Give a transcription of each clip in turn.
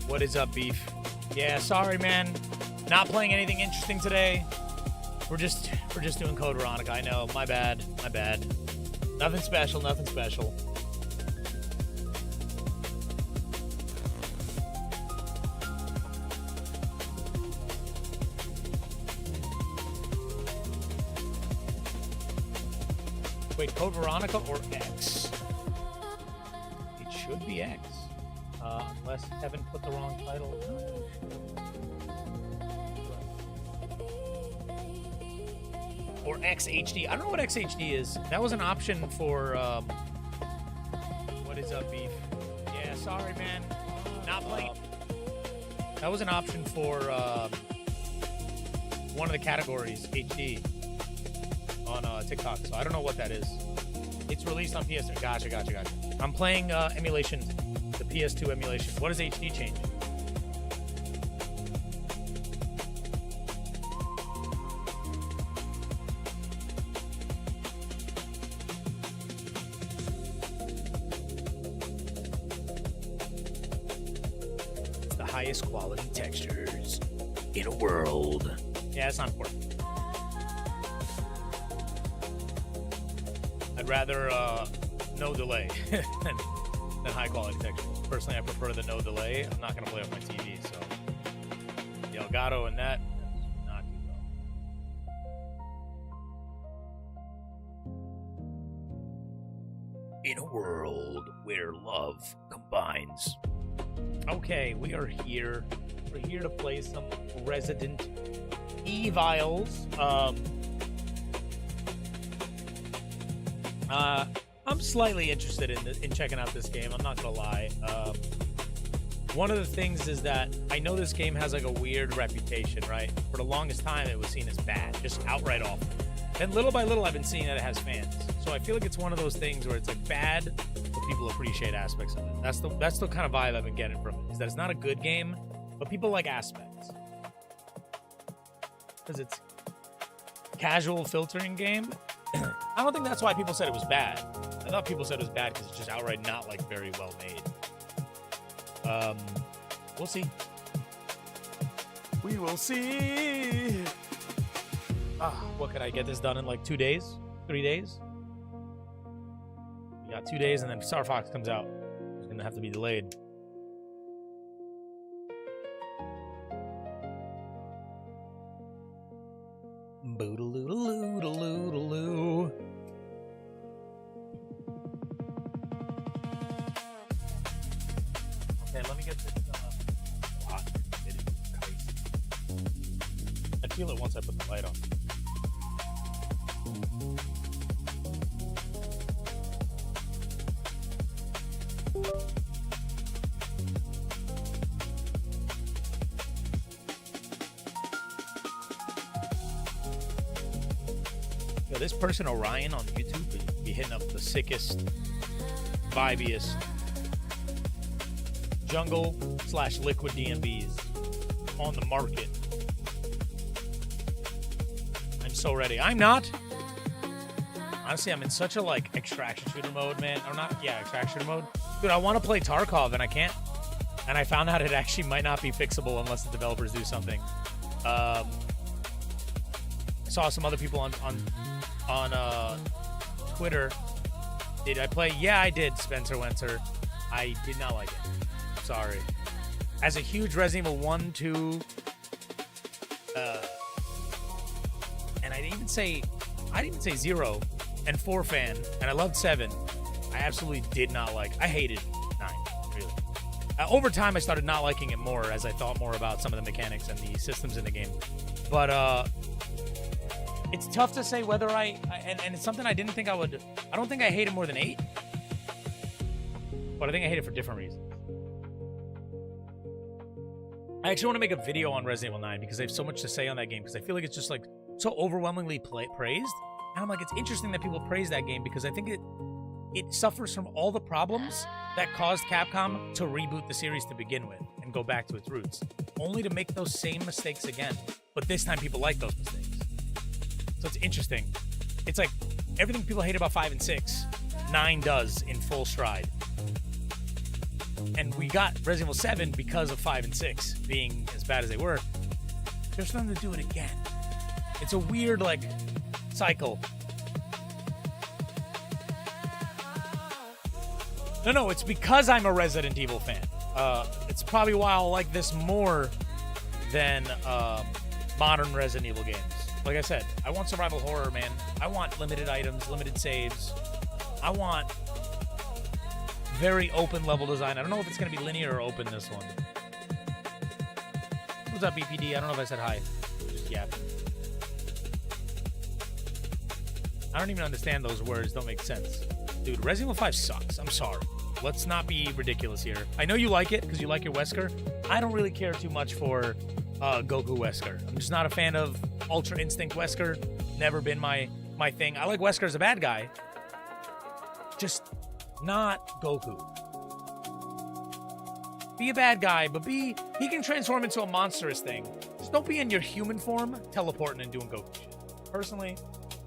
What is up, Beef? Yeah, sorry, man. Not playing anything interesting today. We're just doing Code Veronica. I know. My bad. My bad. Nothing special. Nothing special. Wait, Code Veronica or X? It should be X. Unless Kevin put the wrong title. Or XHD. I don't know what XHD is. That was an option for, what is up, Beef? Yeah, sorry, man. Not playing. That was an option for, one of the categories, HD, on TikTok. So I don't know what that is. It's released on PS2. Gotcha. I'm playing emulation, the PS2 emulation. What does HD change? Highest quality textures in a world. Yeah, it's not important. I'd rather no delay than high quality textures. Personally, I prefer the no delay. I'm not going to play off my TV, so the Elgato and that not too well. In a world where love combines. Okay, we are here. We're here to play some Resident Evils. I'm slightly interested in checking out this game. I'm not gonna lie. One of the things is that I know this game has like a weird reputation, right? For the longest time, it was seen as bad, just outright awful. And little by little, I've been seeing that it has fans. So I feel like it's one of those things where it's like bad, but people appreciate aspects of it. That's the kind of vibe I've been getting from it. Is that it's not a good game, but people like aspects. Because it's casual filtering game. I don't think that's why people said it was bad. I thought people said it was bad because it's just outright not like very well made. We'll see. We will see. What could I get this done in like 2 days? 3 days? We got 2 days and then Star Fox comes out. It's gonna have to be delayed. Boodaloo-doo-doo-doo-doo. Okay, let me get this hot. It is crazy. I feel it once I put the light on. Yo, this person Orion on YouTube be hitting up the sickest, vibiest jungle/liquid DMVs on the market. I'm so ready. I'm not. Honestly, I'm in such a like extraction shooter mode, man. Or not, yeah, extraction shooter mode. Dude, I want to play Tarkov and I can't. And I found out it actually might not be fixable unless the developers do something. I saw some other people on Twitter. Did I play? Yeah, I did, Spencer Wenser. I did not like it. Sorry. As a huge Resident Evil 1, 2, and I didn't even say 0 and 4 fan, and I loved 7. I absolutely did not like. I hated 9, really. Over time, I started not liking it more as I thought more about some of the mechanics and the systems in the game. But it's tough to say whether and it's something I didn't think I would. I don't think I hate it more than 8, but I think I hate it for different reasons. I actually want to make a video on Resident Evil 9 because I have so much to say on that game because I feel like it's just like so overwhelmingly praised. And I'm like, it's interesting that people praise that game because I think it suffers from all the problems that caused Capcom to reboot the series to begin with and go back to its roots, only to make those same mistakes again. But this time people like those mistakes. So it's interesting. It's like everything people hate about 5 and 6, 9 does in full stride. and we got Resident Evil 7 because of 5 and 6 being as bad as they were. There's nothing to do it again. It's a weird, like, cycle. No, it's because I'm a Resident Evil fan. It's probably why I'll like this more than modern Resident Evil games. Like I said, I want survival horror, man. I want limited items, limited saves. I want very open level design. I don't know if it's going to be linear or open this one. What's up, BPD? I don't know if I said hi. Just yapping. I don't even understand those words. Don't make sense. Dude, Resident Evil 5 sucks. I'm sorry. Let's not be ridiculous here. I know you like it because you like your Wesker. I don't really care too much for Goku Wesker. I'm just not a fan of Ultra Instinct Wesker. Never been my thing. I like Wesker as a bad guy. Just not Goku. Be a bad guy, but he can transform into a monstrous thing. Just don't be in your human form, teleporting and doing Goku shit. Personally,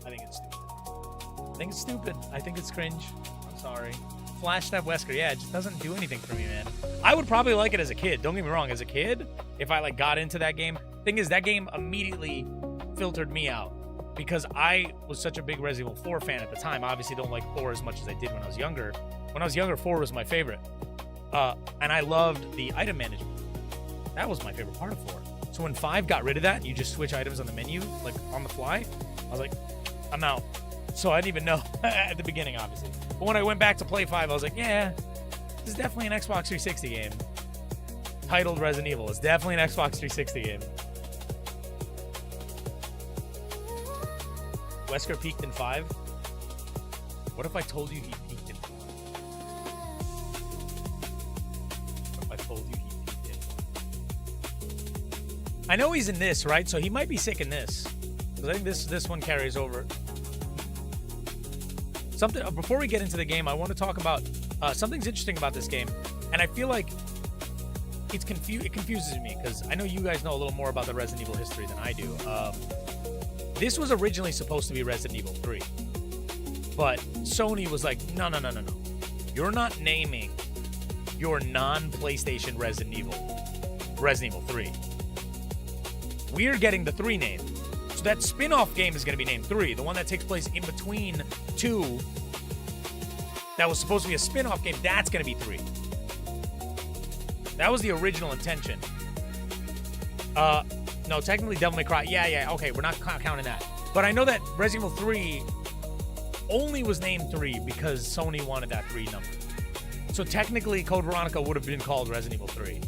I think it's stupid. I think it's cringe. I'm sorry. Flash that Wesker, yeah, it just doesn't do anything for me, man. I would probably like it as a kid. Don't get me wrong, as a kid, if I like got into that game. Thing is, that game immediately filtered me out because I was such a big Resident Evil 4 fan at the time. I obviously don't like 4 as much as I did when I was younger. When I was younger, 4 was my favorite. And I loved the item management. That was my favorite part of 4. So when 5 got rid of that, and you just switch items on the menu, like on the fly, I was like, I'm out. So I didn't even know at the beginning, obviously. But when I went back to play 5, I was like, yeah, this is definitely an Xbox 360 game. Titled Resident Evil. It's definitely an Xbox 360 game. Wesker peaked in 5? What if I told you he peaked in 5? What if I told you he peaked in? I know he's in this, right? So he might be sick in this. Because I think this one carries over. Something before we get into the game, I want to talk about something's interesting about this game, and I feel like it confuses me because I know you guys know a little more about the Resident Evil history than I do. This was originally supposed to be Resident Evil 3, but Sony was like, no. You're not naming your non-PlayStation Resident Evil 3. We're getting the 3 name. So that spin-off game is going to be named 3, the one that takes place in between 2. That was supposed to be a spin-off game. That's going to be 3. That was the original intention. No, technically Devil May Cry. Yeah, okay, we're not counting that. But I know that Resident Evil 3 only was named 3 because Sony wanted that 3 number. So technically Code Veronica would have been called Resident Evil 3.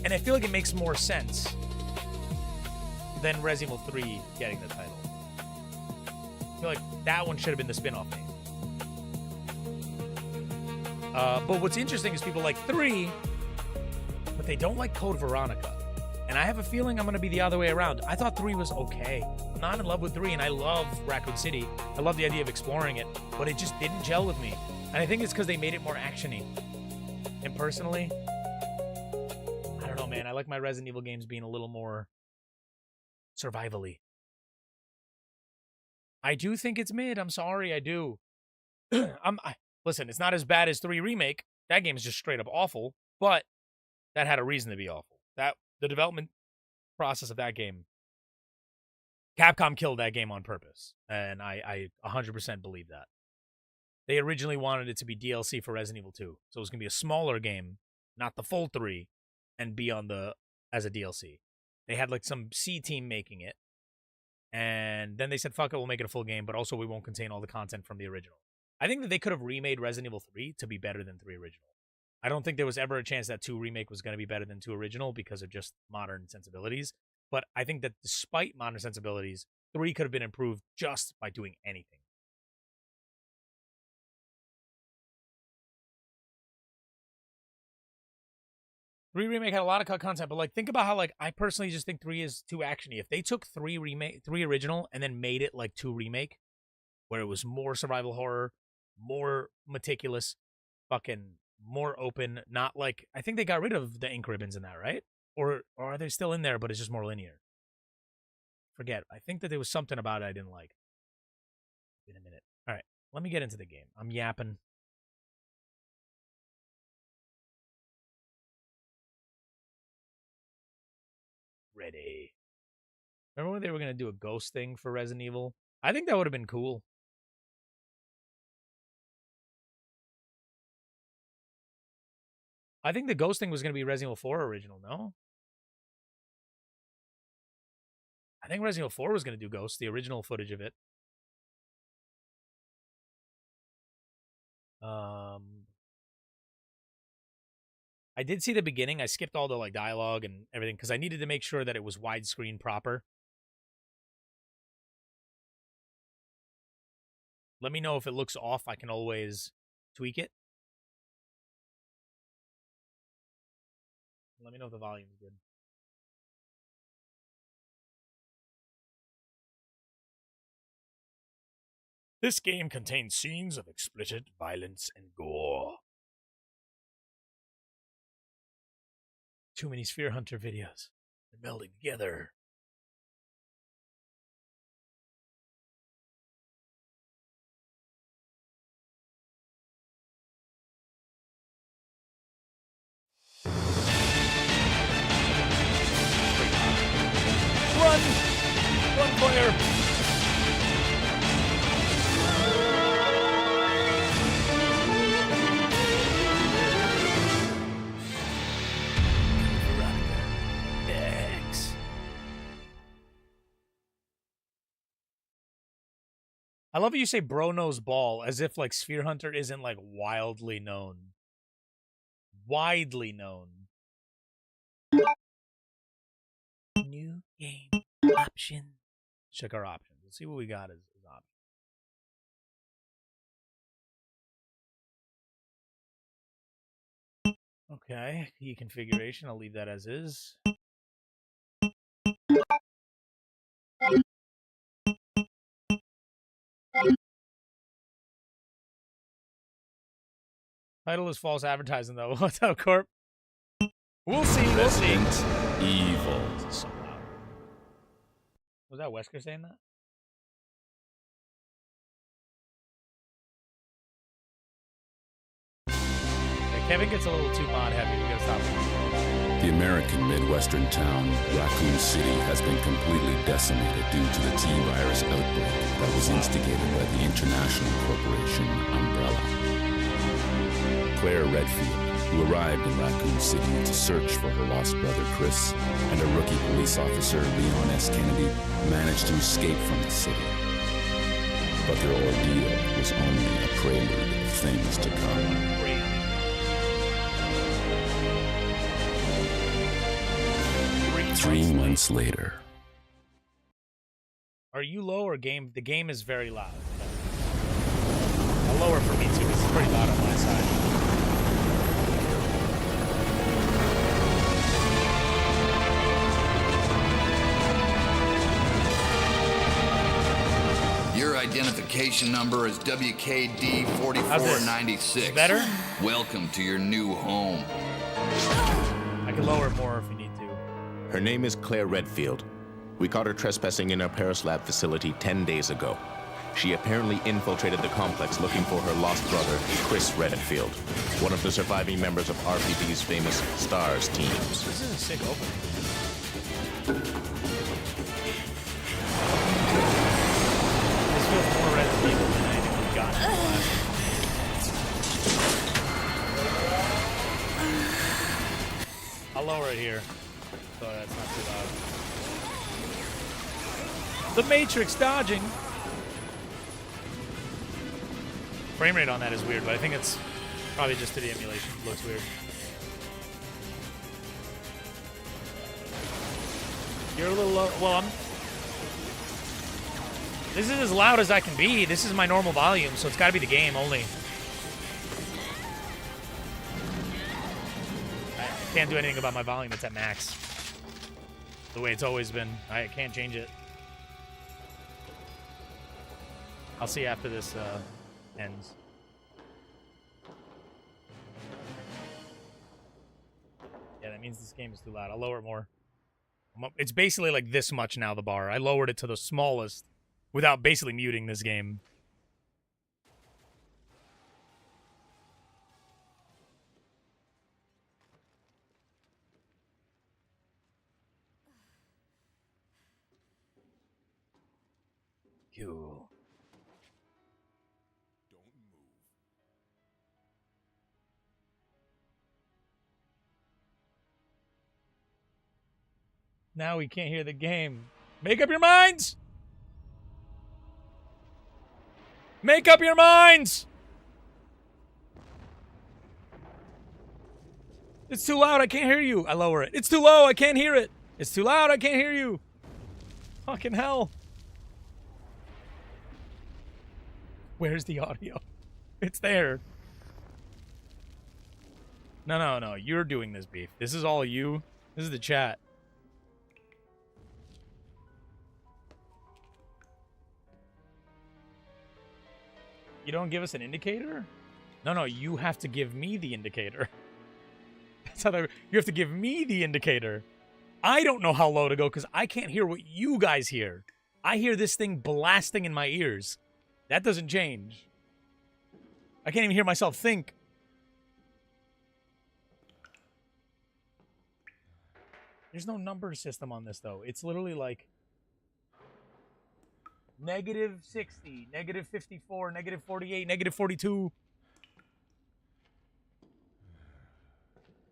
And I feel like it makes more sense than Resident Evil 3 getting the title. I feel like that one should have been the spin-off name. But what's interesting is people like 3, but they don't like Code Veronica. And I have a feeling I'm going to be the other way around. I thought 3 was okay. I'm not in love with 3, and I love Raccoon City. I love the idea of exploring it, but it just didn't gel with me. And I think it's because they made it more action-y. And personally, I don't know, man. I like my Resident Evil games being a little more survival-y. I do think it's mid. I'm sorry, I do. Listen, it's not as bad as 3 Remake. That game is just straight up awful, but that had a reason to be awful. The development process of that game, Capcom killed that game on purpose, and I 100% believe that. They originally wanted it to be DLC for Resident Evil 2, so it was going to be a smaller game, not the full 3, and be on as a DLC. They had like some C team making it, and then they said, fuck it, we'll make it a full game, but also we won't contain all the content from the original. I think that they could have remade Resident Evil 3 to be better than 3 original. I don't think there was ever a chance that 2 Remake was going to be better than 2 original because of just modern sensibilities, but I think that despite modern sensibilities, 3 could have been improved just by doing anything. Three Remake had a lot of cut content, but like think about how like I personally just think 3 is too actiony. If they took 3 original and then made it like 2 Remake, where it was more survival horror, more meticulous, fucking more open, not like I think they got rid of the ink ribbons in that, right? Or are they still in there, but it's just more linear? Forget. I think that there was something about it I didn't like. In a minute. All right, let me get into the game. I'm yapping. Ready. Remember when they were going to do a ghost thing for Resident Evil? I think that would have been cool. I think the ghost thing was going to be Resident Evil 4 original, no? I think Resident Evil 4 was going to do ghosts, the original footage of it. I did see the beginning. I skipped all the like dialogue and everything because I needed to make sure that it was widescreen proper. Let me know if it looks off. I can always tweak it. Let me know if the volume's good. This game contains scenes of explicit violence and gore. Too many Sphere Hunter videos. They're melding together. Run! Run, player! Veronica. X. I love how you say bro knows ball as if like Sphere Hunter isn't like wildly known. Widely known. New game option. Check our options. Let's see what we got as options. Okay, key configuration. I'll leave that as is. Title is false advertising though. What's up, Corp? We'll see. We'll see. Evil. This is so loud. Was that Wesker saying that? Yeah, Kevin gets a little too mod heavy. We gotta stop him. The American Midwestern town, Raccoon City, has been completely decimated due to the T-virus outbreak that was instigated by the international corporation Umbrella. Claire Redfield, who arrived in Raccoon City to search for her lost brother Chris, and a rookie police officer, Leon S. Kennedy, managed to escape from the city. But their ordeal was only a prelude of things to come. 3 months later. Are you low or game? The game is very loud. I'll lower for me too. It's pretty loud on my side. Your identification number is WKD4496. Better? Welcome to your new home. I can lower it more if you need to. Her name is Claire Redfield. We caught her trespassing in our Paris lab facility 10 days ago. She apparently infiltrated the complex looking for her lost brother, Chris Redfield, one of the surviving members of RPD's famous STARS teams. This is a sick opening. This feels more Resident Evil than anything we've gotten in the last. I'll lower it here. So that's not too loud. The Matrix dodging. Frame rate on that is weird, but I think it's probably just to the emulation. It looks weird. You're a little low. Well, this is as loud as I can be. This is my normal volume, so it's got to be the game only. I can't do anything about my volume. It's at max. The way it's always been. I can't change it. I'll see after this ends. Yeah, that means this game is too loud. I'll lower it more. It's basically like this much now, the bar. I lowered it to the smallest without basically muting this game. Cool. Now we can't hear the game. Make up your minds! Make up your minds! It's too loud, I can't hear you. I lower it. It's too low, I can't hear it. It's too loud, I can't hear you. Fucking hell. Where's the audio? It's there. No. You're doing this, Beef. This is all you. This is the chat. You don't give us an indicator? No, you have to give me the indicator. That's how you have to give me the indicator. I don't know how low to go because I can't hear what you guys hear. I hear this thing blasting in my ears. That doesn't change. I can't even hear myself think. There's no number system on this, though. It's literally like -60, -54, -48, -42.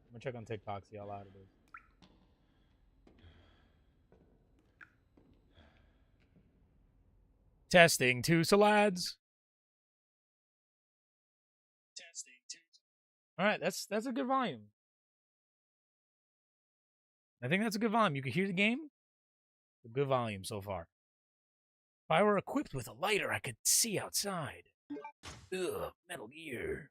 I'm gonna check on TikTok, see how loud it is. Testing 2 salads. Testing 2. All right, that's a good volume. I think that's a good volume. You can hear the game. A good volume so far. If I were equipped with a lighter, I could see outside. Ugh, Metal Gear.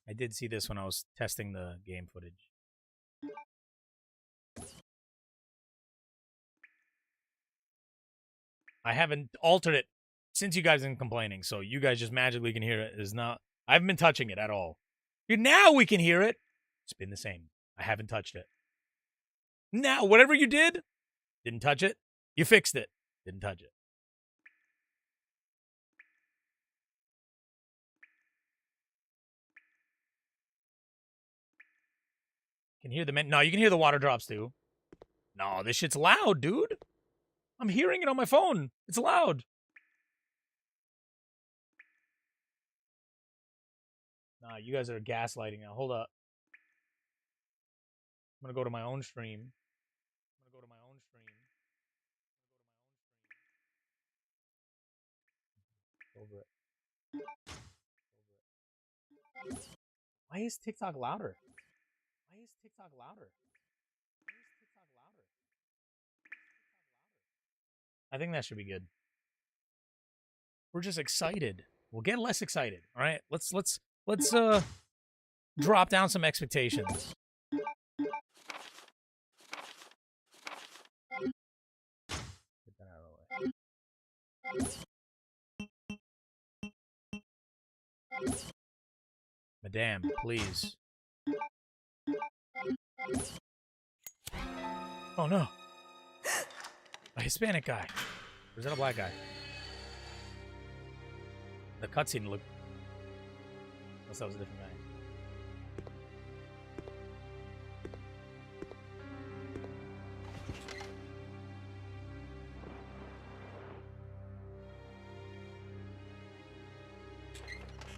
I did see this when I was testing the game footage. I haven't altered it since you guys have been complaining, so you guys just magically can hear it. Is not. I haven't been touching it at all. Now we can hear it. It's been the same. I haven't touched it. Now, whatever you did, didn't touch it. You fixed it. Didn't touch it. Can hear the no, you can hear the water drops too. No, this shit's loud, dude. I'm hearing it on my phone. It's loud. Nah, you guys are gaslighting now. Hold up. I'm gonna go to my own stream. Over it. Why is TikTok louder? I think that should be good. We're just excited. We'll get less excited. All right, let's drop down some expectations. Get that out of the way. Madame, please. Oh no. A Hispanic guy. Or is that a black guy? The cutscene looked... Unless that was a different guy.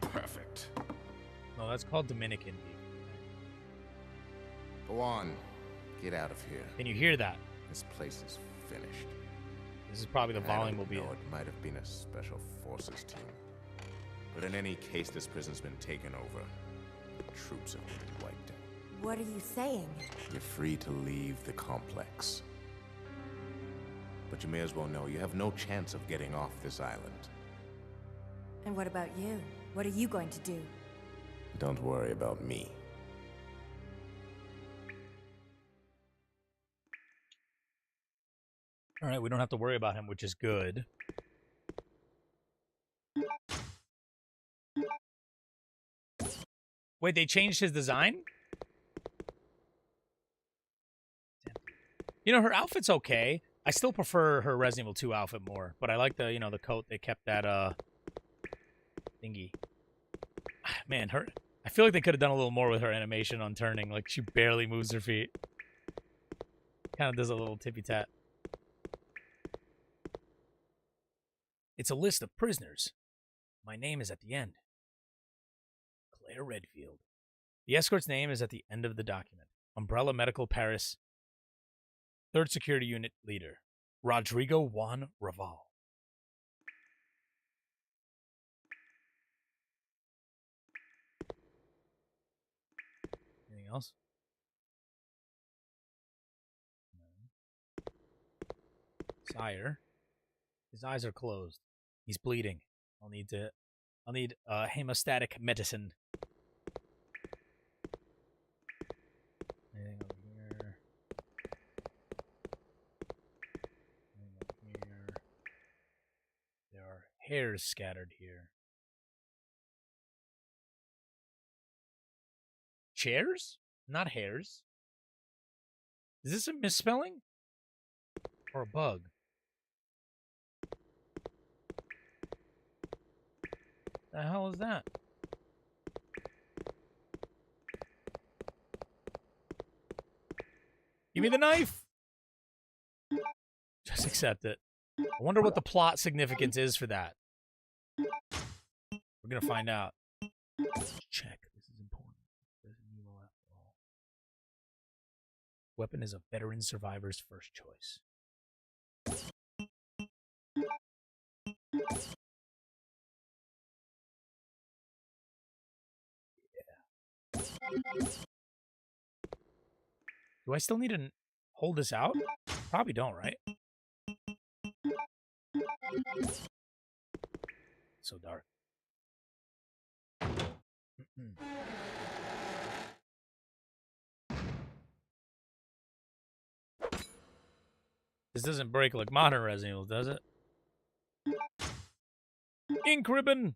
Perfect. No, that's called Dominican beef. Go on. Get out of here. Can you hear that? This place is finished. This is probably the volume will be. It might have been a special forces team. But in any case, this prison's been taken over. The troops have been wiped out. What are you saying? You're free to leave the complex. But you may as well know you have no chance of getting off this island. And what about you? What are you going to do? Don't worry about me. All right, we don't have to worry about him, which is good. Wait, they changed his design? You know, her outfit's okay. I still prefer her Resident Evil 2 outfit more, but I like the, the coat. They kept that, thingy. Man, I feel like they could have done a little more with her animation on turning. Like, she barely moves her feet. Kind of does a little tippy-tap. It's a list of prisoners. My name is at the end. Claire Redfield. The escort's name is at the end of the document. Umbrella Medical Paris. 3rd Security Unit Leader. Rodrigo Juan Raval. Anything else? No. Sire. His eyes are closed. He's bleeding. I'll need hemostatic medicine. Anything over here? Anything over here? There are hairs scattered here. Chairs? Not hairs. Is this a misspelling? Or a bug? The hell is that? Give me the knife! Just accept it. I wonder what the plot significance is for that. We're gonna find out. Let's check. This is important. Resident Evil after all. Weapon is a veteran survivor's first choice. Do I still need to hold this out? Probably don't, right? So dark. This doesn't break like modern Resident Evil, does it? Ink ribbon!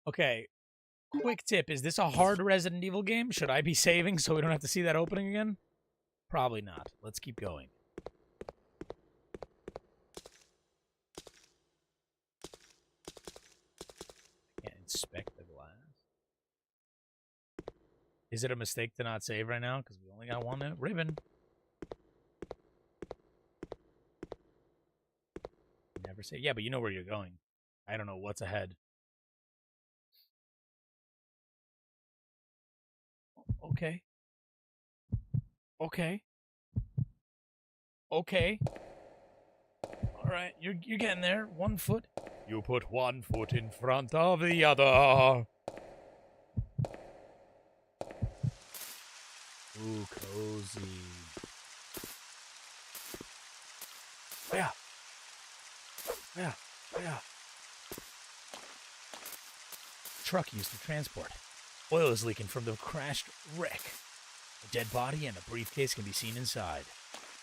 Okay, quick tip. Is this a hard Resident Evil game? Should I be saving so we don't have to see that opening again? Probably not. Let's keep going. Can't inspect the glass. Is it a mistake to not save right now? Because we only got one ribbon. Never say. Yeah, but you know where you're going. I don't know what's ahead. Okay. Okay. Okay. All right, you're getting there. 1 foot. You put 1 foot in front of the other. Ooh, cozy. Yeah. Yeah. Yeah. Truck used for transport. Oil is leaking from the crashed wreck. A dead body and a briefcase can be seen inside.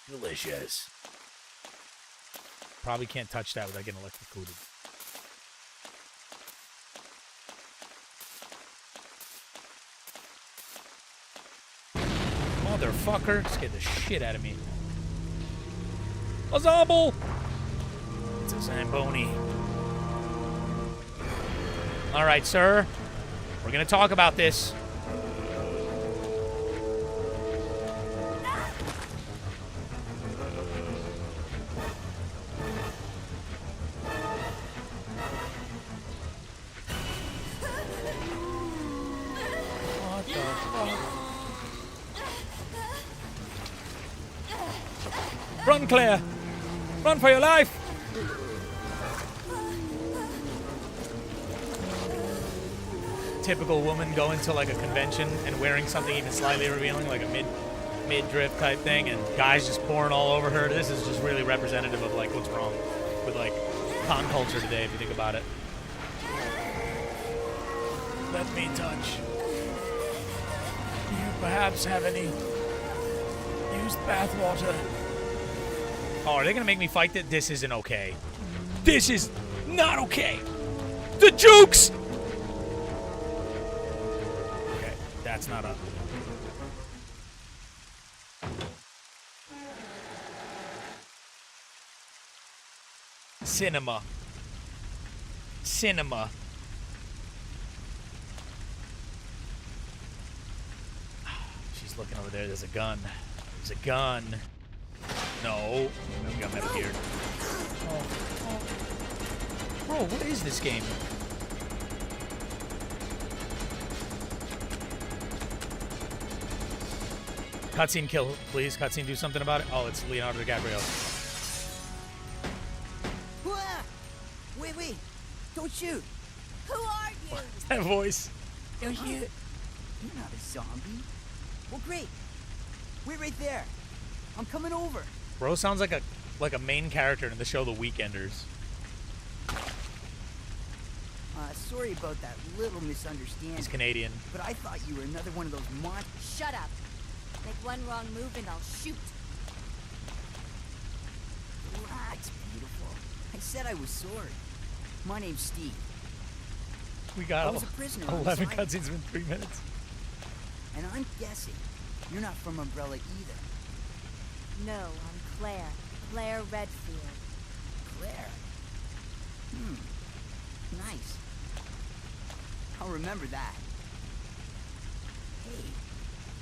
Delicious. Probably can't touch that without getting electrocuted. Motherfucker. Scared the shit out of me. A Zomble! It's a Zamboni. Alright, sir. We're gonna talk about this. What the fuck? Run, Claire! Run for your life! Typical woman going to like a convention and wearing something even slightly revealing, like a mid-drip type thing, and guys just pouring all over her. This is just really representative of like what's wrong with like con culture today, if you think about it. Let me touch. Do you perhaps have any used bathwater? Oh, are they gonna make me fight that? This isn't okay. This is not okay. The jukes! That's not a... Cinema. Cinema. She's looking over there. There's a gun. There's a gun. No. I've got Metal Gear. Oh. Bro, what is this game? Cutscene kill, please. Cutscene, do something about it. Oh, it's Leonardo DiCaprio. Wait. Don't shoot. Who are you? That voice. Don't shoot. You're not a zombie. Well, great. Wait right there. I'm coming over. Bro sounds like a main character in the show The Weekenders. Sorry about that little misunderstanding. He's Canadian. But I thought you were another one of those Shut up. Make one wrong move and I'll shoot. Relax, beautiful. I said I was sorry. My name's Steve. We got I was a prisoner on 11 this island. cutscenes in 3 minutes. And I'm guessing you're not from Umbrella either. No, I'm Claire. Claire Redfield. Claire. Nice. I'll remember that. Hey,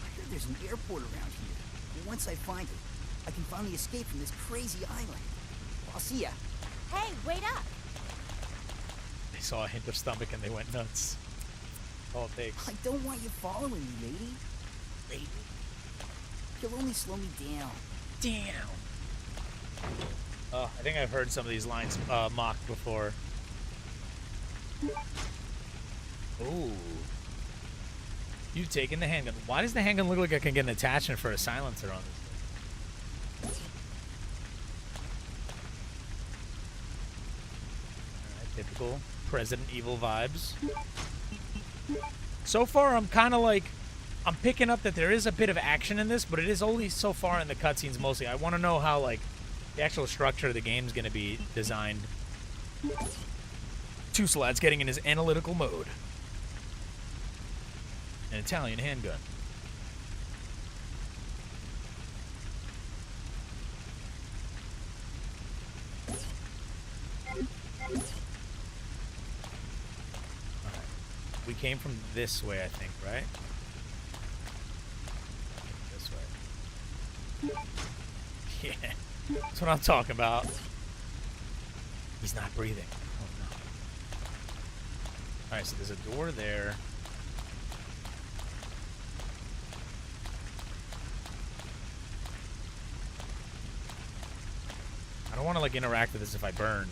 I heard there's an airport around here. And once I find it, I can finally escape from this crazy island. I'll see ya. Hey, wait up! They saw a hint of stomach and they went nuts. All it takes. I don't want you following me, lady. Lady. You'll only slow me down. Damn. Oh, I think I've heard some of these lines mocked before. Ooh. You've taken the handgun. Why does the handgun look like I can get an attachment for a silencer on this thing? Alright, typical Resident Evil vibes. So far, I'm kind of like... I'm picking up that there is a bit of action in this, but it is only so far in the cutscenes mostly. I want to know how, like, the actual structure of the game is going to be designed. Two Slad's getting in his analytical mode. An Italian handgun. Alright. We came from this way, I think, right? This way. Yeah. That's what I'm talking about. He's not breathing. Oh no. Alright, so there's a door there. I don't want to like interact with this if I burn.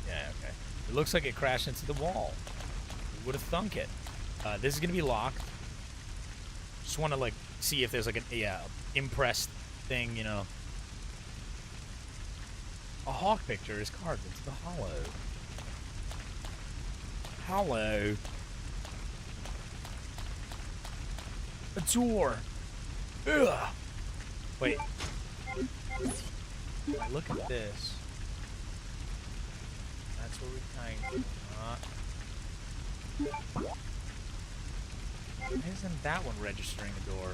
Yeah, okay. It looks like it crashed into the wall. Who would have thunk it? This is gonna be locked. Just want to like see if there's like a impressed thing, you know. A hawk picture is carved into the hollow. Hollow. A door. Ugh. Wait. Look at this. That's where we kind of Why isn't that one registering a door?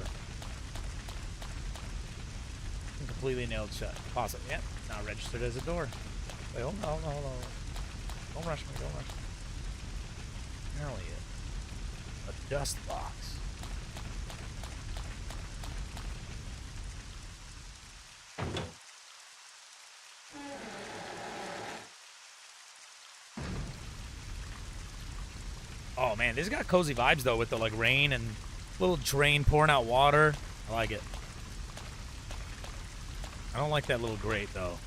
Completely nailed shut. Pause it. Yep. Now registered as a door. Wait, hold on. Don't rush me. Don't rush me. Elliot. A dust box. Oh man, this has got cozy vibes though with the like rain and little drain pouring out water. I like it. I don't like that little grate though.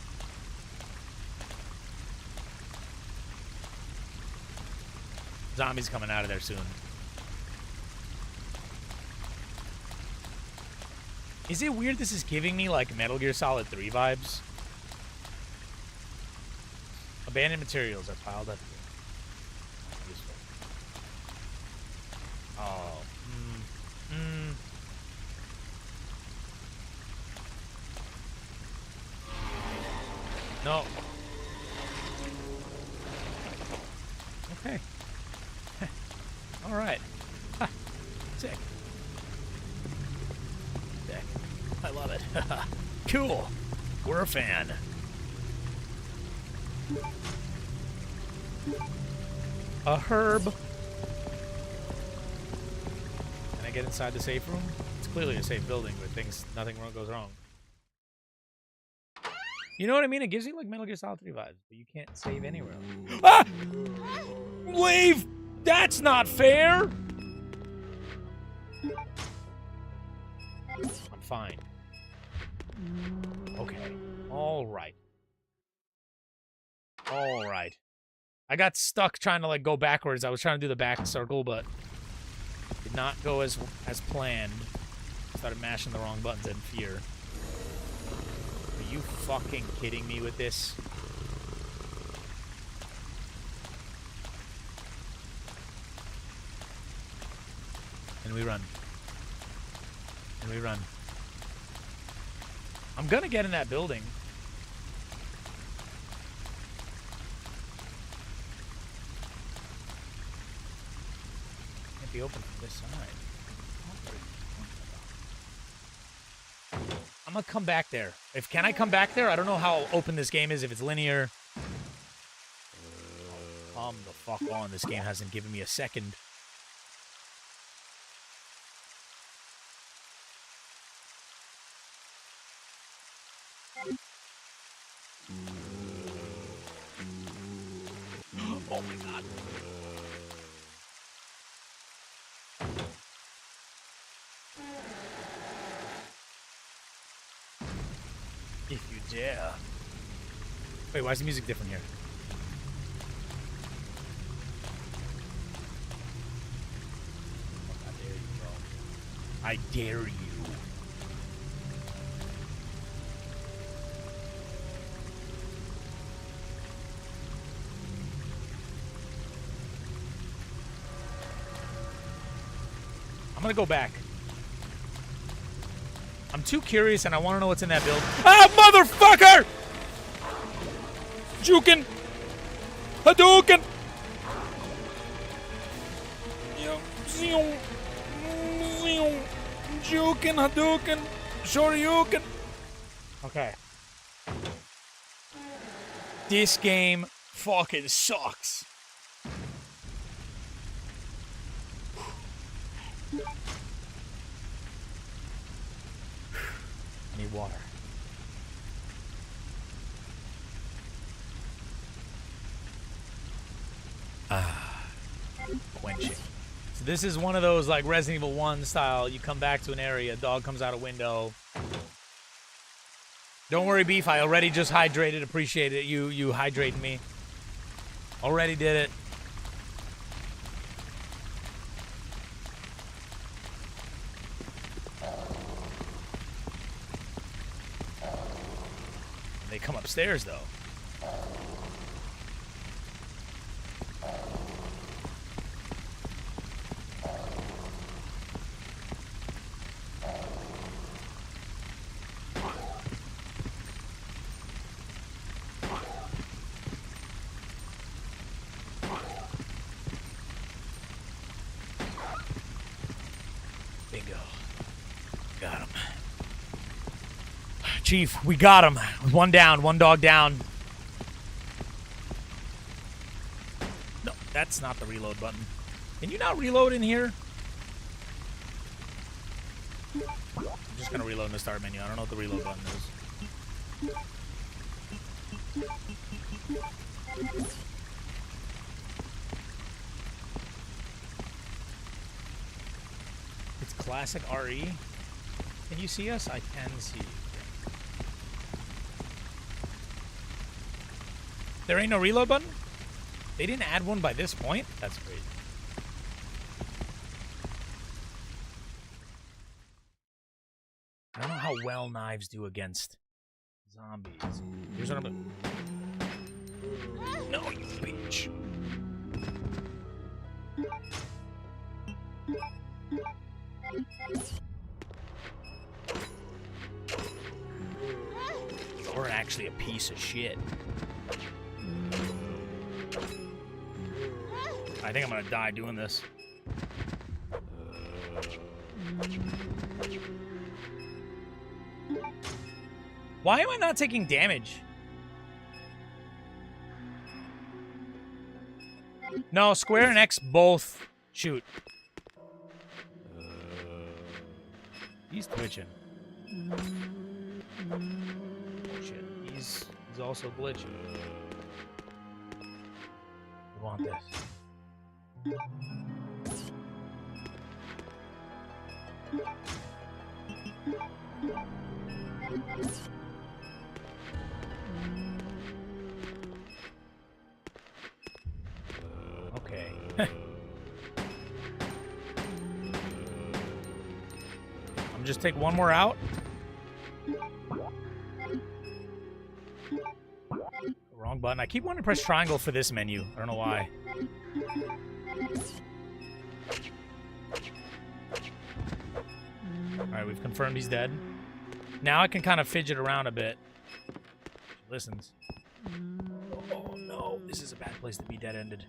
Zombies coming out of there soon. Is it weird this is giving me like Metal Gear Solid 3 vibes? Abandoned materials are piled up here. Useful. Oh. No. Okay. All right. Sick. Sick. I love it. Cool. We're a fan. A herb. Can I get inside the safe room? It's clearly a safe building where nothing wrong goes wrong. You know what I mean? It gives you like Metal Gear Solid 3 vibes, but you can't save anywhere else. Ah! Leave! That's not fair! I'm fine. Okay. Alright. Alright. I got stuck trying to like go backwards. I was trying to do the back circle, but did not go as planned. Started mashing the wrong buttons in fear. Are you fucking kidding me with this? And we run. And we run. I'm gonna get in that building. Can't be open from this side. I'm gonna come back there. Can I come back there? I don't know how open this game is, if it's linear. Come the fuck on. This game hasn't given me a second. Oh my god. If you dare. Wait, why is the music different here? Oh, I dare you, bro. I dare you. I'm gonna go back. I'm too curious and I want to know what's in that build. Ah, motherfucker! Jukin! Hadouken! Jukin, Hadouken, Shoryuken. Okay. This game fucking sucks. I need water. Quenching. So this is one of those like Resident Evil 1 style. You come back to an area, dog comes out a window. Don't worry, Beef. I already just hydrated. Appreciate it. You hydrating me. Already did it. They come upstairs though. Bingo. Got him. Chief, we got him. One down, one dog down. No, that's not the reload button. Can you not reload in here? I'm just gonna reload in the start menu. I don't know what the reload button is. It's classic RE. Can you see us? I can see you. There ain't no reload button? They didn't add one by this point? That's crazy. I don't know how well knives do against zombies. Here's what I'm gonna... No, you bitch. You're actually a piece of shit. I think I'm gonna die doing this. Why am I not taking damage? No, square and X both shoot. He's twitching. Shit, he's also glitching. We want this. Okay. I'm just take one more out. Wrong button. I keep wanting to press triangle for this menu. I don't know why. Alright, we've confirmed he's dead. Now I can kind of fidget around a bit. She listens. Oh no, this is a bad place to be dead-ended.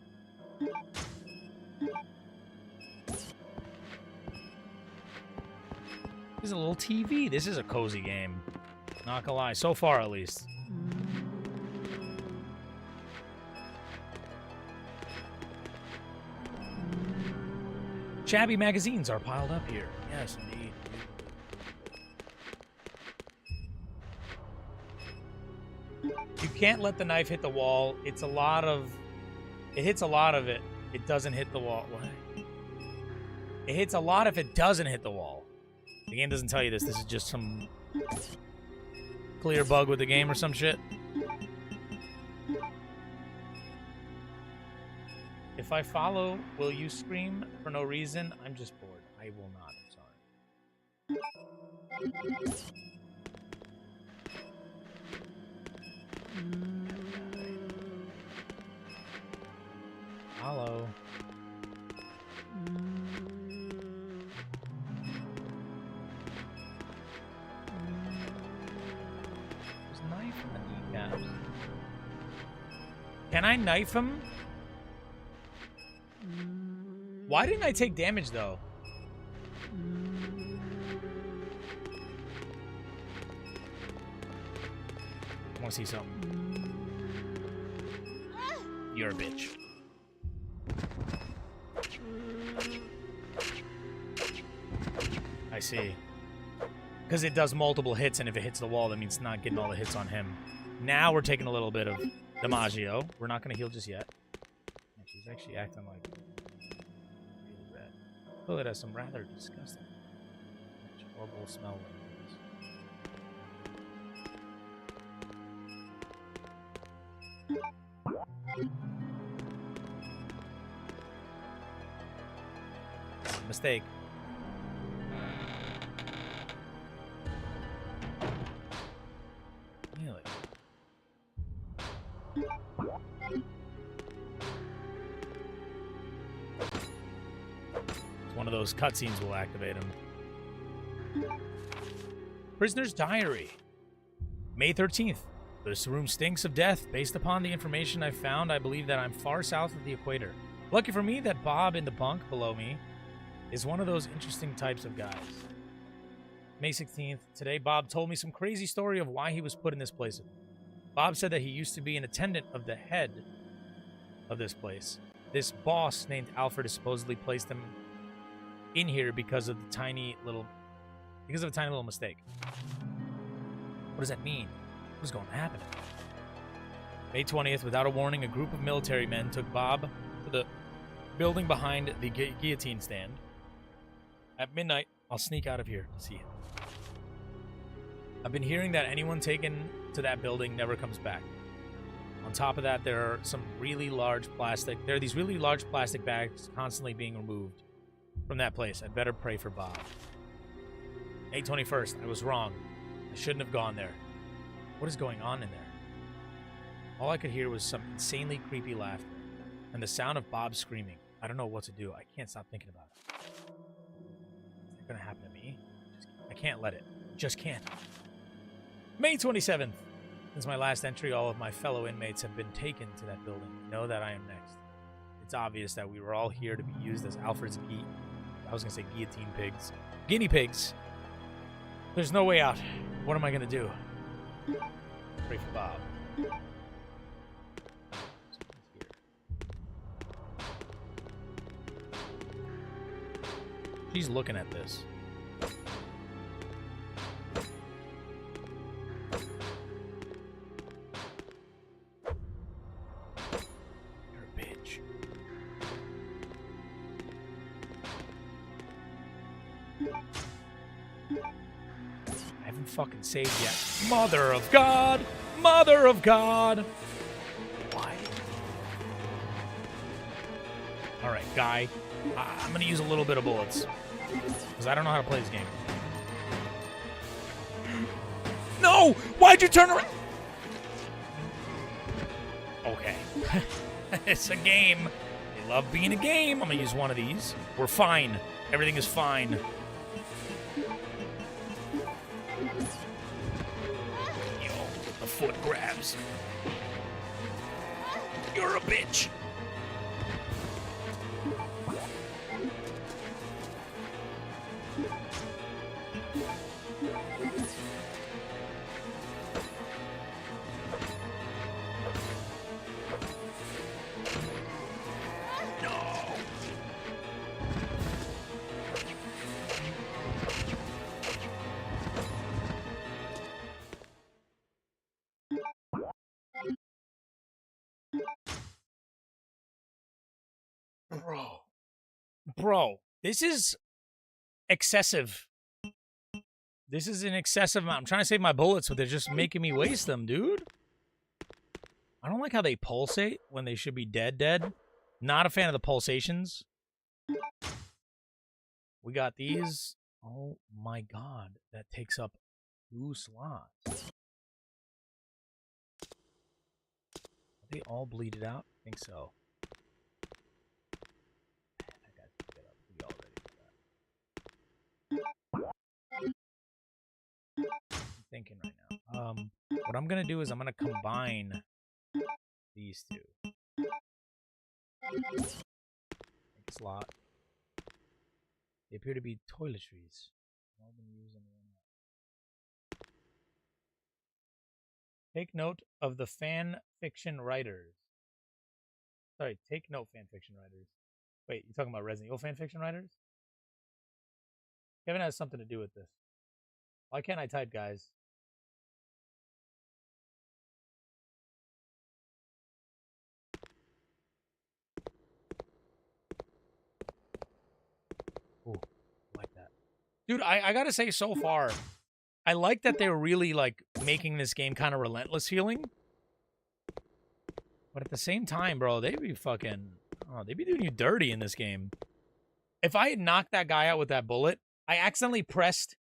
This is a little TV. This is a cozy game. Not gonna lie. So far, at least. Shabby magazines are piled up here. Yes, indeed. You can't let the knife hit the wall. It's a lot of... It hits a lot of it. It doesn't hit the wall. What? It hits a lot if it doesn't hit the wall. The game doesn't tell you this. This is just some clear bug with the game or some shit. If I follow, will you scream for no reason? I'm just bored. I will not. I'm sorry. Hello. There's a knife in the kneecaps. Can I knife him? Why didn't I take damage, though? I want to see something. You're a bitch. I see. Because it does multiple hits, and if it hits the wall, that means it's not getting all the hits on him. Now we're taking a little bit of DiMaggio. We're not going to heal just yet. And she's actually acting like... Oh, it has some rather disgusting, horrible smell. Mistake. Really? One of those cutscenes will activate him. Prisoner's Diary. May 13th. This room stinks of death. Based upon the information I've found, I believe that I'm far south of the equator. Lucky for me that Bob in the bunk below me is one of those interesting types of guys. May 16th. Today, Bob told me some crazy story of why he was put in this place. Bob said that he used to be an attendant of the head of this place. This boss named Alfred has supposedly placed him in here because of a tiny little mistake. What does that mean? What's going to happen? May 20th, without a warning, a group of military men took Bob to the building behind the guillotine stand. At midnight, I'll sneak out of here to see him. I've been hearing that anyone taken to that building never comes back. On top of that, there are these really large plastic bags constantly being removed from that place. I'd better pray for Bob. May 21st, I was wrong. I shouldn't have gone there. What is going on in there? All I could hear was some insanely creepy laughter and the sound of Bob screaming. I don't know what to do. I can't stop thinking about it. Is it going to happen to me? I can't let it. Just can't. May 27th. Since my last entry, all of my fellow inmates have been taken to that building. Know that I am next. It's obvious that we were all here to be used as Alfred's guillotine pigs. Guinea pigs. There's no way out. What am I going to do? Pray for Bob. She's looking at this. You're a bitch. I haven't fucking saved yet. Mother of God! Mother of God! Why? Alright, guy. I'm gonna use a little bit of bullets. Because I don't know how to play this game. No! Why'd you turn around? Okay. It's a game. They love being a game. I'm gonna use one of these. We're fine. Everything is fine. Yo, the foot grabs. You're a bitch. Bro, this is excessive. This is an excessive amount. I'm trying to save my bullets, but they're just making me waste them, dude. I don't like how they pulsate when they should be dead. Not a fan of the pulsations. We got these. Oh my god, that takes up 2 slots. Are they all bleeded out? I think so. Thinking right now. What I'm gonna do is I'm gonna combine these two. Make a slot. They appear to be toiletries. All been used and worn out. Take note of the fan fiction writers. Sorry, take note, fan fiction writers. Wait, you talking about Resident Evil fan fiction writers? Kevin has something to do with this. Why can't I type, guys? Ooh, like that. Dude, I gotta say, so far, I like that they're really, like, making this game kind of relentless feeling. But at the same time, bro, they be fucking... Oh, they be doing you dirty in this game. If I had knocked that guy out with that bullet, I accidentally pressed,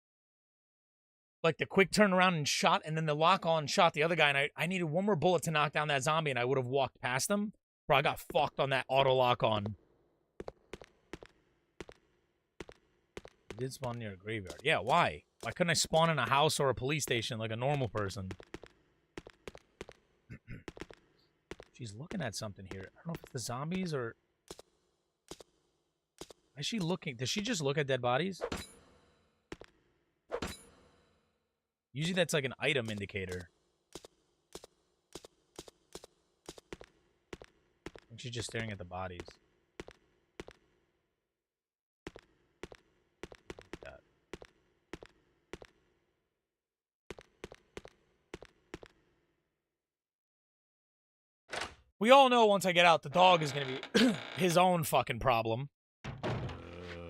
like, the quick turnaround and shot, and then the lock-on shot the other guy, and I needed one more bullet to knock down that zombie, and I would have walked past him. Bro, I got fucked on that auto lock-on. Did spawn near a graveyard. Yeah, why? Why couldn't I spawn in a house or a police station like a normal person? She's looking at something here. I don't know if it's the zombies or... Is she looking? Does she just look at dead bodies? Usually that's like an item indicator. And she's just staring at the bodies. We all know once I get out, the dog is going to be his own fucking problem.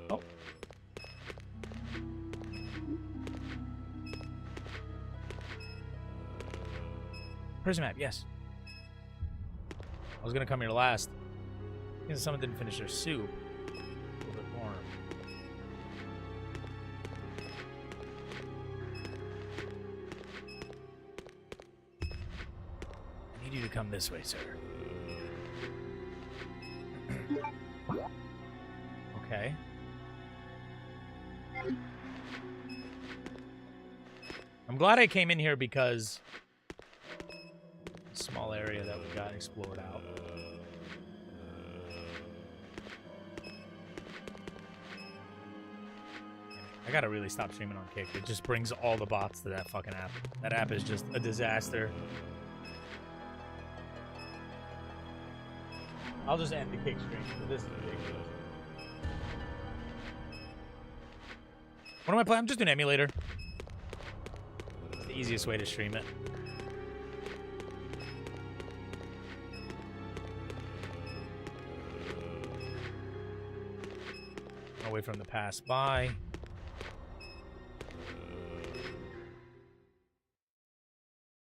Oh. Prison map, yes. I was going to come here last. Because someone didn't finish their soup. A little bit more. I need you to come this way, sir. Okay. I'm glad I came in here because small area that we got explored out. I gotta really stop streaming on Kick. It just brings all the bots to that fucking app. That app is just a disaster. I'll just end the Kick stream, but this is ridiculous. What am I playing? I'm just doing emulator. It's the easiest way to stream it. I'll wait for him to pass by.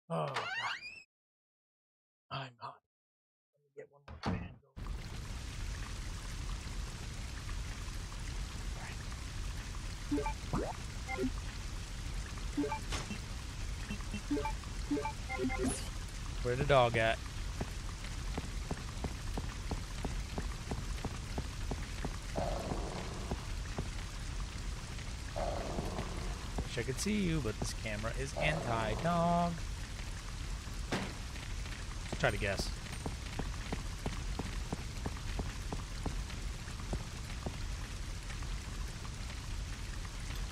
Oh, God. I'm hot. Let me get one more fan going. Where the dog at? Wish I could see you, but this camera is anti-dog. Let's try to guess.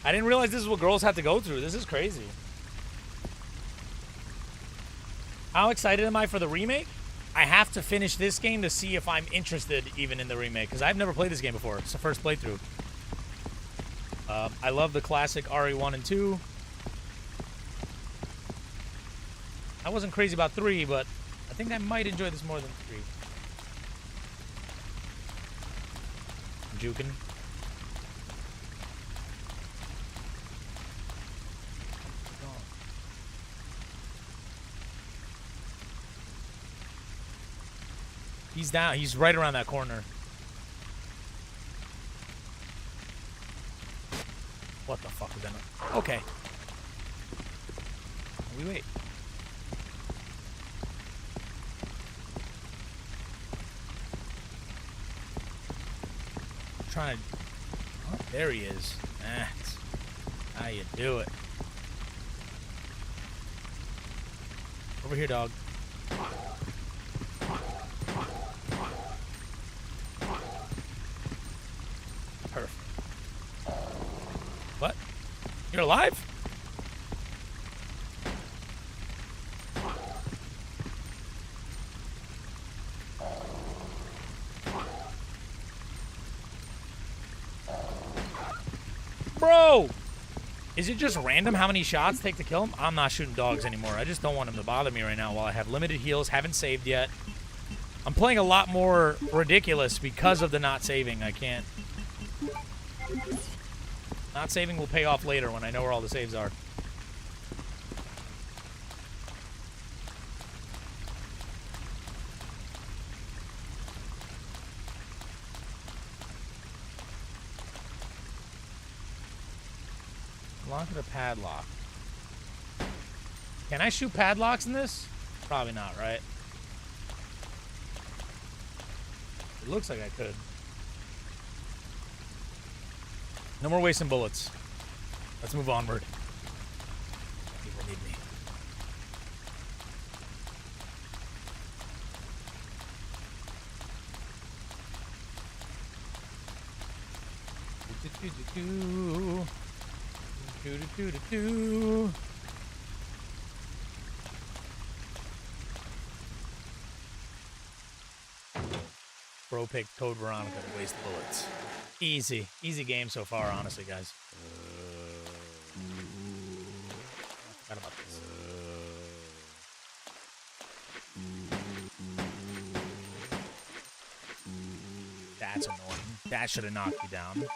I didn't realize this is what girls have to go through. This is crazy. How excited am I for the remake? I have to finish this game to see if I'm interested even in the remake, because I've never played this game before. It's the first playthrough. I love the classic RE1 and 2. I wasn't crazy about 3, but I think I might enjoy this more than 3. I'm juking. He's down. He's right around that corner. What the fuck is that? Okay. We wait. I'm trying to. Oh, there he is. That's how you do it. Over here, dog. What? You're alive? Bro! Is it just random how many shots take to kill him? I'm not shooting dogs anymore. I just don't want him to bother me right now while I have limited heals, haven't saved yet. I'm playing a lot more ridiculous because of the not saving. I can't. Not saving will pay off later when I know where all the saves are. Lock it or padlock? Can I shoot padlocks in this? Probably not, right? It looks like I could. No more wasting bullets. Let's move onward. People need me. Bro picked Code Veronica to waste bullets. Easy. Easy game so far, honestly, guys. Forgot about this. That's annoying. That should have knocked you down.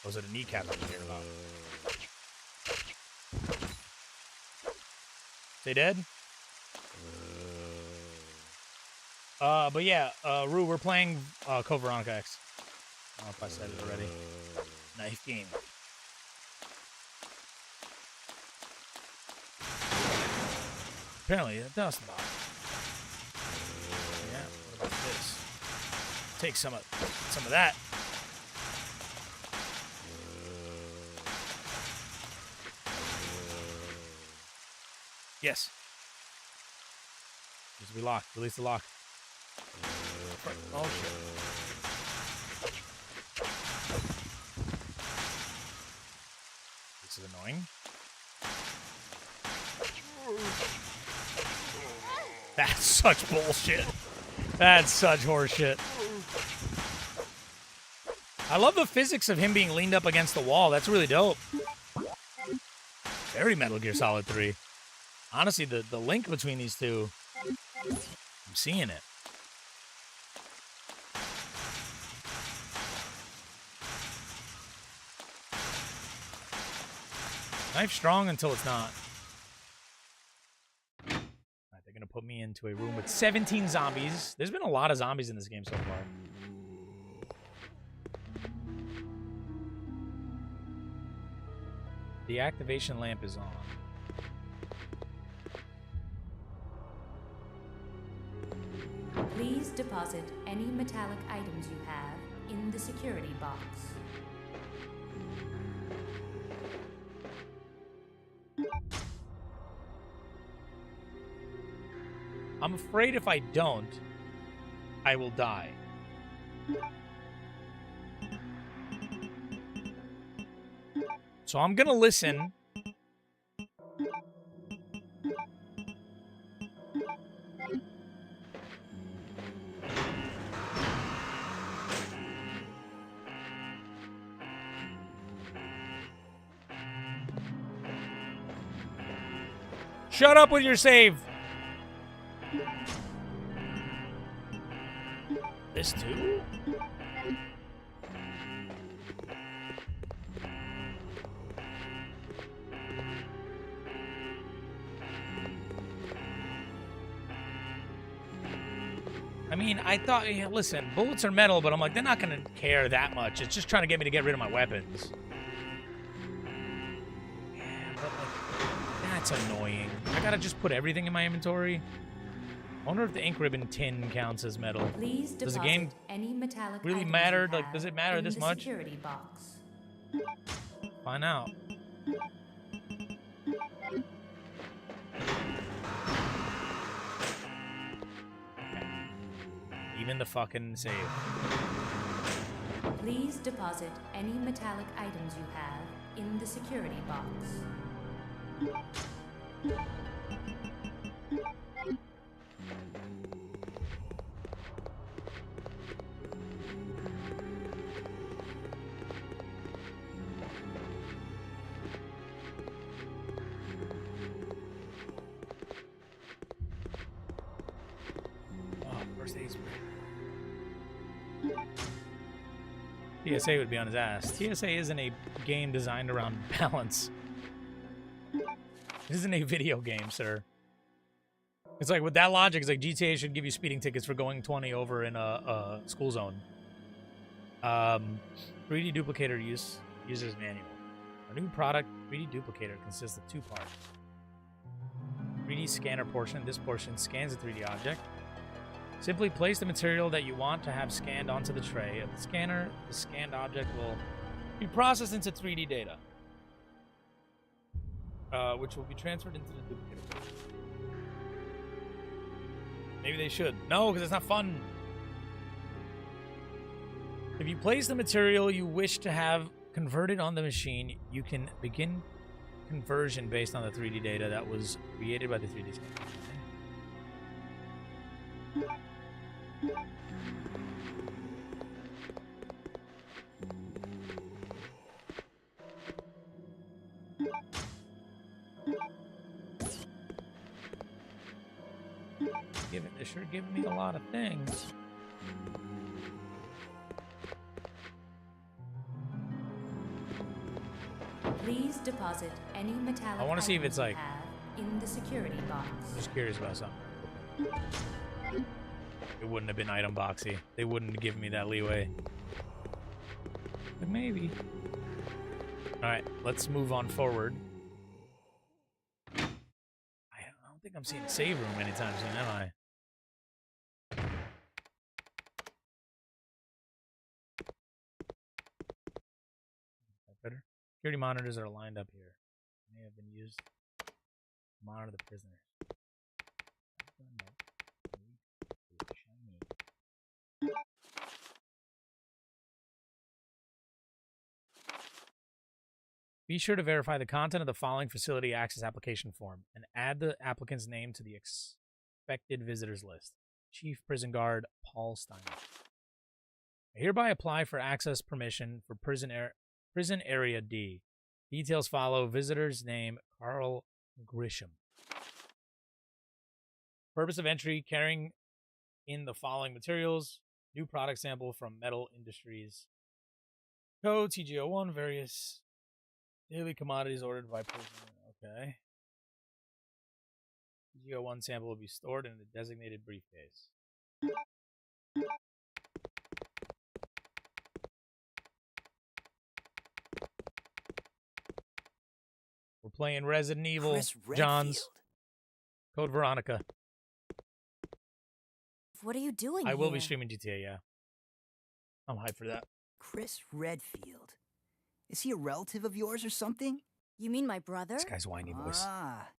Was it a kneecap over here? They dead? But yeah, Rue, we're playing Code Veronica X. I don't know if I said it already. Knife game. Apparently, it does not. Yeah, what about this? Take some of that. Yes. Needs to be locked. Release the lock. Oh shit. This is annoying. That's such bullshit. That's such horseshit. I love the physics of him being leaned up against the wall. That's really dope. Very Metal Gear Solid 3. Honestly, the link between these two, I'm seeing it. Knife strong until it's not. Alright, they're gonna put me into a room with 17 zombies. There's been a lot of zombies in this game so far. The activation lamp is on. Please deposit any metallic items you have in the security box. I'm afraid if I don't, I will die. So I'm gonna listen. Shut up with your save. This too? I mean, I thought, yeah, listen, bullets are metal, but I'm like, they're not going to care that much. It's just trying to get me to get rid of my weapons. Yeah, but like, that's annoying. I got to just put everything in my inventory. I wonder if the ink ribbon tin counts as metal. Please does the game any metallic really items matter? you Like, have does it matter in this the much? Security box. Find out. Even the fucking save. Please deposit any metallic items you have in the security box. First aid spray. TSA would be on his ass. TSA isn't a game designed around balance. This isn't a video game, sir. It's like, with that logic, it's like GTA should give you speeding tickets for going 20 over in a school zone. 3D duplicator user's manual. Our new product, 3D duplicator, consists of two parts. 3D scanner portion. This portion scans a 3D object. Simply place the material that you want to have scanned onto the tray of the scanner. The scanned object will be processed into 3D data, which will be transferred into the duplicator. Maybe they should. No, because it's not fun. If you place the material you wish to have converted on the machine, you can begin conversion based on the 3D data that was created by the 3D scanner. They're sure giving me a lot of things. Please deposit any metallic I want to see if items it's like, you have in the security box. just curious about something. It wouldn't have been item boxy. They wouldn't have given me that leeway. But maybe. Alright, let's move on forward. I don't think I'm seeing a save room anytime soon, am I? Better. Security monitors are lined up here. May have been used to monitor the prisoners. Be sure to verify the content of the following facility access application form and add the applicant's name to the expected visitors list. Chief Prison Guard Paul Steiner. I hereby apply for access permission for prison area D. Details follow. Visitor's name, Carl Grisham. Purpose of entry, carrying in the following materials. New product sample from Metal Industries. Code TGO1, various daily commodities ordered by prisoner. Okay. TGO1 sample will be stored in a designated briefcase. We're playing Resident Evil. Chris Redfield. John's. Code Veronica. What are you doing I will be here? streaming GTA, yeah. I'm hyped for that. Chris Redfield. Is he a relative of yours or something? You mean my brother? This guy's whiny voice. Ah,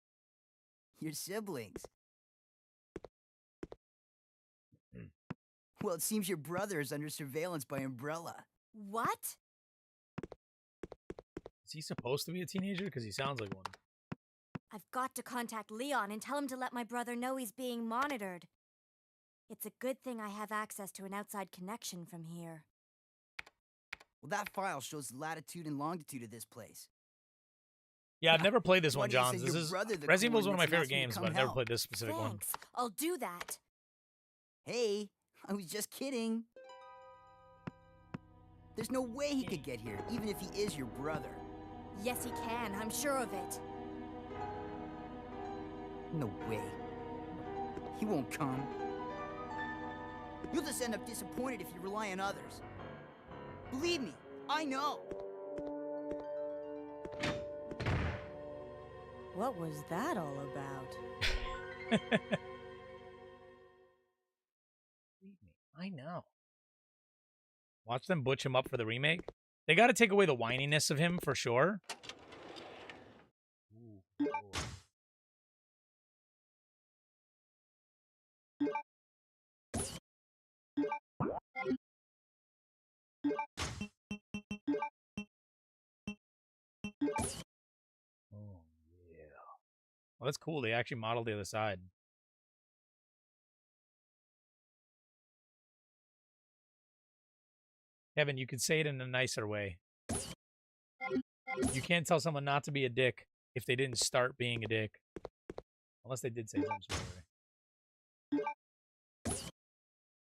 your siblings. Well, it seems your brother is under surveillance by Umbrella. What? Is he supposed to be a teenager? Because he sounds like one. I've got to contact Leon and tell him to let my brother know he's being monitored. It's a good thing I have access to an outside connection from here. Well, that file shows the latitude and longitude of this place. Yeah, I've never played this Why one, do you say Johns. This your is brother the Resident Evil is one of my coordinates favorite and ask games, me to but I've come never help? played this specific one. Thanks. I'll do that. Hey, I was just kidding. There's no way he could get here, even if he is your brother. Yes, he can. I'm sure of it. No way. He won't come. You'll just end up disappointed if you rely on others. Believe me, I know. What was that all about? Believe me, I know. Watch them butch him up for the remake. They got to take away the whininess of him for sure. Ooh, cool. Oh, yeah. Well, that's cool. They actually modeled the other side. Kevin, you could say it in a nicer way. You can't tell someone not to be a dick if they didn't start being a dick. Unless they did say some sort of way.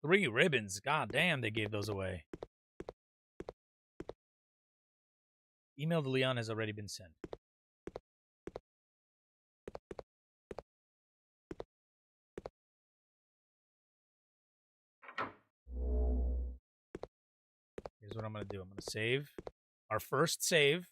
3 ribbons. God damn, they gave those away. Email to Leon has already been sent. Here's what I'm going to do. I'm going to save. Our first save.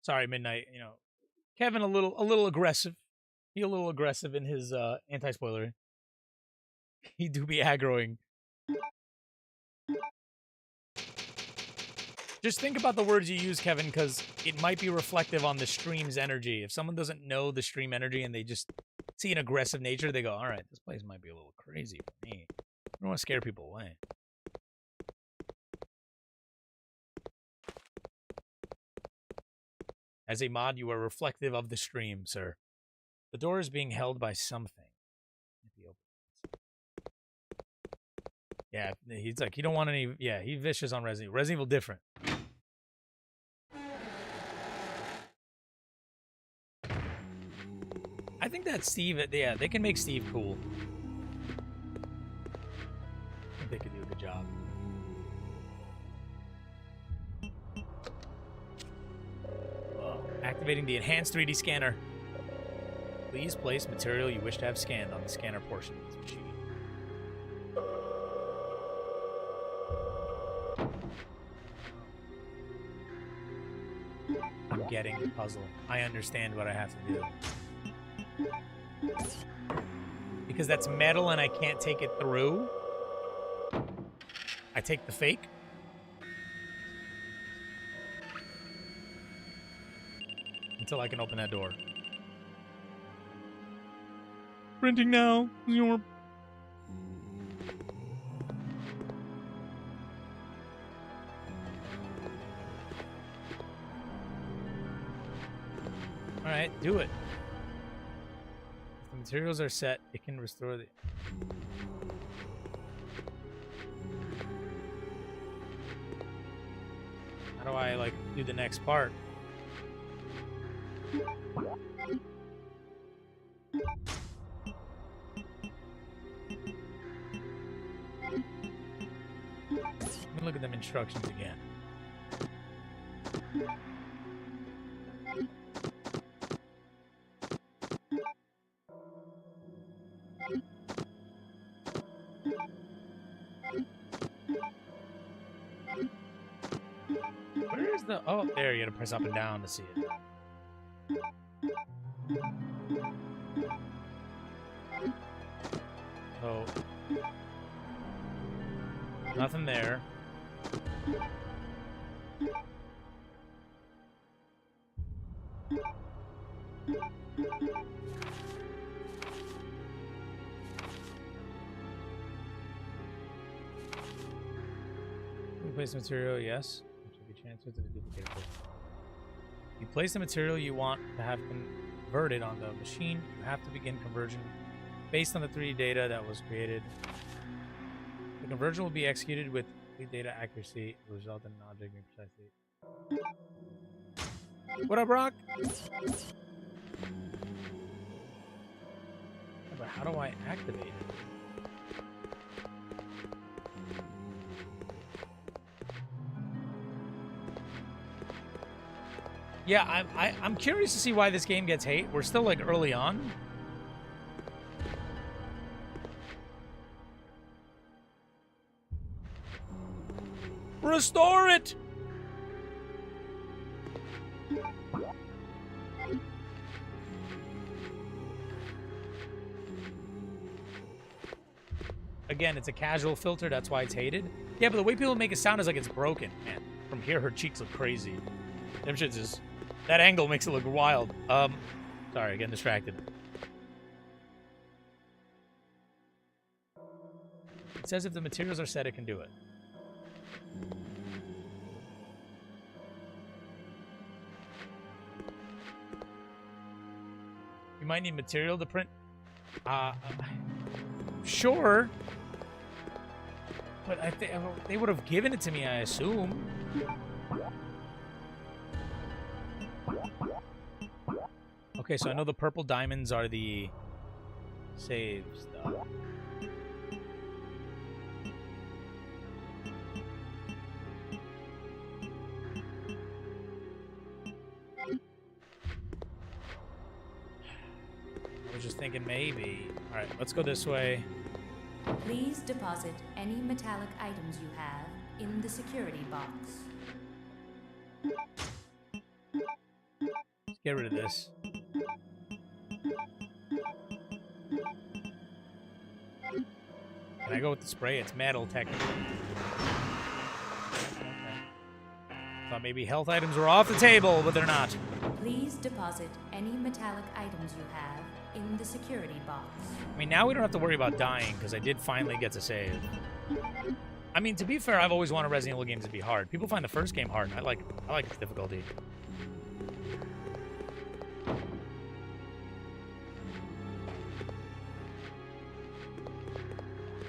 Sorry, Midnight. You know, Kevin a little aggressive. He a little aggressive in his anti-spoiler. He do be aggroing. Just think about the words you use, Kevin, because it might be reflective on the stream's energy. If someone doesn't know the stream energy and they just see an aggressive nature, they go, all right, this place might be a little crazy for me. I don't want to scare people away. As a mod, you are reflective of the stream, sir. The door is being held by something. Yeah, he's like, you don't want any... Yeah, he vicious on Resident Evil. Resident Evil different. I think that Steve... Yeah, they can make Steve cool. I think they could do a good job. Activating the enhanced 3D scanner. Please place material you wish to have scanned on the scanner portion of this machine. I'm getting the puzzle. I understand what I have to do. Because that's metal and I can't take it through. I take the fake. Until I can open that door. Printing now. I Alright, do it. If the materials are set, it can restore the... How do I, like, do the next part? Let me look at them instructions again. Where's the... Oh, there, you gotta press up and down to see it. Oh. Nothing there. Place the material, yes. It should be transferred to the duplicated place. You place the material you want to have converted on the machine. You have to begin conversion based on the 3D data that was created. The conversion will be executed with 3D data accuracy. It will result in an object being precisely. What up, Brock? But how do I activate it? Yeah, I'm curious to see why this game gets hate. We're still like early on. Restore it. Again, it's a casual filter, that's why it's hated. Yeah, but the way people make it sound is like it's broken. Man, from here her cheeks look crazy. Them shits is... That angle makes it look wild. Sorry, getting distracted. It says if the materials are set, it can do it. You might need material to print. Sure. But I think they would have given it to me, I assume. Okay, so I know the purple diamonds are the save stuff. I was just thinking maybe. All right, let's go this way. Please deposit any metallic items you have in the security box. Let's get rid of this. Can I go with the spray? It's metal, technically. Okay. Thought maybe health items were off the table, but they're not. Please deposit any metallic items you have in the security box. I mean, now we don't have to worry about dying, because I did finally get to save. I mean, to be fair, I've always wanted Resident Evil games to be hard. People find the first game hard, and I like its difficulty.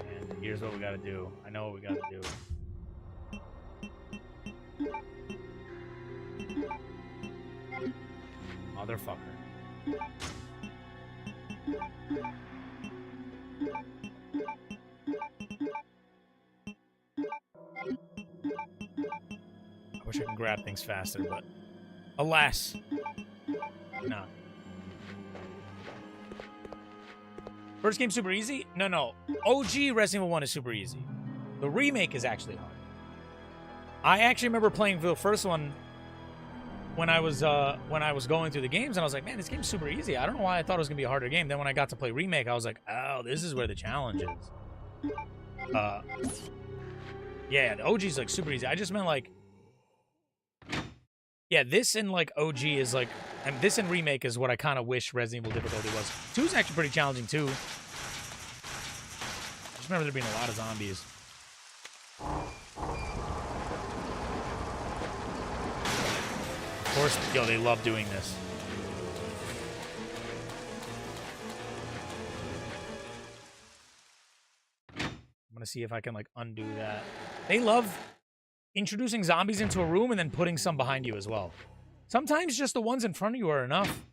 And here's what we gotta do. I know what we gotta do. Motherfucker. I wish I could grab things faster, but alas, no. First game super easy? No. OG Resident Evil 1 is super easy. The remake is actually hard. I actually remember playing the first one when I was going through the games, and I was like, man, this game's super easy. I don't know why I thought it was gonna be a harder game. Then when I got to play remake, I was like, oh, this is where the challenge is. Yeah, the OG is like super easy. I just meant like, yeah, this and like OG is like, and this and remake is what I kind of wish Resident Evil difficulty was. 2 is actually pretty challenging too. I just remember there being a lot of zombies. Of course, yo, they love doing this. to see if I can, like, undo that. They love introducing zombies into a room and then putting some behind you as well. Sometimes just the ones in front of you are enough.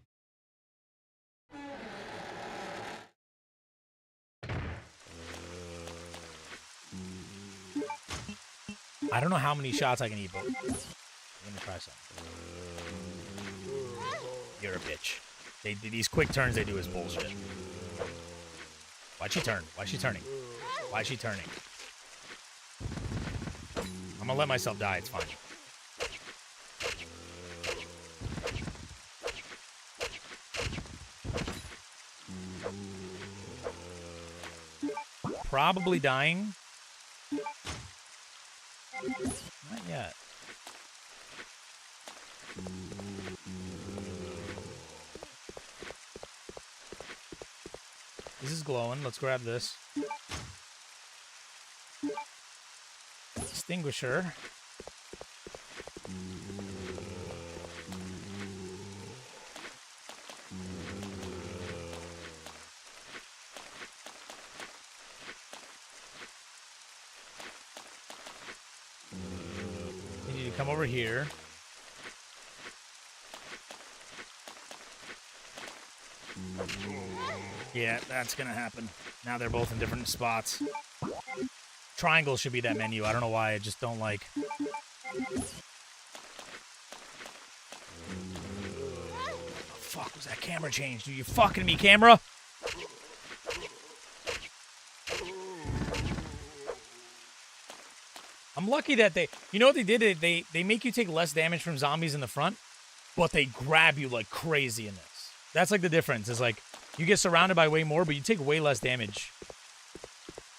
I don't know how many shots I can eat, but I'm gonna try some. You're a bitch. These quick turns they do is bullshit. Why'd she turn? Why's she turning? Why's she turning? I'm gonna let myself die, it's fine. Probably dying. Not yet. This is glowing. Let's grab this. Extinguisher. You need to come over here. Yeah, that's gonna happen. Now they're both in different spots. Triangle should be that menu. I don't know why. I just don't like. Fuck, was that camera changed? Are you fucking me, camera? I'm lucky that they... You know what they did? They make you take less damage from zombies in the front, but they grab you like crazy in this. That's like the difference. Is like, you get surrounded by way more, but you take way less damage.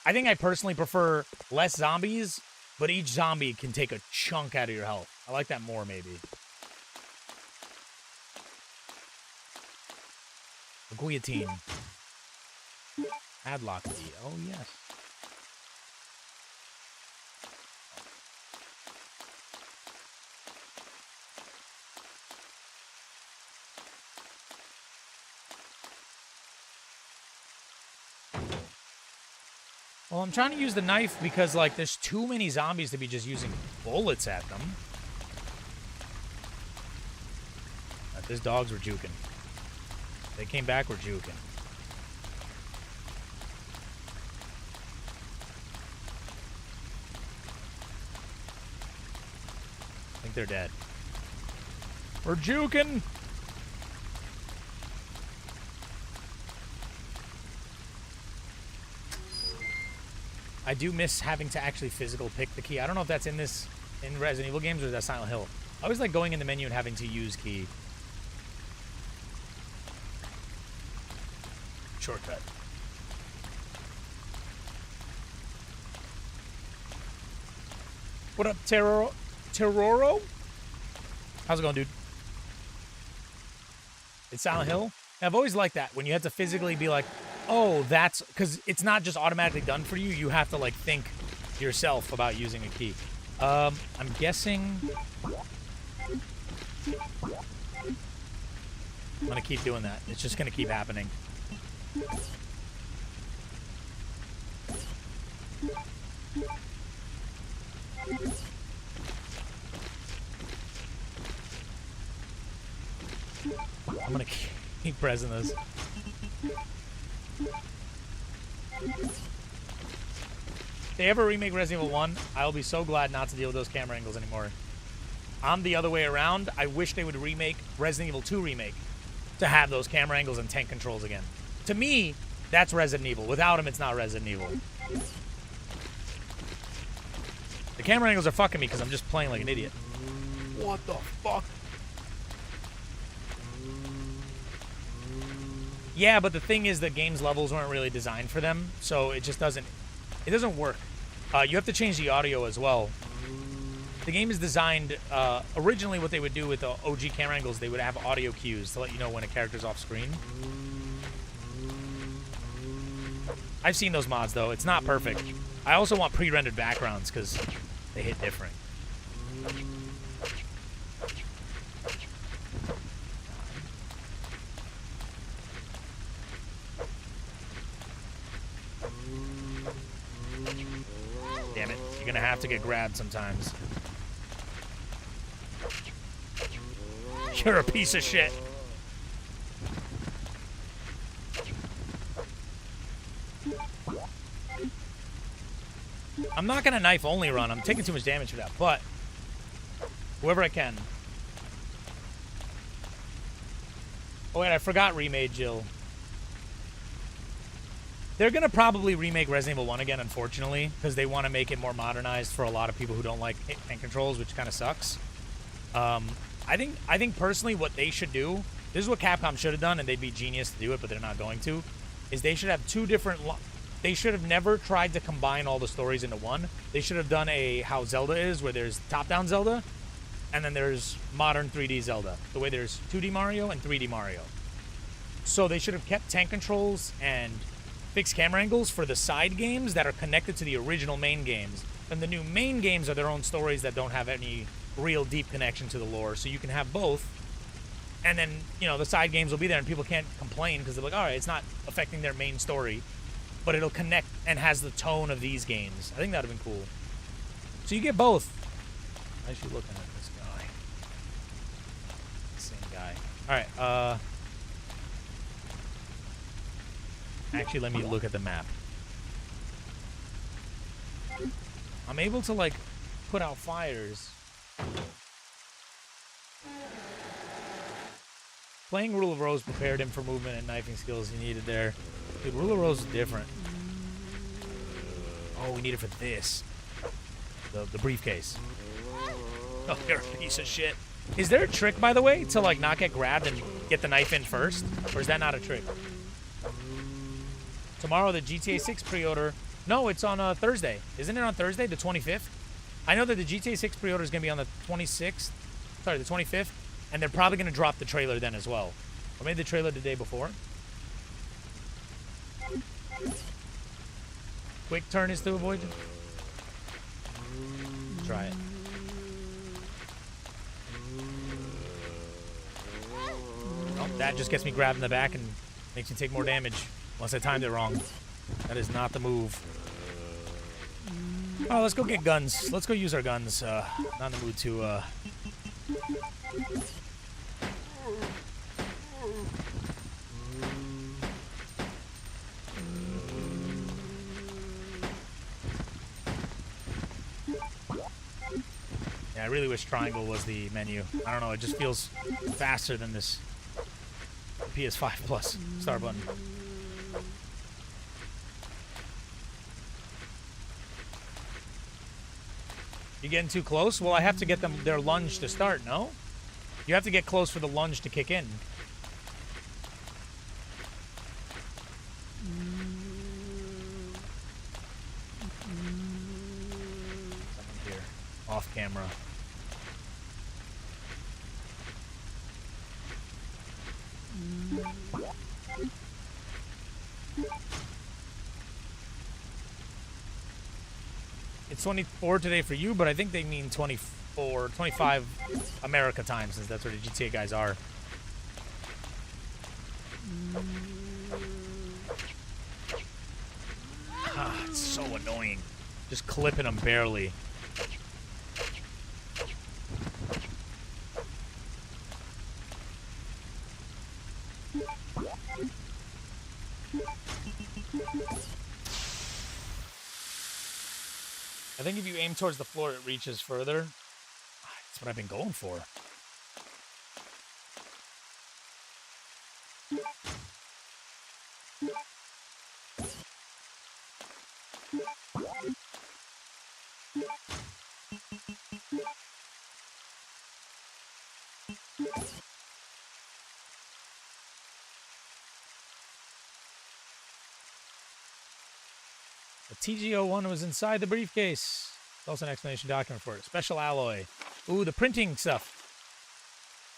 I think I personally prefer less zombies, but each zombie can take a chunk out of your health. I like that more, maybe. A guillotine. Padlock key. Oh, yes. Well, I'm trying to use the knife because, like, there's too many zombies to be just using bullets at them. These dogs were juking. They came back, we're juking. I think they're dead. We're juking! I do miss having to actually physical pick the key. I don't know if that's in this, in Resident Evil games, or is that Silent Hill. I always like going in the menu and having to use key. Shortcut. What up, Terroro? How's it going, dude? It's Silent Hill? I've always liked that, when you have to physically be like, oh, that's... Because it's not just automatically done for you. You have to, like, think yourself about using a key. I'm guessing... I'm going to keep doing that. It's just going to keep happening. I'm going to keep pressing this. If they ever remake Resident Evil 1, I'll be so glad not to deal with those camera angles anymore. I'm the other way around. I wish they would remake Resident Evil 2 Remake to have those camera angles and tank controls again. To me, that's Resident Evil. Without them, it's not Resident Evil. The camera angles are fucking me because I'm just playing like an idiot. What the fuck? Yeah, but the thing is, the game's levels weren't really designed for them, so it just doesn't... It doesn't work. You have to change the audio as well. The game is designed... originally, what they would do with the OG camera angles, they would have audio cues to let you know when a character's off screen. I've seen those mods, though. It's not perfect. I also want pre-rendered backgrounds, because they hit different. You're gonna have to get grabbed sometimes. You're a piece of shit. I'm not gonna knife only run. I'm taking too much damage for that, but whoever I can. Oh wait, I forgot remade Jill. They're gonna probably remake Resident Evil 1 again, unfortunately, because they want to make it more modernized for a lot of people who don't like hand controls, which kind of sucks. I think personally what they should do, this is what Capcom should have done, and they'd be genius to do it, but they're not going to, is they should have two different... They should have never tried to combine all the stories into one. They should have done how Zelda is, where there's top-down Zelda, and then there's modern 3D Zelda. The way there's 2D Mario and 3D Mario. So they should have kept tank controls and fixed camera angles for the side games that are connected to the original main games. And the new main games are their own stories that don't have any real deep connection to the lore. So you can have both. And then, you know, the side games will be there and people can't complain because they're like, all right, it's not affecting their main story, but it'll connect and has the tone of these games. I think that would have been cool. So you get both. I'm actually looking at this guy. Same guy. All right, actually, let me look at the map. I'm able to, like, put out fires. Playing Rule of Rose prepared him for movement and knifing skills he needed there. Dude, Rule of Rose is different. Oh, we need it for this. The briefcase. Oh, you're a piece of shit. Is there a trick, by the way, to, like, not get grabbed and get the knife in first? Or is that not a trick? Tomorrow, the GTA 6 pre-order. No, it's on Thursday. Isn't it on Thursday, the 25th? I know that the GTA 6 pre-order is going to be on the 26th. Sorry, the 25th. And they're probably going to drop the trailer then as well. Or maybe the trailer the day before. Quick turn is to avoid. Try it. Oh, that just gets me grabbed in the back and makes me take more damage. Unless I timed it wrong. That is not the move. Oh, let's go get guns. Let's go use our guns. Not in the mood to, Yeah, I really wish triangle was the menu. I don't know, it just feels faster than this PS5 Plus star button. You getting too close? Well, I have to get them their lunge to start, no? You have to get close for the lunge to kick in. Someone here. Off camera. It's 24 today for you, but I think they mean 24, 25 America time, since that's where the GTA guys are. Ah, it's so annoying. Just clipping them barely. I think if you aim towards the floor, it reaches further. That's what I've been going for. The TG01 was inside the briefcase. There's also an explanation document for it. Special alloy. Ooh, the printing stuff.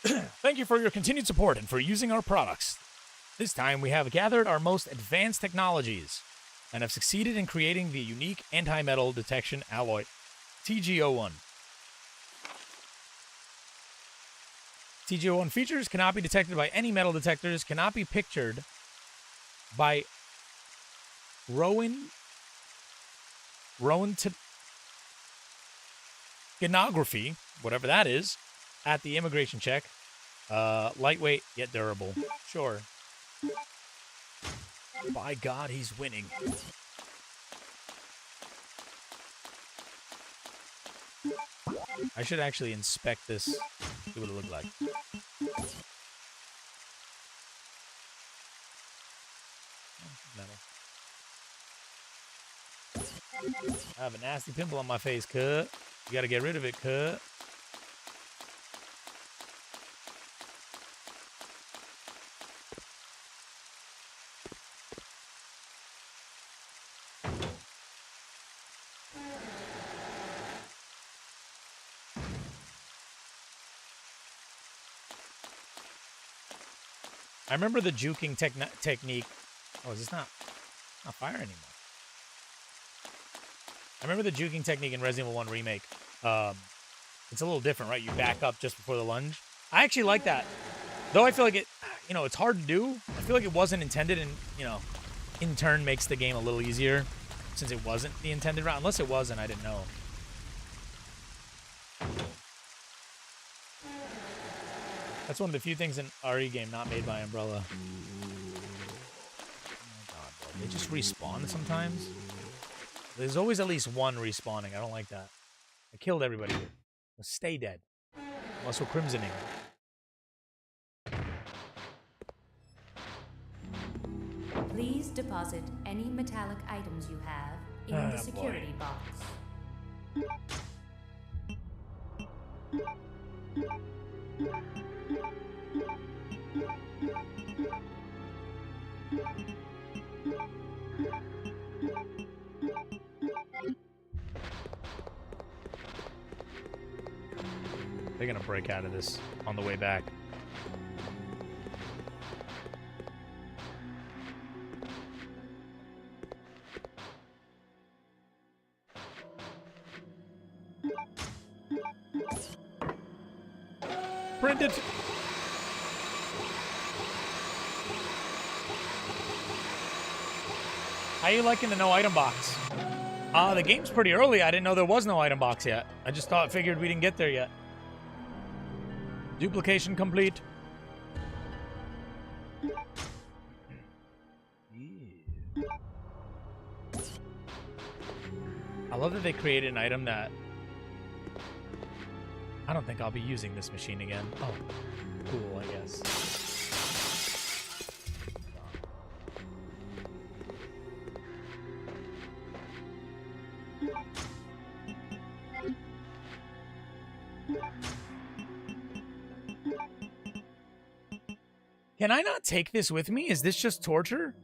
Thank you for your continued support and for using our products. This time we have gathered our most advanced technologies and have succeeded in creating the unique anti-metal detection alloy TG01. TG01 features cannot be detected by any metal detectors, cannot be pictured by Rowan iconography, whatever that is, at the immigration check. Lightweight yet durable. Sure. By God, he's winning. I should actually inspect this, see what it looked like. Metal. I have a nasty pimple on my face, cut. You gotta get rid of it, cut. I remember the juking technique. Oh, is this not fire anymore? I remember the juking technique in Resident Evil 1 Remake. It's a little different, right? You back up just before the lunge. I actually like that. Though I feel like it, it's hard to do. I feel like it wasn't intended, and, in turn makes the game a little easier since it wasn't the intended route. Unless it was and I didn't know. That's one of the few things in RE game not made by Umbrella. Oh my God, bro. They just respawn sometimes. There's always at least one respawning. I don't like that. I killed everybody here. Let's stay dead. I'm also crimsoning. Please deposit any metallic items you have in the security box. They're gonna break out of this on the way back. Print it! How you liking the no item box? The game's pretty early. I didn't know there was no item box yet. I just figured we didn't get there yet. Duplication complete. I love that they created an item that I don't think I'll be using this machine again. Oh, cool, I guess. Can I not take this with me? Is this just torture?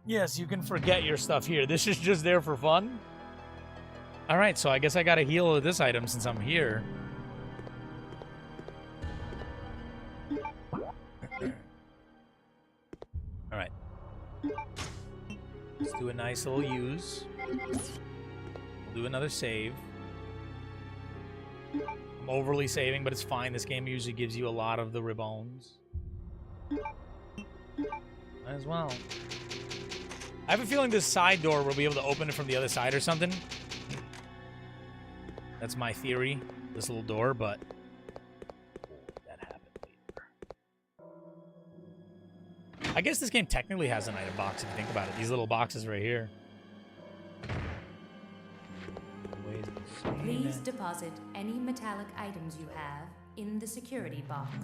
Yes, you can forget your stuff here. This is just there for fun? Alright, so I guess I gotta heal with this item since I'm here. Alright. Let's do a nice little use. We'll do another save. I'm overly saving, but it's fine. This game usually gives you a lot of the ribbons. Might as well. I have a feeling this side door will be able to open it from the other side or something. That's my theory. This little door, but that happened later. I guess this game technically has an item box if you think about it. These little boxes right here. Please deposit any metallic items you have in the security box.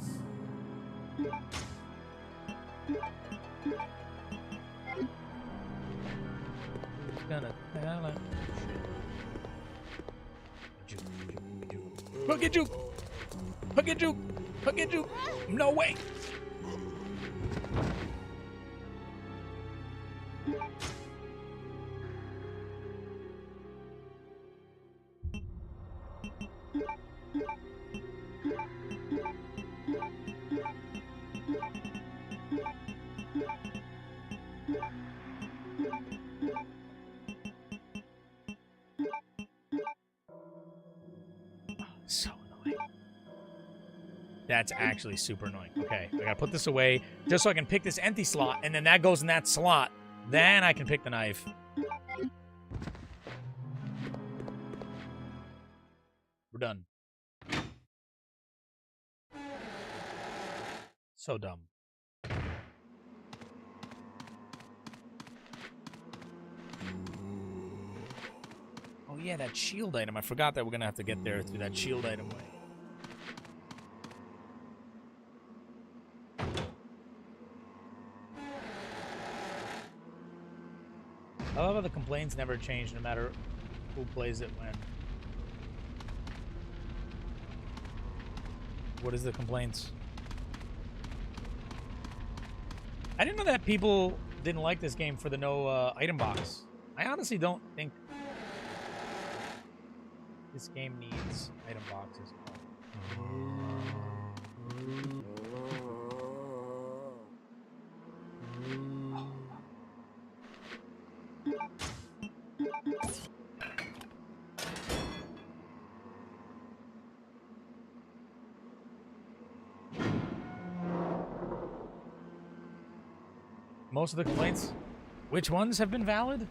Hook it, juke! Hook it, juke! Hook it, juke! No way! So annoying. That's actually super annoying. Okay, I gotta put this away just so I can pick this empty slot, and then that goes in that slot. Then I can pick the knife. We're done. So dumb. Oh yeah, that shield item. I forgot that we're gonna have to get there through that shield item way. I love how the complaints never change no matter who plays it when. What is the complaints? I didn't know that people didn't like this game for the no item box. I honestly don't think this game needs item boxes. Most of the complaints, which ones have been valid?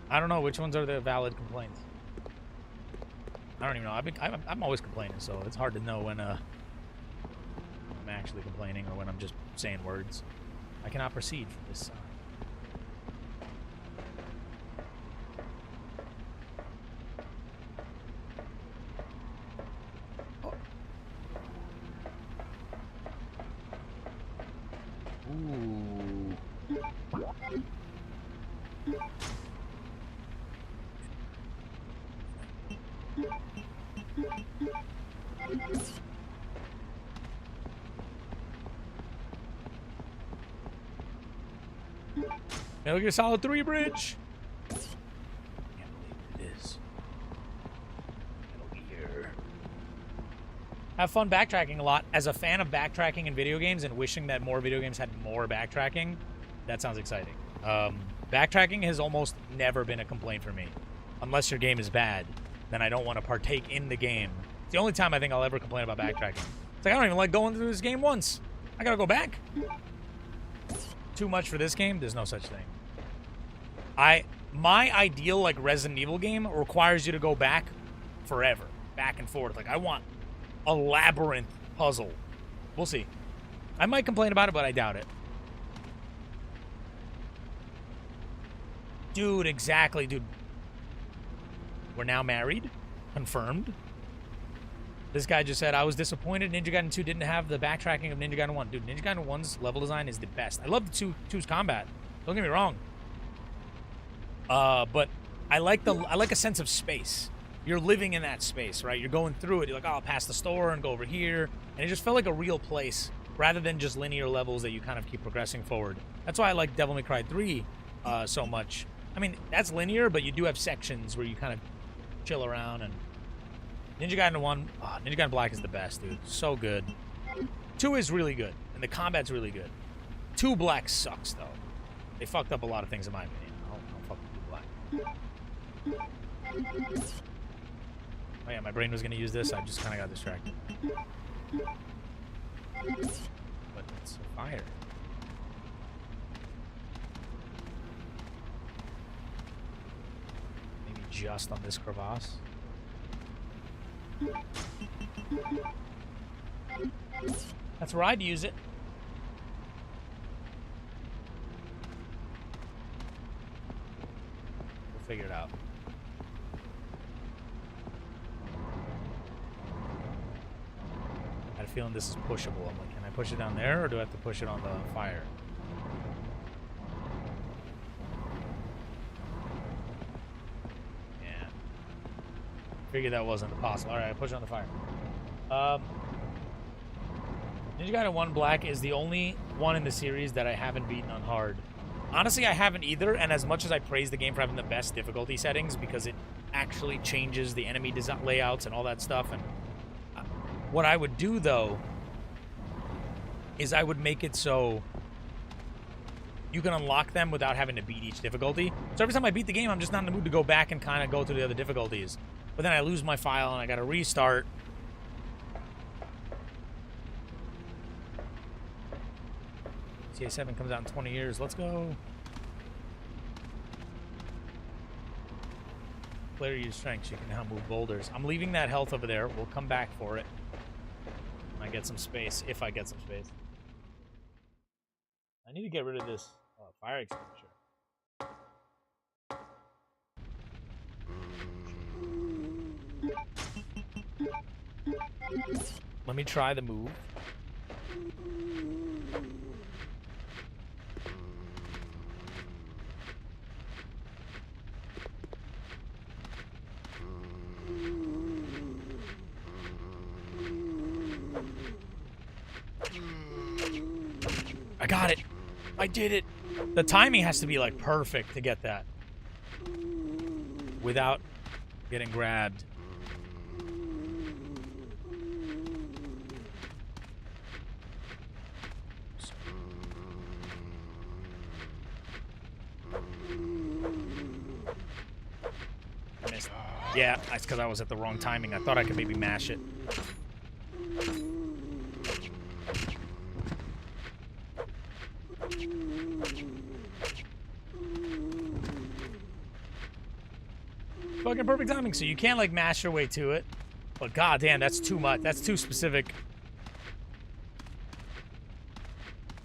I don't know which ones are the valid complaints. I don't even know. I'm always complaining, so it's hard to know when I'm actually complaining or when I'm just saying words. I cannot proceed from this side. Metal Gear Solid 3 bridge. I can't believe it is. Metal Gear. Have fun backtracking a lot. As a fan of backtracking in video games and wishing that more video games had more backtracking, that sounds exciting. Backtracking has almost never been a complaint for me. Unless your game is bad, then I don't want to partake in the game. It's the only time I think I'll ever complain about backtracking. It's like, I don't even like going through this game once. I gotta go back. Too much for this game? There's no such thing. My ideal, like, Resident Evil game requires you to go back forever. Back and forth. Like, I want a labyrinth puzzle. We'll see. I might complain about it, but I doubt it. Dude, exactly, dude. We're now married. Confirmed. This guy just said, I was disappointed Ninja Gaiden 2 didn't have the backtracking of Ninja Gaiden 1. Dude, Ninja Gaiden 1's level design is the best. I love the 2's combat. Don't get me wrong. But I like a sense of space. You're living in that space, right? You're going through it. You're like, oh, I'll pass the store and go over here. And it just felt like a real place rather than just linear levels that you kind of keep progressing forward. That's why I like Devil May Cry 3 so much. I mean, that's linear, but you do have sections where you kind of chill around. And Ninja Gaiden 1, Ninja Gaiden Black is the best, dude. So good. 2 is really good, and the combat's really good. 2 Black sucks, though. They fucked up a lot of things, in my opinion. I'll fuck with 2 Black. Oh yeah, my brain was gonna use this. I just kind of got distracted. But it's a fire. Maybe just on this crevasse. That's where I'd use it. We'll figure it out. I had a feeling this is pushable. I'm like, can I push it down there, or do I have to push it on the fire? Yeah. Figured that wasn't possible. Alright, push it on the fire. Ninja Gaiden 1 Black is the only one in the series that I haven't beaten on hard. Honestly, I haven't either, and as much as I praise the game for having the best difficulty settings because it actually changes the enemy design layouts and all that stuff, and what I would do, though, is I would make it so you can unlock them without having to beat each difficulty. So every time I beat the game, I'm just not in the mood to go back and kind of go through the other difficulties. But then I lose my file and I got to restart. GTA 7 comes out in 20 years. Let's go. Player use strengths. You can now move boulders. I'm leaving that health over there. We'll come back for it. When I get some space. If I get some space. I need to get rid of this fire extinguisher. Let me try the move. I got it. I did it. The timing has to be like perfect to get that without getting grabbed. I missed. Yeah, that's because I was at the wrong timing. I thought I could maybe mash it. Fucking perfect timing, so you can't like mash your way to it. But goddamn, that's too much. That's too specific.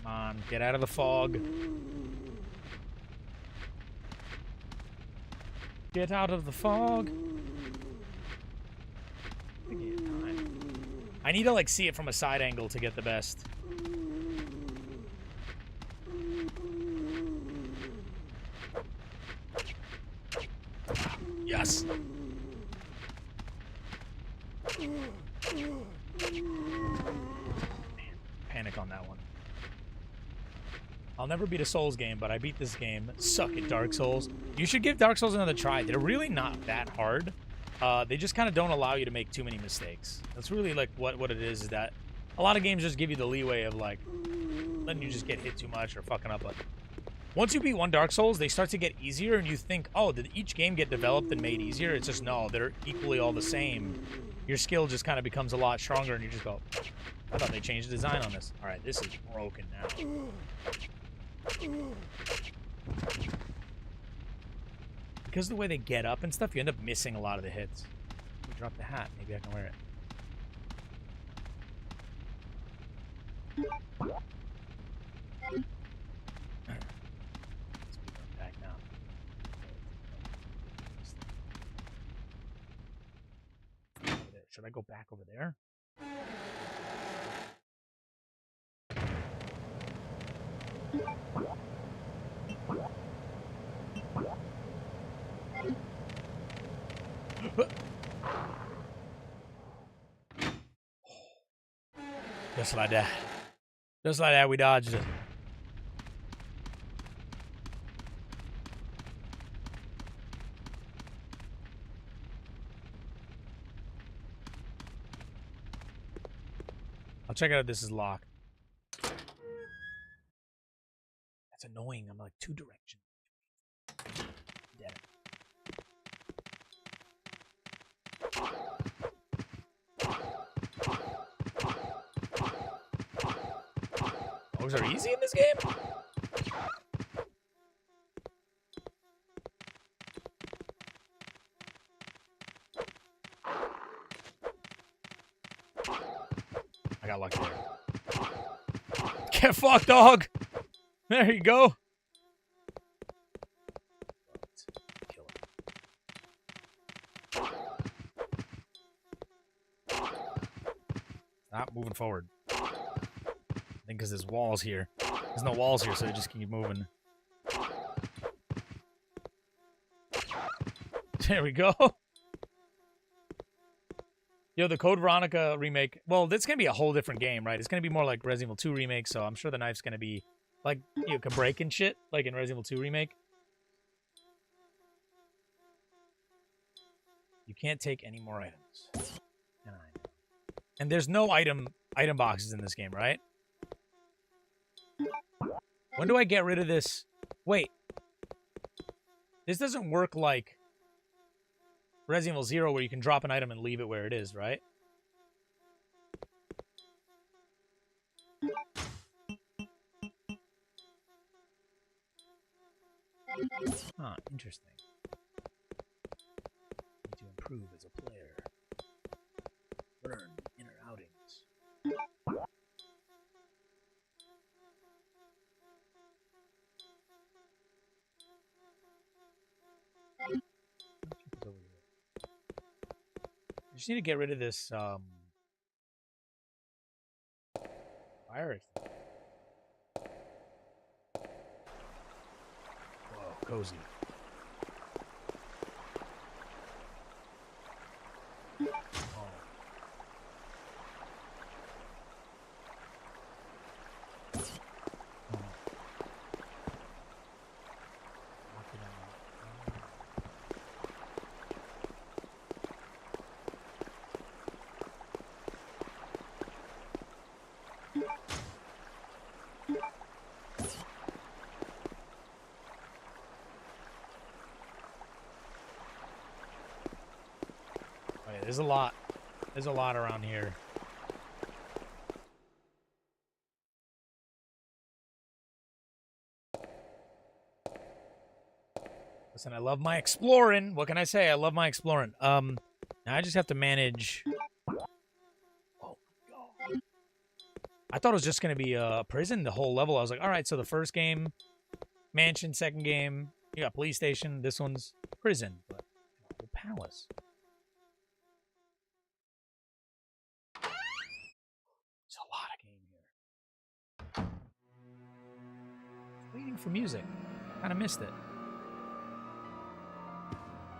Come on, get out of the fog. Get out of the fog. I need to like see it from a side angle to get the best. Yes. Panic on that one. I'll never beat a Souls game, but I beat this game. Suck it, Dark Souls. You should give Dark Souls another try. They're really not that hard. They just kind of don't allow you to make too many mistakes. That's really like what it is that a lot of games just give you the leeway of like letting you just get hit too much or fucking up. Like once you beat one Dark Souls, they start to get easier, and you think, oh, did each game get developed and made easier? It's just, no, they're equally all the same. Your skill just kind of becomes a lot stronger, and you just go, I thought they changed the design on this. All right, this is broken now. Because of the way they get up and stuff, you end up missing a lot of the hits. Let me drop the hat. Maybe I can wear it. Should I go back over there? Just like that. Just like that, we dodged it. I'll check out if this is locked. That's annoying. I'm like two directions. Dead. Those are easy in this game? I got lucky there. Get fucked, dog! There you go. Kill him. Stop moving forward. I think because there's walls here. There's no walls here, so they just keep moving. There we go. Yo, the Code Veronica remake. Well, this is going to be a whole different game, right? It's going to be more like Resident Evil 2 remake, so I'm sure the knife's going to be like, you can break and shit, like in Resident Evil 2 remake. You can't take any more items. And there's no item boxes in this game, right? When do I get rid of this? Wait. This doesn't work like Resident Evil 0 where you can drop an item and leave it where it is, right? Huh, interesting. Need to improve as a player. Learn inner outings. I just need to get rid of this fire extinguisher. Whoa, cozy. Oh. Oh. Knock it out. Oh, yeah, there's a lot. There's a lot around here. Listen, I love my exploring. What can I say? I love my exploring. Now I just have to manage. Oh my god! I thought it was just gonna be a prison the whole level. I was like, all right, so the first game, mansion. Second game, you got police station. This one's prison, but the palace. There's a lot of game here. Waiting for music. Kind of missed it.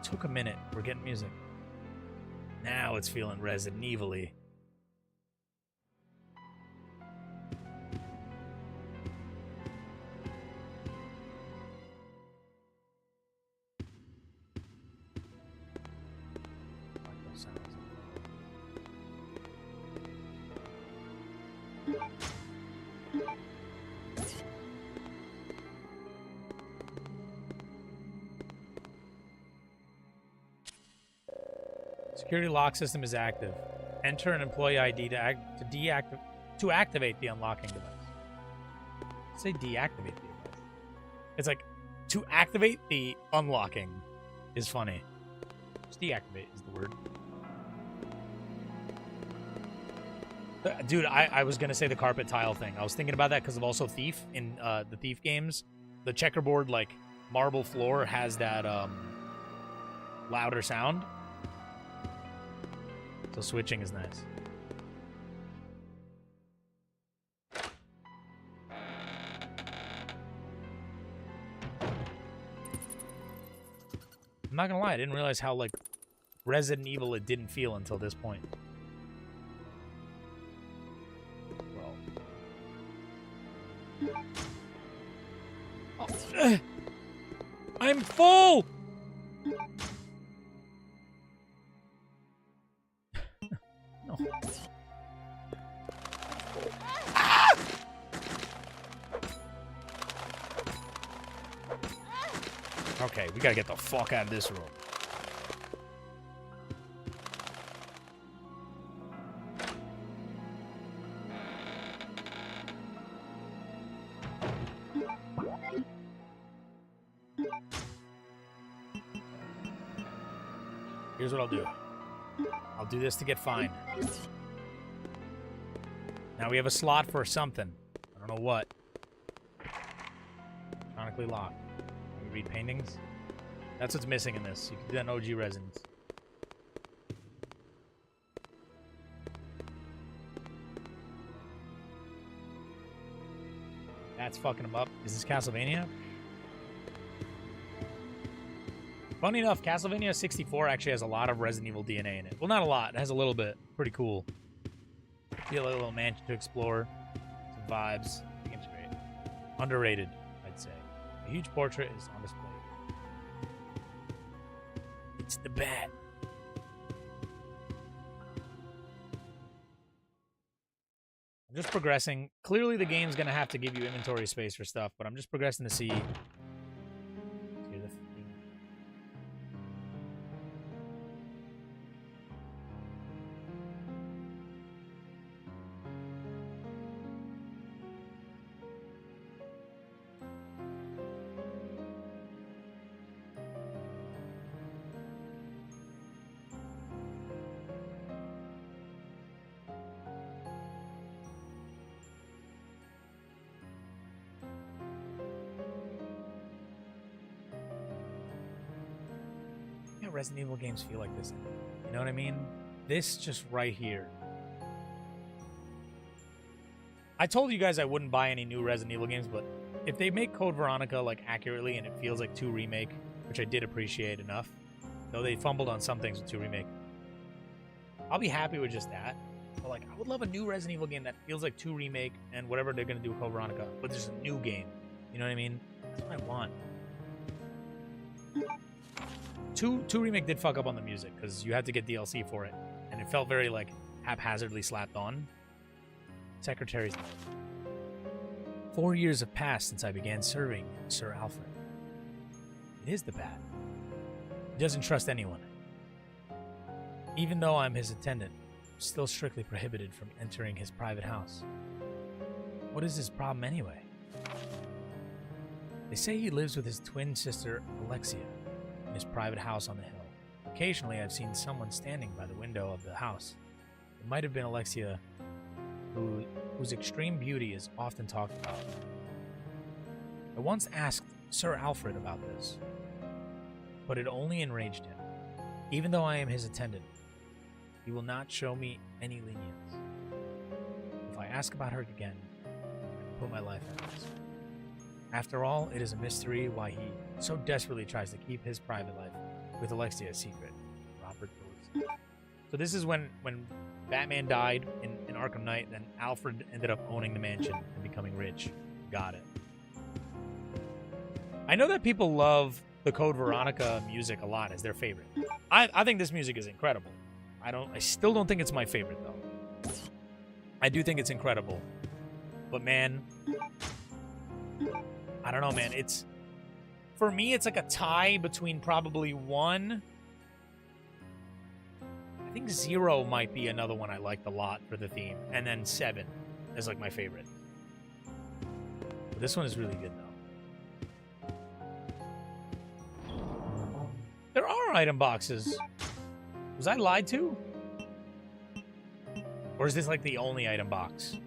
Took a minute. We're getting music. Now it's feeling Resident Evil-y. Security lock system is active. Enter an employee ID to activate the unlocking device. Say deactivate the device. It's like to activate the unlocking is funny. Just deactivate is the word. Dude, I was gonna say the carpet tile thing. I was thinking about that because of also Thief in the Thief games. The checkerboard like marble floor has that louder sound. So switching is nice. I'm not gonna lie, I didn't realize how like Resident Evil it didn't feel until this point. Well. Oh. I'm full! No. Ah! Okay, we gotta get the fuck out of this room. Here's what I'll do. I'll do this to get fine. Now we have a slot for something. I don't know what. Electronically locked. Can we read paintings? That's what's missing in this. You can do that in OG Residence. That's fucking him up. Is this Castlevania? Funny enough, Castlevania 64 actually has a lot of Resident Evil DNA in it. Well, not a lot. It has a little bit. Pretty cool. Feel like a little mansion to explore. Some vibes. The game's great. Underrated, I'd say. A huge portrait is on display. It's the bat. I'm just progressing. Clearly, the game's going to have to give you inventory space for stuff, but I'm just progressing to see... Resident Evil games feel like this? You know what I mean? This just right here. I told you guys I wouldn't buy any new Resident Evil games, but if they make Code Veronica like accurately and it feels like 2 Remake, which I did appreciate enough, though they fumbled on some things with 2 Remake, I'll be happy with just that. But like, I would love a new Resident Evil game that feels like 2 Remake and whatever they're gonna do with Code Veronica, but there's a new game. You know what I mean? That's what I want. 2 Remake did fuck up on the music because you had to get DLC for it, and it felt very like haphazardly slapped on. Secretary's note. 4 years have passed since I began serving Sir Alfred. It is the Bat. He doesn't trust anyone. Even though I'm his attendant, I'm still strictly prohibited from entering his private house. What is his problem anyway? They say he lives with his twin sister, Alexia, in his private house on the hill. Occasionally, I've seen someone standing by the window of the house. It might have been Alexia, whose extreme beauty is often talked about. I once asked Sir Alfred about this, but it only enraged him. Even though I am his attendant, he will not show me any lenience. If I ask about her again, I can put my life at risk. After all, it is a mystery why he so desperately tries to keep his private life with Alexia a secret. Robert Lewis. So this is when Batman died in Arkham Knight, then Alfred ended up owning the mansion and becoming rich. Got it. I know that people love the Code Veronica music a lot as their favorite. I think this music is incredible. I still don't think it's my favorite though. I do think it's incredible. But man, I don't know, man. For me, it's like a tie between probably 1. I think 0 might be another one I liked a lot for the theme. And then 7 is like my favorite. But this one is really good though. There are item boxes. Was I lied to? Or is this like the only item box?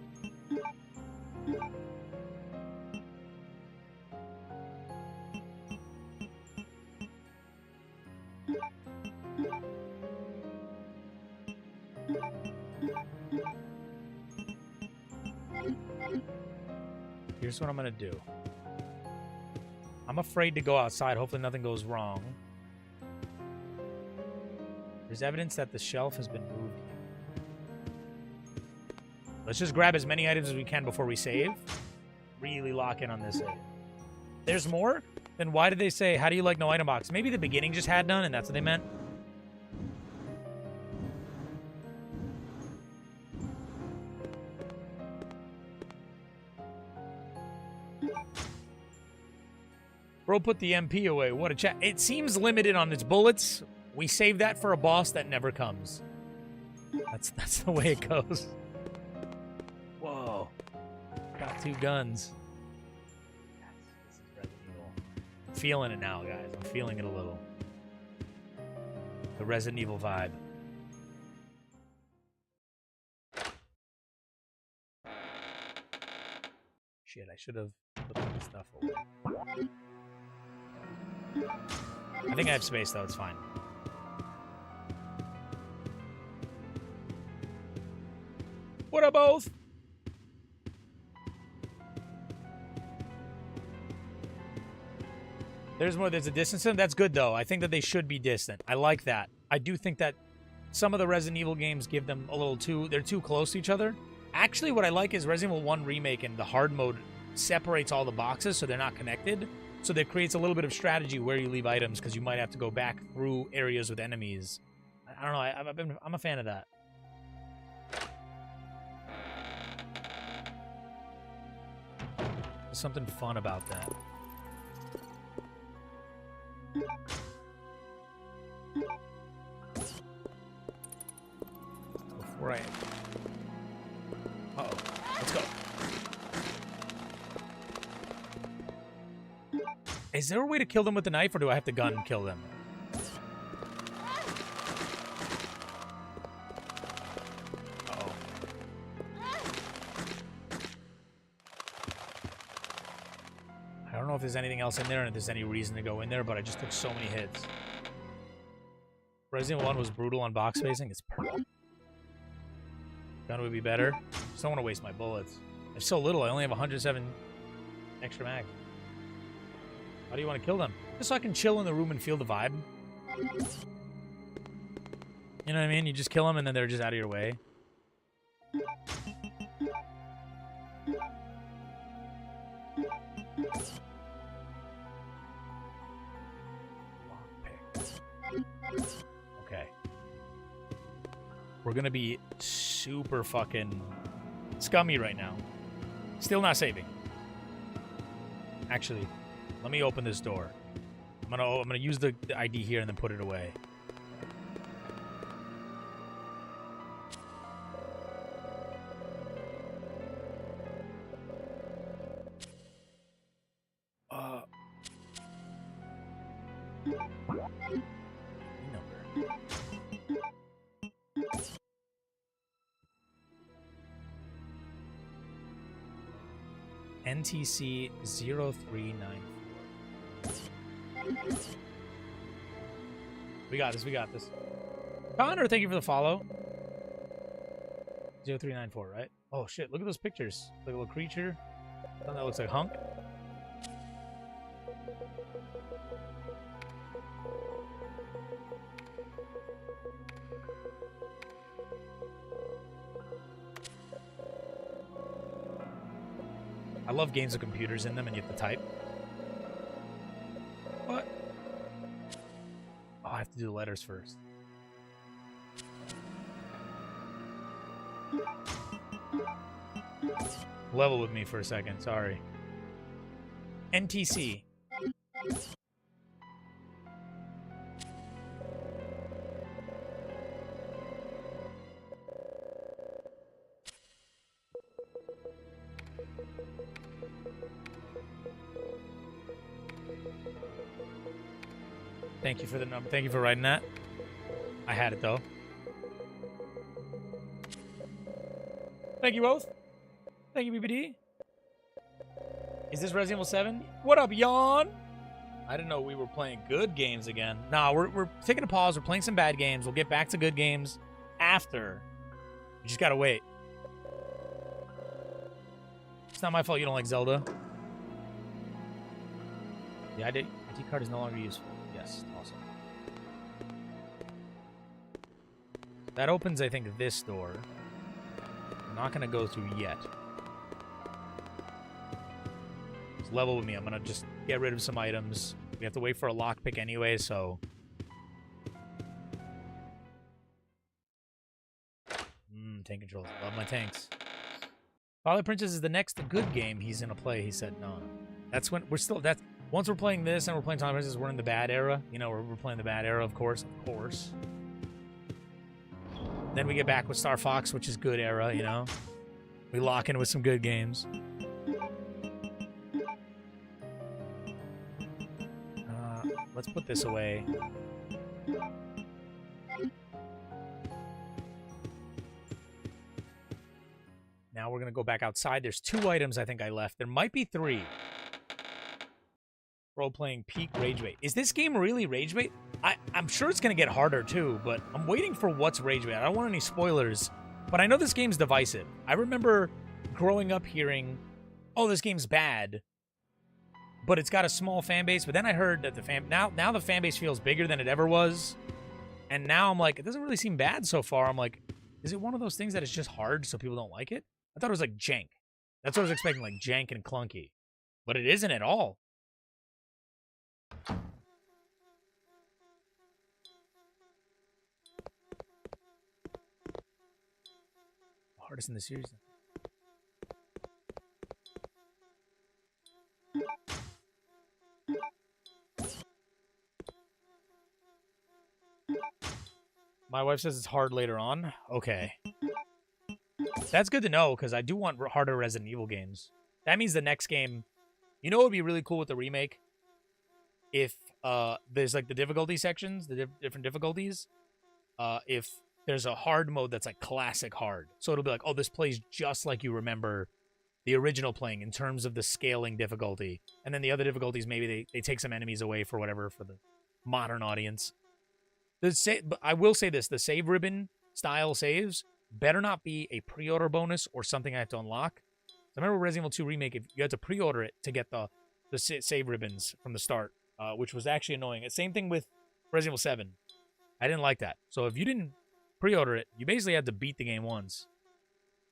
Here's what I'm gonna do. I'm afraid to go outside. Hopefully nothing goes wrong. There's evidence that the shelf has been moved here. Let's just grab as many items as we can before we save. Really lock in on this save. There's more? Then why did they say, how do you like no item box? Maybe the beginning just had none and that's what they meant. Bro put the MP away. What a chat. It seems limited on its bullets. We save that for a boss that never comes. That's the way it goes. Whoa. Got 2 guns. Yes, this is Resident Evil. I'm feeling it now, guys. I'm feeling it a little. The Resident Evil vibe. Shit, I should have put the stuff away. I think I have space, though. It's fine. What are both? There's more. There's a distance. That's good, though. I think that they should be distant. I like that. I do think that some of the Resident Evil games give them a little too... They're too close to each other. Actually, what I like is Resident Evil 1 Remake and the hard mode separates all the boxes so they're not connected. So that creates a little bit of strategy where you leave items because you might have to go back through areas with enemies. I don't know. I'm a fan of that. There's something fun about that. Before I... Uh-oh. Let's go. Is there a way to kill them with the knife, or do I have to gun kill them? Uh-oh. I don't know if there's anything else in there and if there's any reason to go in there, but I just took so many hits. Resident 1 was brutal on box spacing. It's perfect. Gun would be better. Just don't want to waste my bullets. There's so little. I only have 107 extra mag. Why do you want to kill them? Just so I can chill in the room and feel the vibe. You know what I mean? You just kill them and then they're just out of your way. Okay. We're gonna be super fucking scummy right now. Still not saving. Actually, let me open this door. I'm gonna use the ID here and then put it away. Number. NTC 0394. We got this, we got this. Connor, thank you for the follow. 0394, right? Oh shit, look at those pictures. Like a little creature. Something that looks like Hunk. I love games with computers in them and you have to type. What? Oh, I have to do the letters first. Level with me for a second, sorry. NTC. Thank you for the number. Thank you for writing that. I had it though. Thank you both. Thank you, BBD. Is this Resident Evil 7? What up, Yawn? I didn't know we were playing good games again. Nah, we're taking a pause. We're playing some bad games. We'll get back to good games after. You just gotta wait. It's not my fault you don't like Zelda. The ID card is no longer useful. Yes, awesome. That opens, I think, this door. I'm not gonna go through yet. Just level with me. I'm gonna just get rid of some items. We have to wait for a lockpick anyway, so... tank controls. Love my tanks. Twilight Princess is the next good game he's gonna play. He said no. That's when we're still... That's once we're playing this and we're playing Twilight Princess, we're in the bad era. You know, we're playing the bad era, of course. Of course. Then we get back with Star Fox, which is good era, you know. We lock in with some good games. Let's put this away. Now we're going to go back outside. There's 2 items I think I left. There might be 3. Role-playing peak rage bait. Is this game really rage bait? I'm sure it's going to get harder too, but I'm waiting for what's rage bait. I don't want any spoilers, but I know this game's divisive. I remember growing up hearing, oh, this game's bad, but it's got a small fan base. But then I heard that now the fan base feels bigger than it ever was. And now I'm like, it doesn't really seem bad so far. I'm like, is it one of those things that is just hard so people don't like it? I thought it was like jank. That's what I was expecting, like jank and clunky. But it isn't at all. Hardest in the series. My wife says it's hard later on. Okay. That's good to know, because I do want harder Resident Evil games. That means the next game... You know what would be really cool with the remake? If there's like the difficulty sections, the different difficulties. If there's a hard mode that's like classic hard. So it'll be like, oh, this plays just like you remember the original playing in terms of the scaling difficulty. And then the other difficulties, maybe they take some enemies away for whatever, for the modern audience. But I will say this: the save ribbon style saves better not be a pre-order bonus or something I have to unlock. I remember Resident Evil 2 Remake, if you had to pre-order it to get the save ribbons from the start, which was actually annoying. Same thing with Resident Evil 7. I didn't like that. So if you didn't pre-order it, you basically had to beat the game once.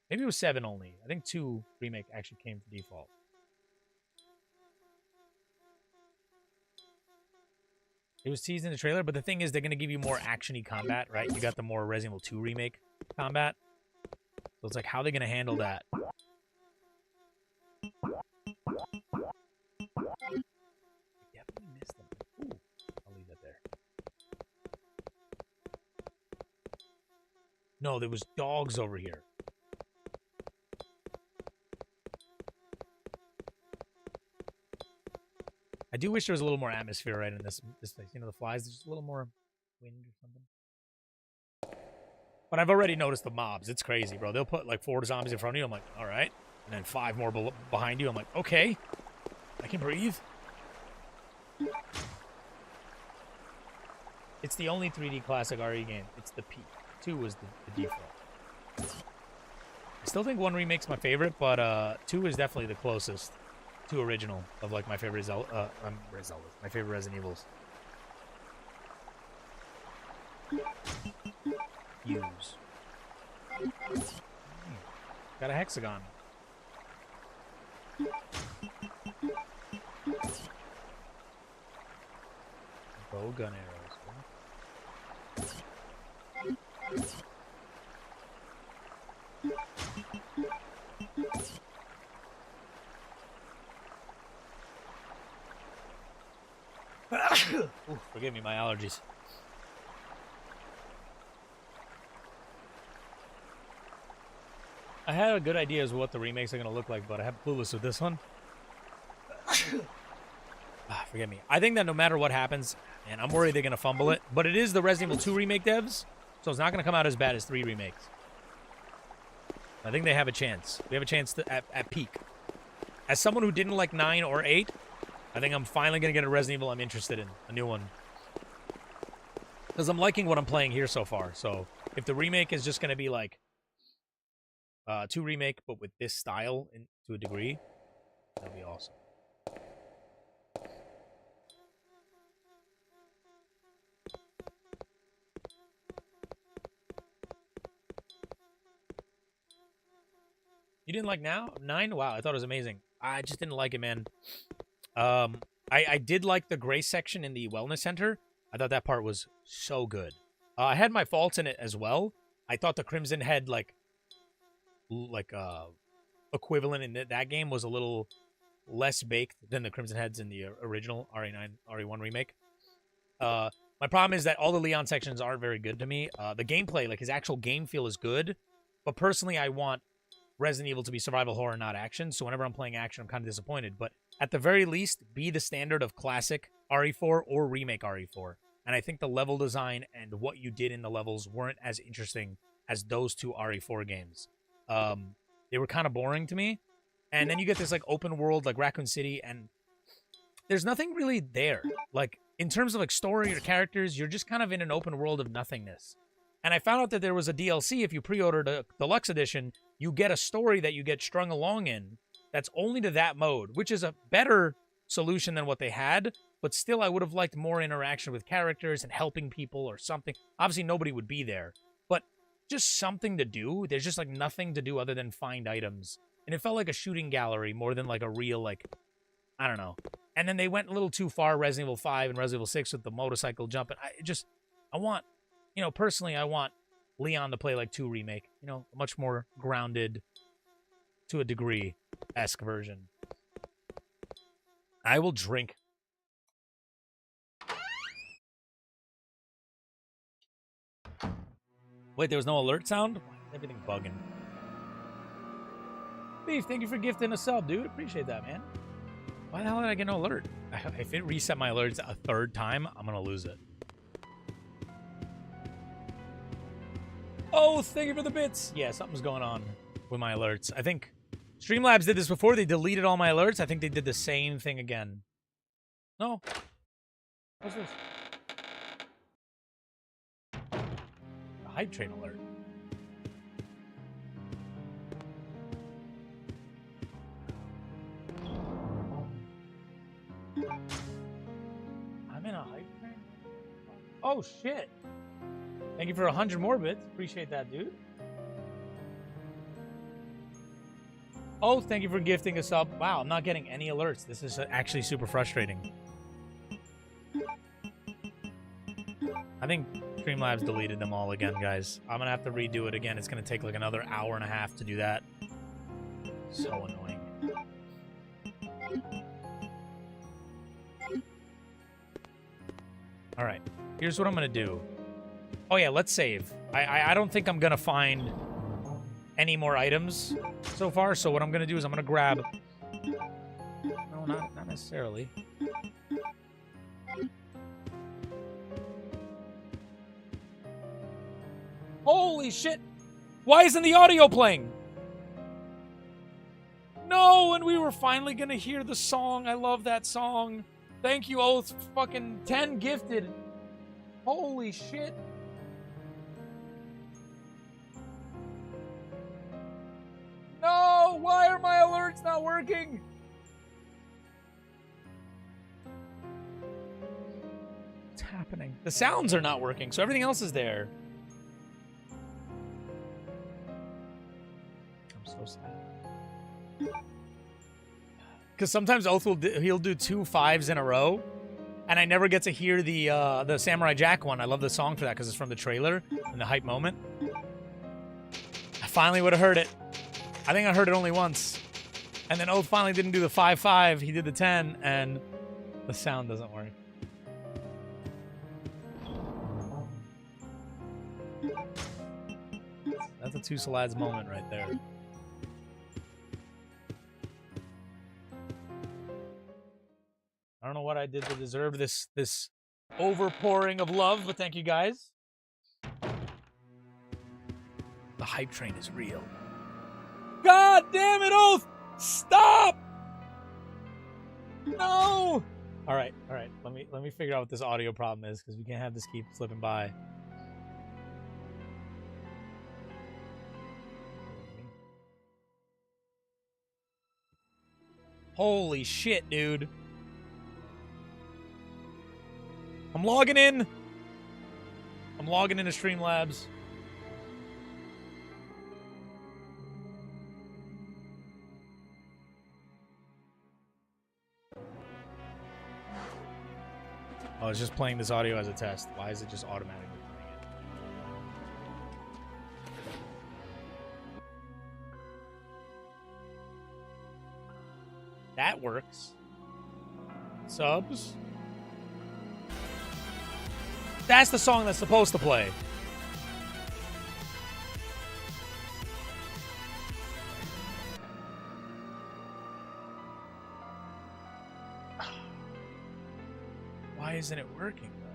Maybe it was 7 only. I think 2 Remake actually came to default. It was teased in the trailer, but the thing is they're going to give you more action-y combat, right? You got the more Resident Evil 2 Remake combat. So it's like, how are they going to handle that? Definitely missed them. Ooh, I'll leave that there. No, there was dogs over here. I do wish there was a little more atmosphere right in this place. You know, the flies, there's just a little more wind or something. But I've already noticed the mobs. It's crazy, bro. They'll put like 4 zombies in front of you. I'm like, all right. And then 5 more behind you. I'm like, okay. I can breathe. It's the only 3D classic RE game. It's the peak. 2 was the default. I still think 1 Remake's my favorite, but 2 is definitely the closest to original of like my favorite my favorite Resident Evils. Use. Got a hexagon. Bow gun arrows. Ooh, forgive me, my allergies. I had a good idea as what the remakes are going to look like, but I have clueless with this one. Forgive me. I think that no matter what happens, and I'm worried they're going to fumble it, but it is the Resident Evil 2 Remake devs, so it's not going to come out as bad as 3 remakes. I think they have a chance. We have a chance to, at peak. As someone who didn't like 9 or 8, I think I'm finally going to get a Resident Evil I'm interested in. A new one. Because I'm liking what I'm playing here so far. So if the remake is just going to be like 2 Remake, but with this style to a degree, that'll be awesome. You didn't like 9? Wow, I thought it was amazing. I just didn't like it, man. I did like the gray section in the wellness center. I thought that part was so good. I had my faults in it as well. I thought the Crimson Head equivalent in that game was a little less baked than the Crimson Heads in the original RE1 remake. My problem is that all the Leon sections aren't very good to me. The gameplay, like his actual game feel, is good, but personally, I want Resident Evil to be survival horror, not action. So whenever I'm playing action, I'm kind of disappointed. But at the very least, be the standard of classic RE4 or remake RE4. And I think the level design and what you did in the levels weren't as interesting as those 2 RE4 games. They were kind of boring to me. And then you get this like open world, like Raccoon City, and there's nothing really there. Like in terms of like story or characters, you're just kind of in an open world of nothingness. And I found out that there was a DLC. If you pre-ordered a deluxe edition, you get a story that you get strung along in that's only to that mode, which is a better solution than what they had. But still, I would have liked more interaction with characters and helping people or something. Obviously, nobody would be there, but just something to do. There's just like nothing to do other tthan find items. And it felt like a shooting gallery more than like a real, like, I don't know. And then they went a little too far, Resident Evil 5 and Resident Evil 6 with the motorcycle jumping. I want, personally, I want Leon to play like 2 Remake. A much more grounded, to a degree-esque version. I will drink. Wait, there was no alert sound? Why is everything bugging? Beef, thank you for gifting a sub, dude. Appreciate that, man. Why the hell did I get no alert? If it reset my alerts a 3rd time, I'm going to lose it. Oh, thank you for the bits. Yeah, something's going on with my alerts. I think Streamlabs did this before. They deleted all my alerts. I think they did the same thing again. No. What's this? hype train alert. I'm in a hype train? Oh, shit. Thank you for 100 more bits. Appreciate that, dude. Oh, thank you for gifting us up. Wow, I'm not getting any alerts. This is actually super frustrating. I think Streamlabs deleted them all again, guys. I'm going to have to redo it again. It's going to take like another hour and a half to do that. So annoying. All right. Here's what I'm going to do. Oh, yeah, let's save. I don't think I'm going to find any more items so far. So what I'm going to do is I'm going to grab... No, not necessarily. Holy shit! Why isn't the audio playing? No, and we were finally gonna hear the song. I love that song. Thank you, Oath. Fucking 10 gifted. Holy shit. No! Why are my alerts not working? What's happening? The sounds are not working, so everything else is there. So sad. Because sometimes Oath he'll do 2 5s in a row, and I never get to hear the Samurai Jack one. I love the song for that because it's from the trailer and the hype moment. I finally would have heard it. I think I heard it only once, and then Oath finally didn't do the 5-5. He did the 10, and the sound doesn't work. That's a Two Salads moment right there. I don't know what I did to deserve this overpouring of love, but thank you guys. The hype train is real. God damn it, Oath! Stop! No! All right. Let me figure out what this audio problem is because we can't have this keep slipping by. Holy shit, dude. I'm logging in. I'm logging into Streamlabs. I was just playing this audio as a test. Why is it just automatically playing it? That works. Subs. That's the song that's supposed to play. Why isn't it working, though?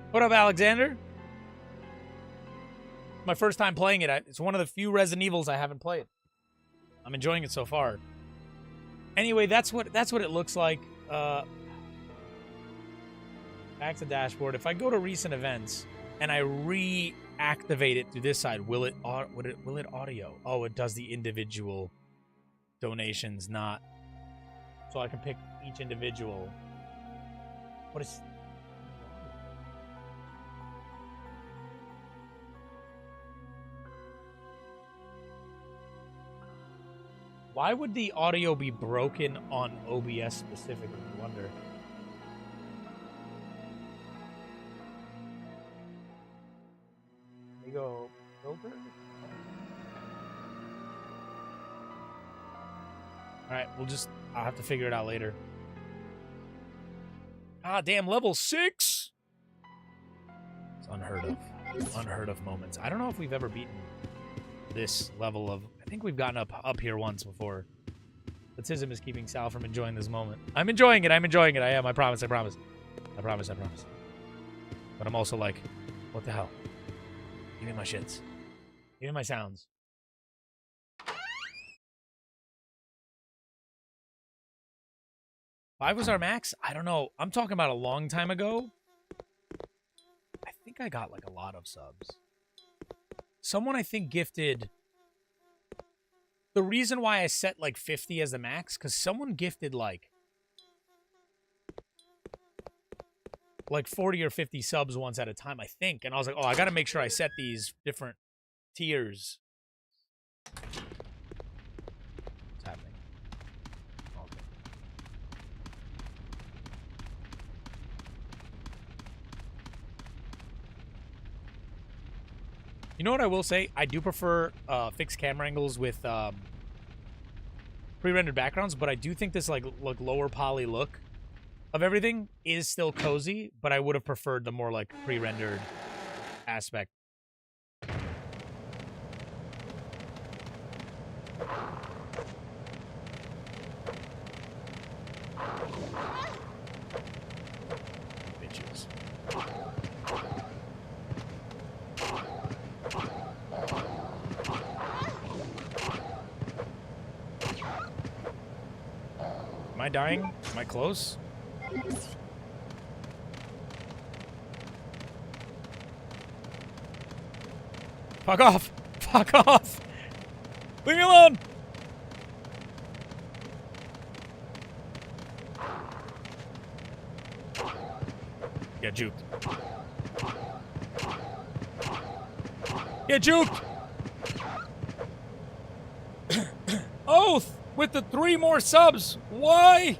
What up, Alexander? My first time playing it. It's one of the few Resident Evils I haven't played. I'm enjoying it so far. Anyway, that's what it looks like. Back to dashboard. If I go to recent events and I reactivate it to this side, will it audio? Oh, it does the individual donations, not. So I can pick each individual. What is? Why would the audio be broken on OBS specifically? I wonder. There you go. Filter? Alright, I'll have to figure it out later. Ah, damn, level 6? It's unheard of. Unheard of moments. I don't know if we've ever beaten this level of... I think we've gotten up here once before. But Tism is keeping Sal from enjoying this moment. I'm enjoying it. I am. I promise. But I'm also like, what the hell? Give me my shits. Give me my sounds. 5 was our max? I don't know. I'm talking about a long time ago. think I got like a lot of subs. Someone I think gifted. The reason why I set like 50 as the max, because someone gifted like 40 or 50 subs once at a time, I think. And I was like, oh, I got to make sure I set these different tiers. What's happening? Okay. You know what I will say? I do prefer fixed camera angles with pre-rendered backgrounds, but I do think this like lower poly look of everything is still cozy, but I would have preferred the more like pre-rendered aspect. Bitches. Am I dying? Am I close? Fuck off! Fuck off! Leave me alone! Get juked. Get juked! Oath! With the 3 more subs! Why?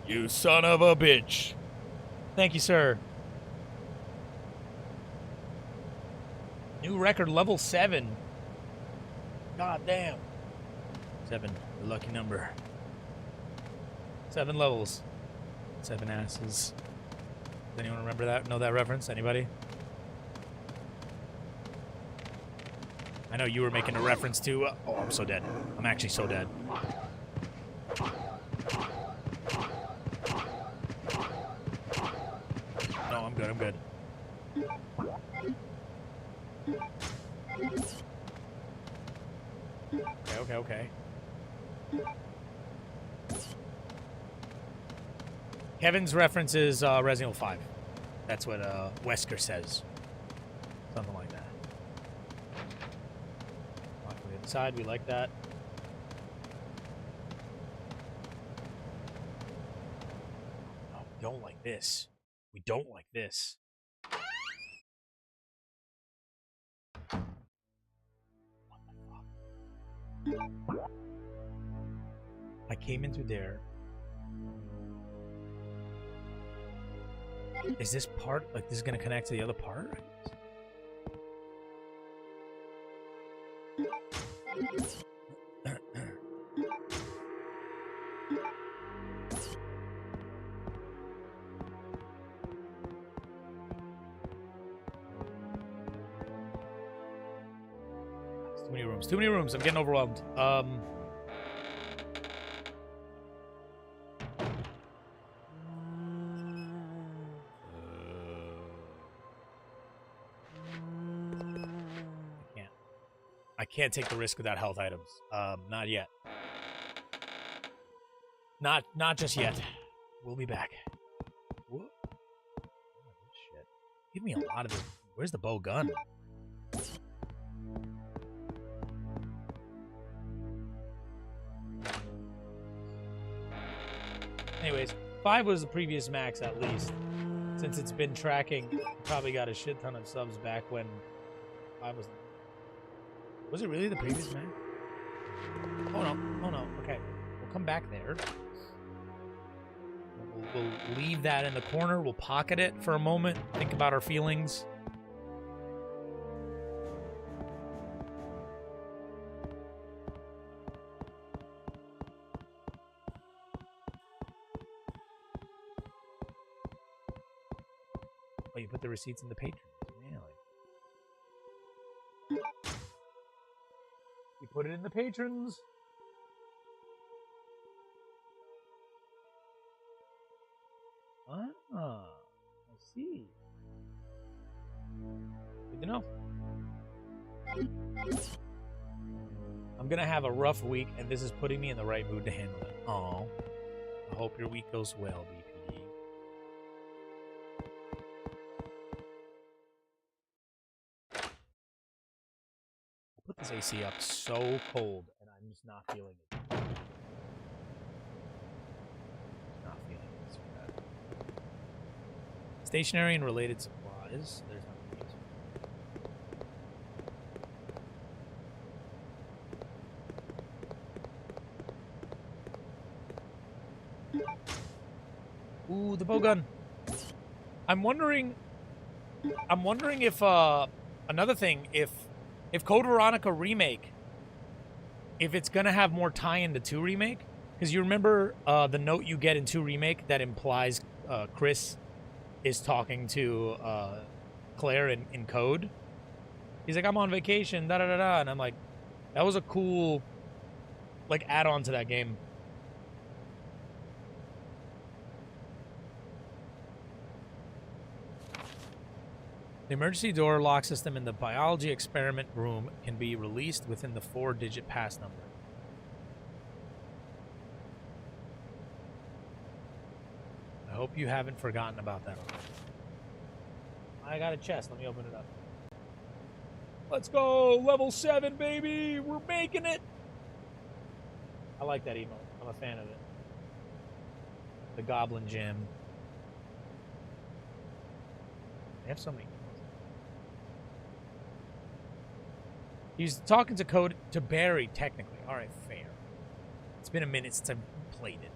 You son of a bitch. Thank you, sir. New record, level 7. God damn. 7, the lucky number. 7 levels. 7 asses. Does anyone remember that? Know that reference? Anybody? I know you were making a reference to... oh, I'm so dead. I'm actually so dead. No, I'm good. I'm good. Okay. Kevin's reference is Resident Evil 5. That's what Wesker says. Something like that. Off to the other side, we like that. No, we don't like this. We don't like this. I came in through there. Is this part, like, this is gonna connect to the other part? Too many rooms. I'm getting overwhelmed. I can't. I can't take the risk without health items. Not yet. Not just yet. We'll be back. Whoa. Oh, shit. Give me a lot of this. Where's the bow gun? Anyways, 5 was the previous max at least. Since it's been tracking, probably got a shit ton of subs back when 5 was... Was it really the previous max? Oh no. Okay. We'll come back there. We'll leave that in the corner. We'll pocket it for a moment. Think about our feelings. Oh, you put the receipts in the patrons. Really? You put it in the patrons. Ah, I see. Good to know. I'm gonna have a rough week, and this is putting me in the right mood to handle it. Aw. I hope your week goes well, BPD. this AC up so cold, and I'm just not feeling it. Not feeling it. So bad. Stationary and related supplies. There's nothing useful. Ooh, the bowgun. I'm wondering if another thing, if Code Veronica Remake, if it's gonna have more tie-in to 2 Remake, because you remember the note you get in 2 Remake that implies Chris is talking to Claire in code. He's like, I'm on vacation, da da da da, and I'm like, that was a cool like add-on to that game. The emergency door lock system in the biology experiment room can be released within the 4-digit pass number. I hope you haven't forgotten about that already. I got a chest. Let me open it up. Let's go! Level 7, baby! We're making it! I like that emote. I'm a fan of it. The Goblin Gym. They have so many. He's talking to Barry, technically. Alright, fair. It's been a minute since I've played it.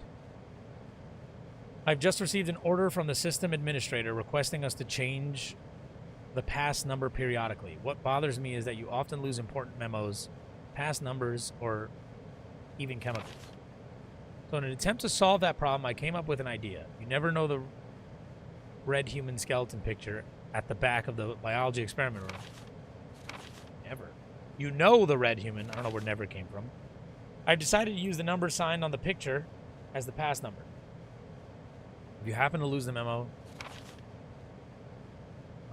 I've just received an order from the system administrator requesting us to change the pass number periodically. What bothers me is that you often lose important memos, pass numbers, or even chemicals. So in an attempt to solve that problem, I came up with an idea. You never know the red human skeleton picture at the back of the biology experiment room. Never. You know the red human. I don't know where never came from. I decided to use the number signed on the picture as the pass number. If you happen to lose the memo,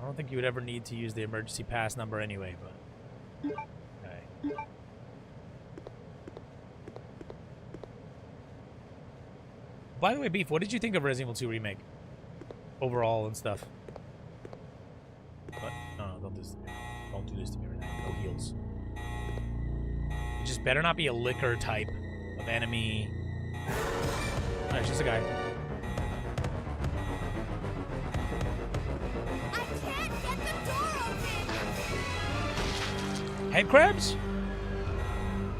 I don't think you would ever need to use the emergency pass number anyway, but... Okay. By the way, Beef, what did you think of Resident Evil 2 Remake? Overall and stuff. But, no, don't do this to me. Don't do this to me right now. No heals. It just better not be a liquor type of enemy. No, it's just a guy. I can't get the door open! Head crabs?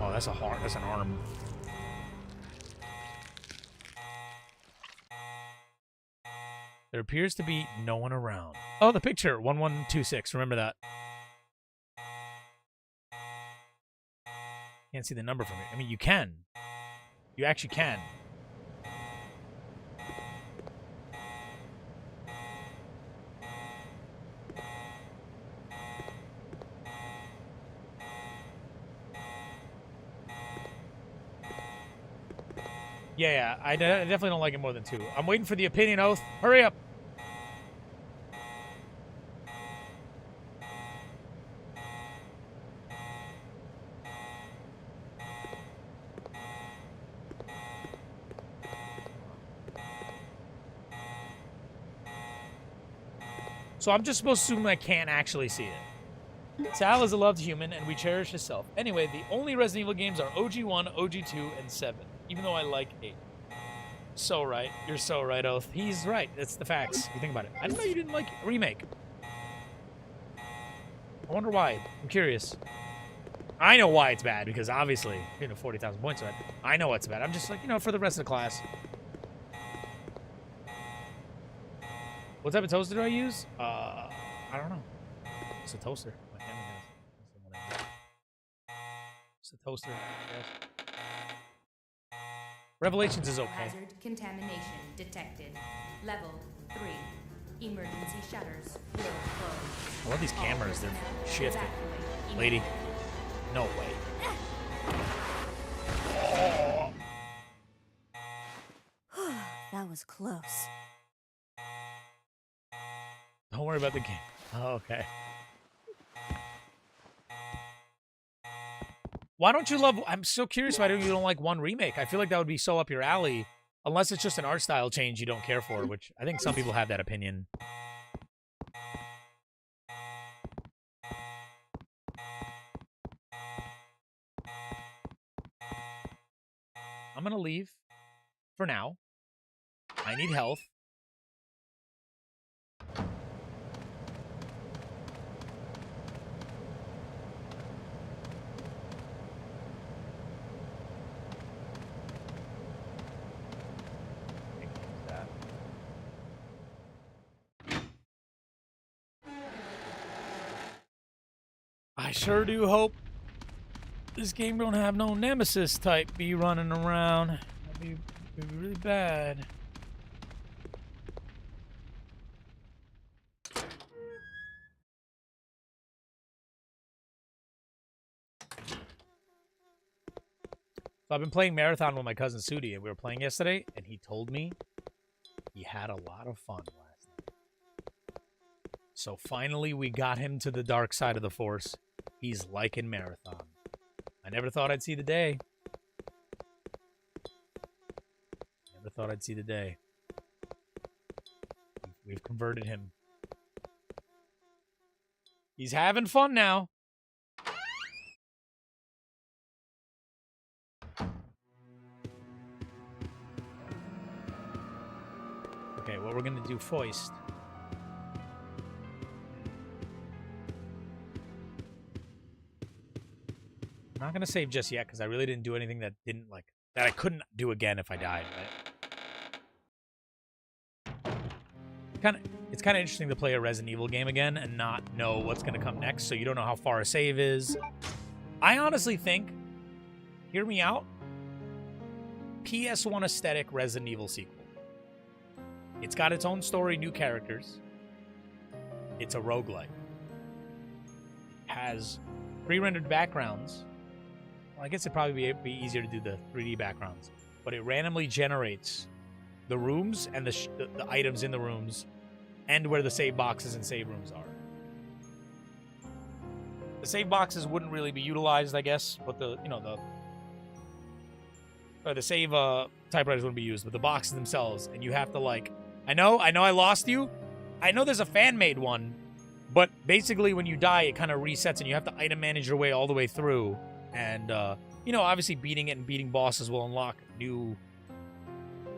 Oh, that's an arm. There appears to be no one around. Oh, the picture, 1126. Remember that. Can't see the number from here. I mean, you can. You actually can. Yeah, I definitely don't like it more than 2. I'm waiting for the opinion oath. Hurry up. So I'm just supposed to assume I can't actually see it. Sal is a loved human, and we cherish his self. Anyway, the only Resident Evil games are OG1, OG2, and 7, even though I like 8. So right. You're so right, Oath. He's right. That's the facts. You think about it. I didn't know you didn't like Remake. I wonder why. I'm curious. I know why it's bad, because obviously, 40,000 points, right? I know it's bad. I'm just like, for the rest of the class. What type of toaster do I use? I don't know. It's a toaster. My family has. It's a toaster, yes. Revelations is okay. Hazard contamination detected. Level 3. Emergency shutters will close. I love these cameras. They're shifting. Evacuate Lady. No way. Oh. That was close. Don't worry about the game. Oh, okay. Why don't you love... I'm so curious why you don't like 1 Remake. I feel like that would be so up your alley. Unless it's just an art style change you don't care for, which I think some people have that opinion. I'm gonna leave for now. I need health. I sure do hope this game don't have no nemesis type be running around. That'd be really bad. So I've been playing Marathon with my cousin Sudi, and we were playing yesterday, and he told me he had a lot of fun last night. So finally we got him to the dark side of the Force. He's liking Marathon. I never thought I'd see the day. Never thought I'd see the day. We've converted him. He's having fun now. Okay, what we're gonna do first. I'm not gonna save just yet because I really didn't do anything that I couldn't do again if I died, right? It's kind of interesting to play a Resident Evil game again and not know what's gonna come next, so you don't know how far a save is. I honestly think, hear me out, PS1 aesthetic Resident Evil sequel. It's got its own story, new characters. It's a roguelike. It has pre-rendered backgrounds. Well, I guess it'd probably be easier to do the 3D backgrounds. But it randomly generates the rooms and the items in the rooms and where the save boxes and save rooms are. The save boxes wouldn't really be utilized, I guess, but the save typewriters wouldn't be used, but the boxes themselves, and you have to I know I lost you. I know there's a fan-made one, but basically when you die, it kind of resets, and you have to item manage your way all the way through. And, obviously beating it and beating bosses will unlock new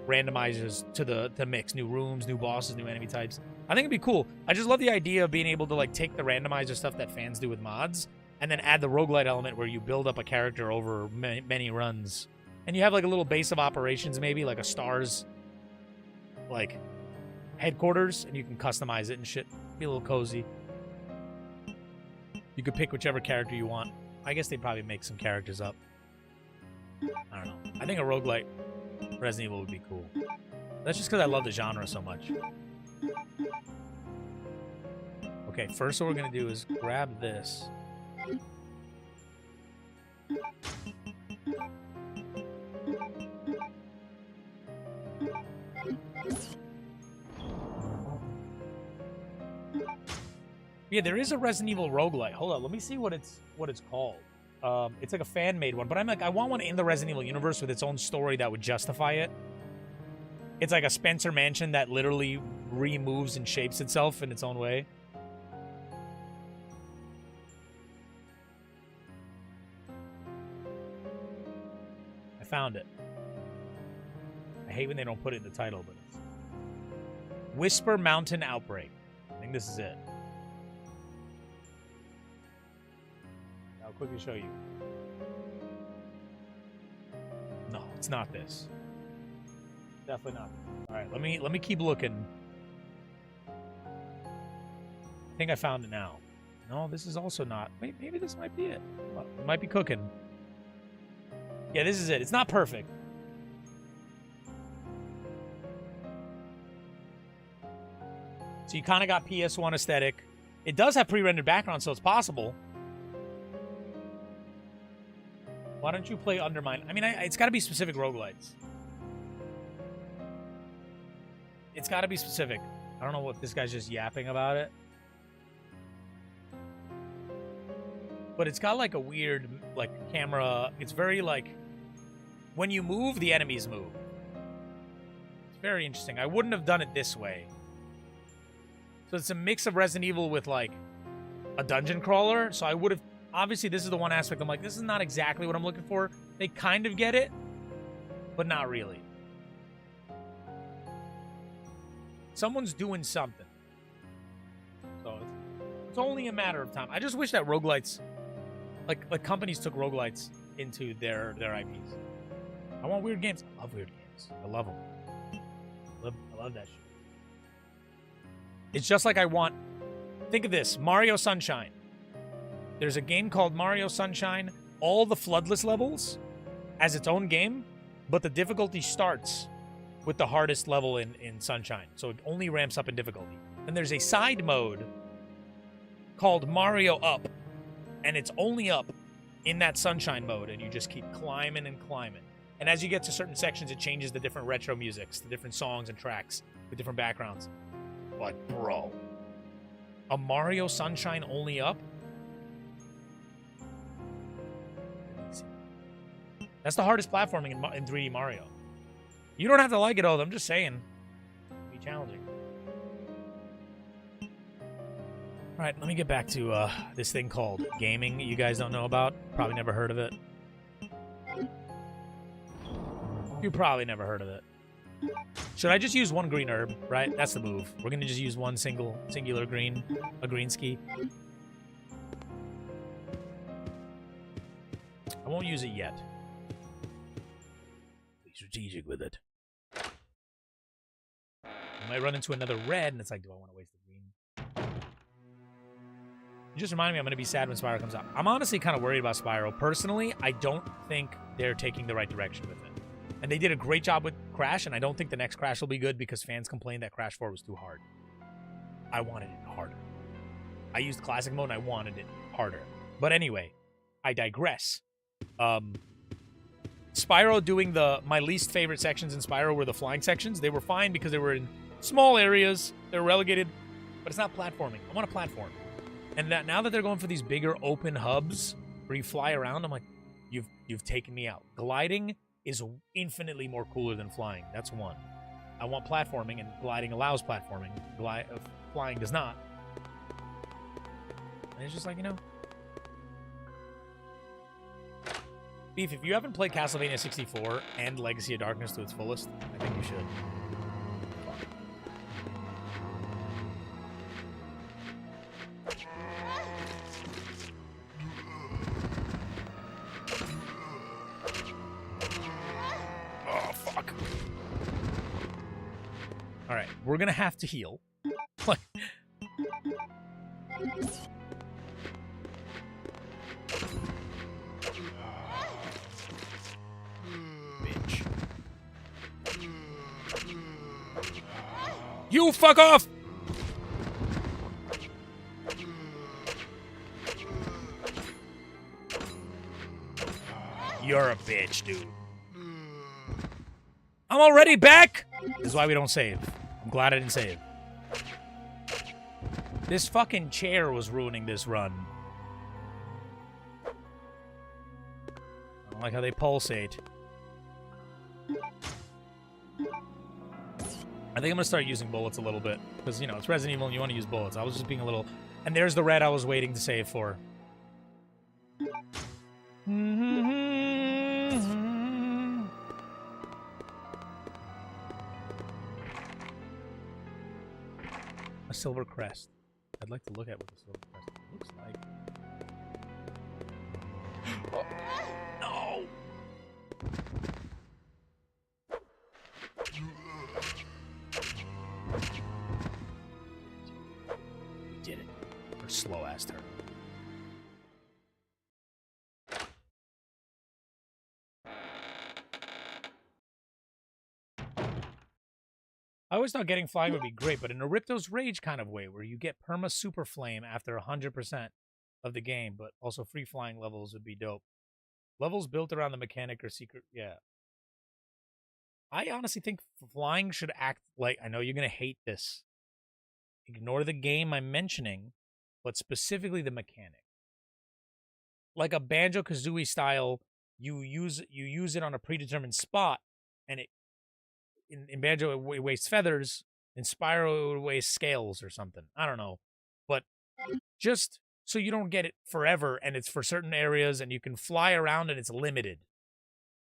randomizers to the mix. New rooms, new bosses, new enemy types. I think it'd be cool. I just love the idea of being able to, take the randomizer stuff that fans do with mods and then add the roguelite element where you build up a character over many runs. And you have, a little base of operations, maybe, like a STARS, headquarters, and you can customize it and shit. Be a little cozy. You could pick whichever character you want. I guess they'd probably make some characters up. I don't know. I think a roguelite Resident Evil would be cool. That's just because I love the genre so much. Okay, first what we're going to do is grab this. Yeah, there is a Resident Evil roguelite. Hold on, let me see what it's called. It's like a fan-made one, but I want one in the Resident Evil universe with its own story that would justify it. It's like a Spencer Mansion that literally removes and shapes itself in its own way. I found it. I hate when they don't put it in the title, but it's Whisper Mountain Outbreak. I think this is it. I'll quickly show you. No, it's not this. Definitely not. All right, let me keep looking. I think I found it now. No, this is also not. Wait, maybe this might be it. Well, it might be cooking. Yeah, this is it. It's not perfect. So you kind of got PS1 aesthetic. It does have pre-rendered background, so it's possible. Why don't you play Undermine? I mean, it's got to be specific roguelites. It's got to be specific. I don't know what this guy's just yapping about it. But it's got a weird camera. It's very when you move, the enemies move. It's very interesting. I wouldn't have done it this way. So it's a mix of Resident Evil with a dungeon crawler. So I would have, obviously this is the one aspect I'm this is not exactly what I'm looking for. They kind of get it. but not really. Someone's doing something. So it's only a matter of time. I just wish that roguelites, like companies took roguelites into their IPs. I want weird games. I love weird games. I love them. I love that shit. It's just like I want... Think of this. Mario Sunshine. There's a game called Mario Sunshine. All the floodless levels as its own game, but the difficulty starts with the hardest level in Sunshine. So it only ramps up in difficulty. And there's a side mode called Mario Up. And it's only up in that Sunshine mode. And you just keep climbing and climbing. And as you get to certain sections, it changes the different retro musics, the different songs and tracks with different backgrounds. But, bro, a Mario Sunshine only up? That's the hardest platforming in 3D Mario. You don't have to like it all, I'm just saying. It'll be challenging. Alright, let me get back to this thing called gaming you guys don't know about. Probably never heard of it. You probably never heard of it. Should I just use one green herb, right? That's the move. We're gonna just use one singular green, a green ski. I won't use it yet. Be strategic with it. I might run into another red, and it's like, do I want to waste the green? You just reminded me I'm going to be sad when Spyro comes out. I'm honestly kind of worried about Spyro. Personally, I don't think they're taking the right direction with it. And they did a great job with Crash, and I don't think the next Crash will be good because fans complained that Crash 4 was too hard. I wanted it harder. I used Classic Mode, and I wanted it harder. But anyway, I digress. Spyro doing my least favorite sections in Spyro were the flying sections. They were fine because they were in small areas. They were relegated, but it's not platforming. I want a platform. And that now that they're going for these bigger open hubs where you fly around, I'm like, you've taken me out. Gliding is infinitely more cooler than flying. That's one. I want platforming, and gliding allows platforming. Flying does not. And it's just like, Beef, if you haven't played Castlevania 64 and Legacy of Darkness to its fullest, I think you should. Oh, fuck. Alright, we're gonna have to heal. Bitch. You fuck off! You're a bitch, dude. I'm already back! This is why we don't save. I'm glad I didn't save. This fucking chair was ruining this run. I don't like how they pulsate. I think I'm gonna start using bullets a little bit. Because, it's Resident Evil and you want to use bullets. I was just being a little... And there's the red I was waiting to save for. A silver crest. I'd like to look at what the silver crest looks like. Oh, no! We did it. We're slow-ass turn. I always thought getting flying would be great, but in a Ripto's Rage kind of way, where you get perma super flame after 100% of the game, but also free flying levels would be dope. Levels built around the mechanic or secret, yeah. I honestly think flying should act like, I know you're going to hate this. Ignore the game I'm mentioning, but specifically the mechanic. Like a Banjo-Kazooie style, you use it on a predetermined spot, and it in Banjo it wastes feathers, in Spyro it wastes scales or something. I don't know. But just so you don't get it forever and it's for certain areas and you can fly around and it's limited.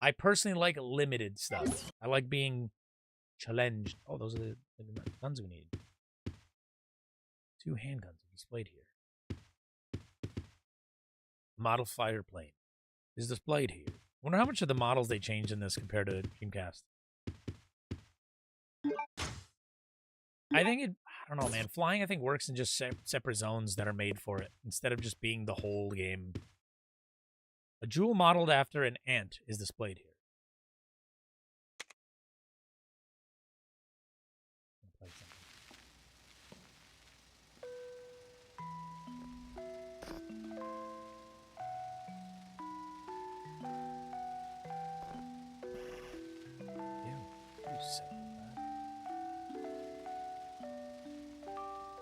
I personally like limited stuff. I like being challenged. Oh, those are the guns we need. 2 handguns displayed here. Model fighter plane is displayed here. Wonder how much of the models they changed in this compared to Dreamcast. I think it, I don't know, man. Flying, I think, works in just separate zones that are made for it, instead of just being the whole game. A jewel modeled after an ant is displayed here.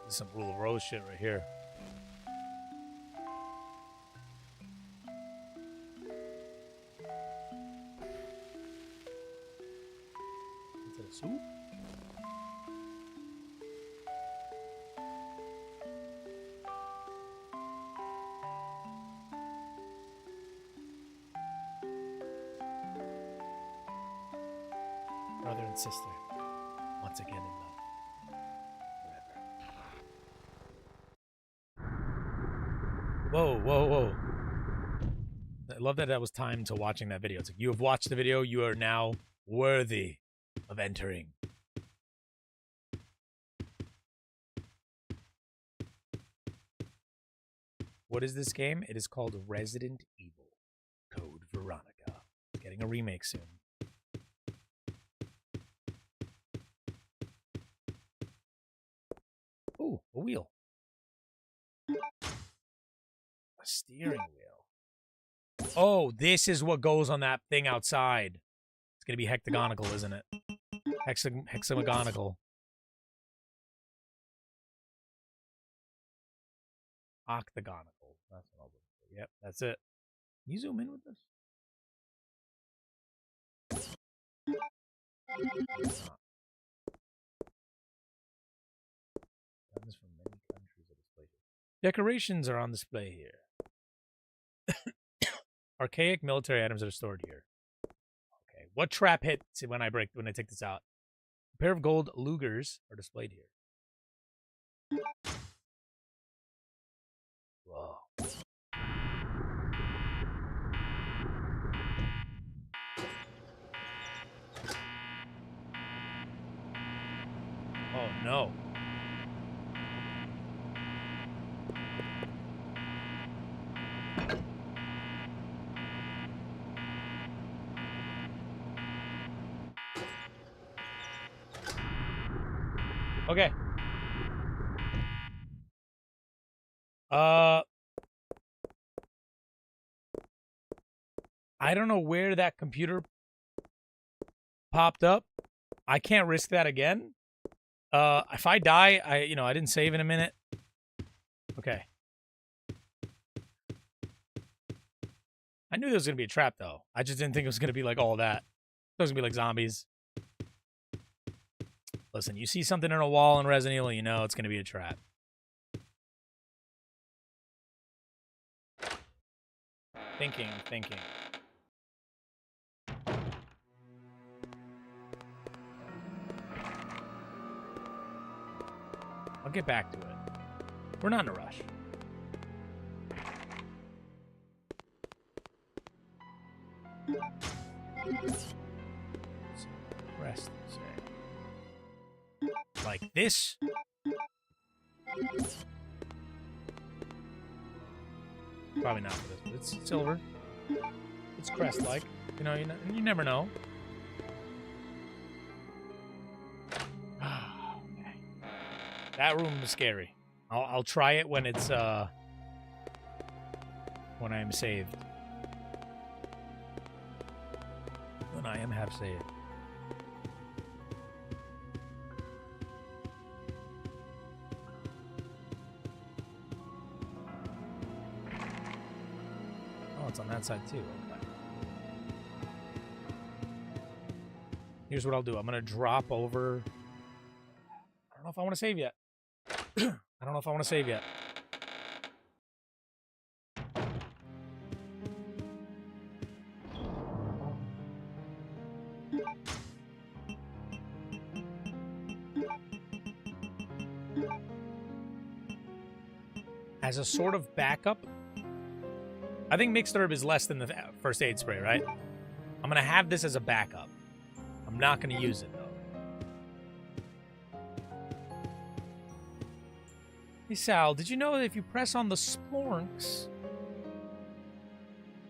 This is some Rule of Rose shit right here. Is it a soup? Brother and sister, once again in love. Whoa, whoa, whoa. I love that was timed to watching that video. It's like, you have watched the video, you are now worthy of entering. What is this game? It is called Resident Evil Code Veronica. Getting a remake soon. Ooh, a wheel. A steering wheel. Oh, this is what goes on that thing outside. It's going to be hexagonal, isn't it? Hexagonal. Octagonal. That's what I'll do. Yep, that's it. Can you zoom in with this? Guns from many countries are displayed here. Decorations are on display here. Archaic military items are stored here. Okay, what trap hit when I take this out? A pair of gold Lugers are displayed here. Whoa. Oh no. Okay. I don't know where that computer popped up. I can't risk that again. If I die, I didn't save in a minute. Okay. I knew there was gonna be a trap though. I just didn't think it was gonna be like all that. It was gonna be like zombies. Listen, you see something in a wall in Resident Evil, you know it's gonna be a trap. Thinking. I'll get back to it. We're not in a rush. Rest. Like this. Probably not for this, but it's silver. It's crest-like. You never know. Okay. That room is scary. I'll try it when it's when I am saved. When I am half saved. It's on that side too. Okay. Here's what I'll do. I'm gonna drop over. I don't know if I want to save yet. I don't know if I want to save yet. as a sort of backup. I think mixed herb is less than the first aid spray, right? I'm gonna have this as a backup. I'm not gonna use it though. Hey Sal, did you know that if you press on the splorks,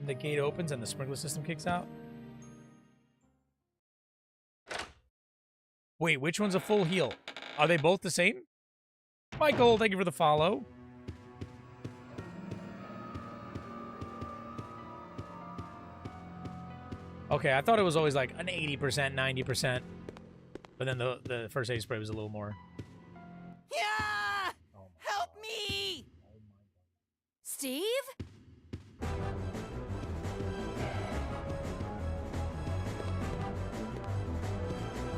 the gate opens and the sprinkler system kicks out? Wait, which one's a full heal? Are they both the same? Michael, thank you for the follow. Okay, I thought it was always like an 80%, 90%. But then the first aid spray was a little more. Yeah! Help me! Steve?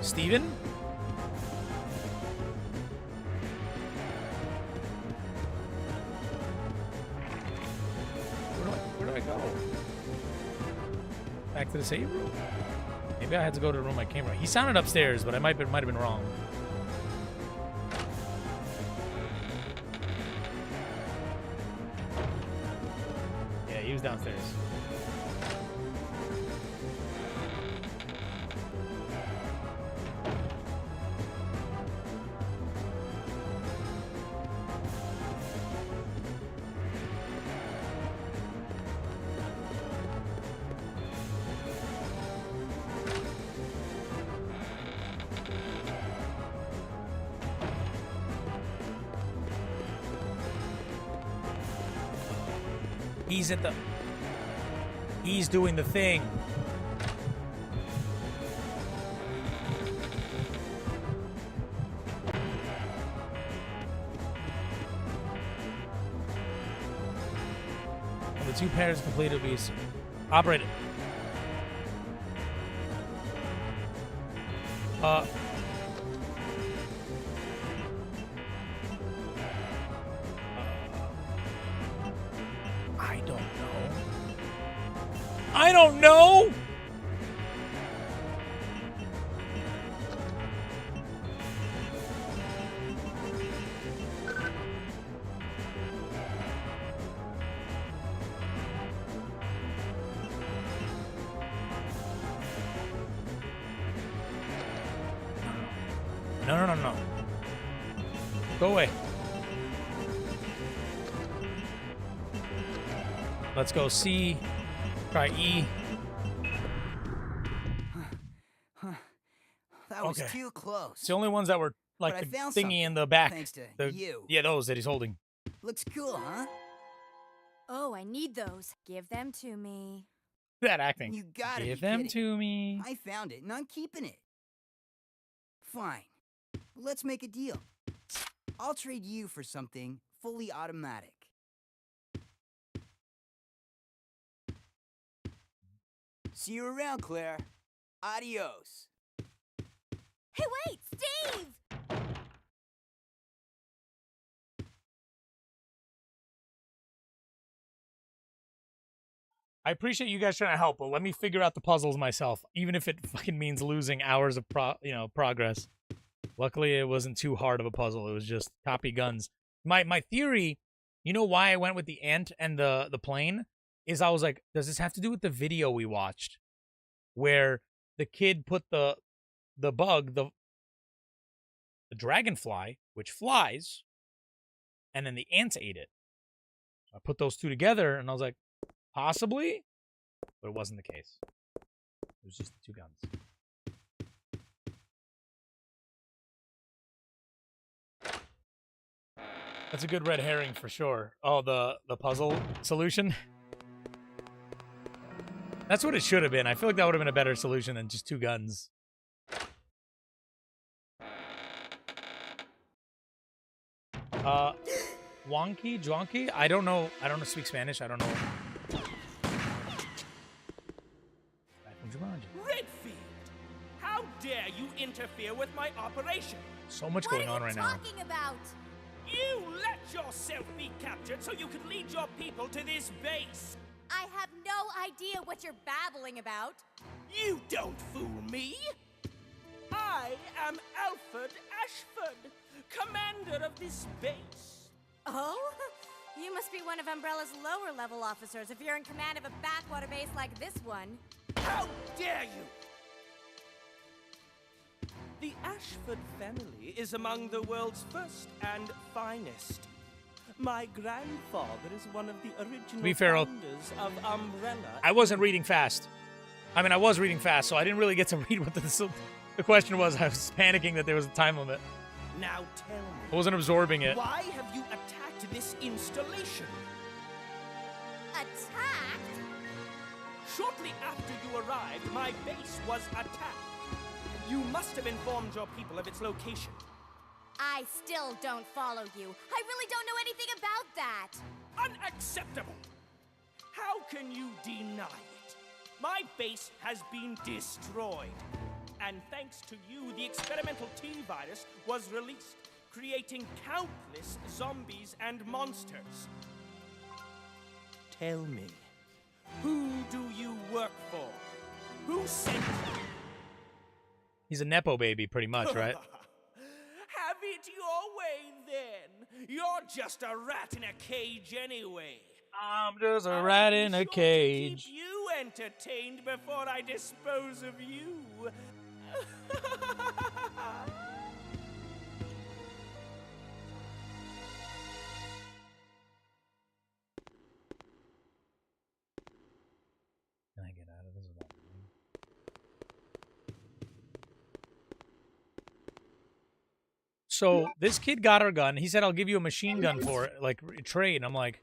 Steven? Where do I go? Back to the save room? Maybe I had to go to the room I came from. He sounded upstairs, but I might have been wrong. Yeah, he was downstairs. He's doing the thing. The two pairs completed will be operated. I don't know. No. Go away. Let's go C. Try E. That was too close. It's the only ones that were like But the I found thingy something, in the back. thanks to The- you. Yeah, those that he's holding. Looks cool, huh? Oh, I need those. Give them to me. That acting. You gotta Give be them kidding. to me. I found it, and I'm keeping it. Fine. Let's make a deal. I'll trade you for something fully automatic. See you around, Claire. Adios. Hey, wait, Steve! I appreciate you guys trying to help, but let me figure out the puzzles myself, even if it fucking means losing hours of progress. Luckily, it wasn't too hard of a puzzle. It was just copy guns. My theory, you know why I went with the ant and the plane? Is I was like, does this have to do with the video we watched? Where the kid put the bug, the dragonfly, which flies, and then the ants ate it. I put those two together, and I was like, possibly? But it wasn't the case. It was just the two guns. That's a good red herring for sure. Oh, the puzzle solution? That's what it should have been. I feel like that would have been a better solution than just two guns. Wonky? Jonky? I don't know. I don't speak Spanish. I don't know. Redfield! How dare you interfere with my operation? So much going on right now. What are you talking about? You let yourself be captured so you could lead your people to this base. I have no idea what you're babbling about. You don't fool me. I am Alfred Ashford, commander of this base. Oh? You must be one of Umbrella's lower-level officers if you're in command of a backwater base like this one. How dare you! The Ashford family is among the world's first and finest. My grandfather is one of the original founders of Umbrella. I wasn't reading fast. I mean, I was reading fast, so I didn't really get to read what the question was. I was panicking that there was a time limit. Now tell me. I wasn't absorbing it. Why have you attacked this installation? Attacked? Shortly after you arrived, my base was attacked. You must have informed your people of its location. I still don't follow you. I really don't know anything about that. Unacceptable! How can you deny it? My base has been destroyed. And thanks to you, the experimental T-virus was released, creating countless zombies and monsters. Tell me, who do you work for? Who sent you? He's a Nepo baby, pretty much, right? Have it your way, then. You're just a rat in a cage anyway. I'm just a rat in a cage. Keep you entertained before I dispose of you. Can I get out of this without moving? So this kid got our gun. He said, "I'll give you a machine gun for it, like trade." And I'm like,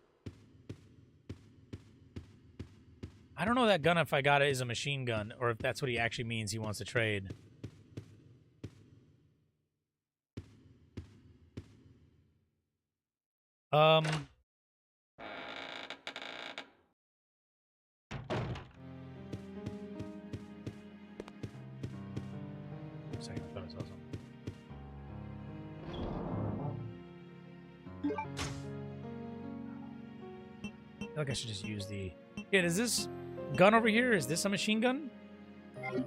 I don't know that gun if I got it is a machine gun or if that's what he actually means he wants to trade. A second, I thought I saw something. I feel like I should just use the... Yeah, is this gun over here? Is this a machine gun? I'm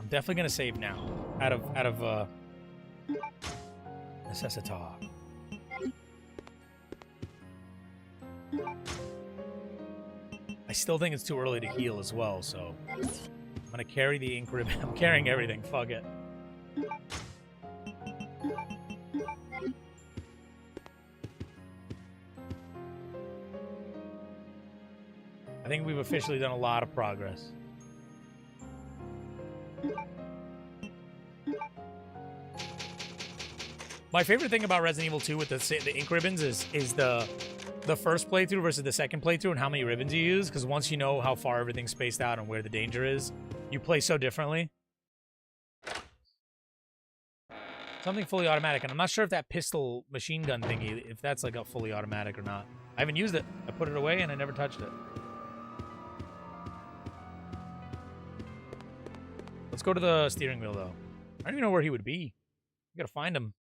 definitely gonna save now. Out of necessita. I still think it's too early to heal as well, so I'm gonna carry the ink ribbon. I'm carrying everything. Fuck it. I think we've officially done a lot of progress. My favorite thing about Resident Evil 2 with the ink ribbons is the first playthrough versus the second playthrough and how many ribbons you use, because once you know how far everything's spaced out and where the danger is, you play so differently. Something fully automatic, and I'm not sure if that pistol machine gun thingy, if that's like a fully automatic or not. I haven't used it. I put it away and I never touched it. Let's go to the steering wheel, though. I don't even know where he would be. You gotta find him.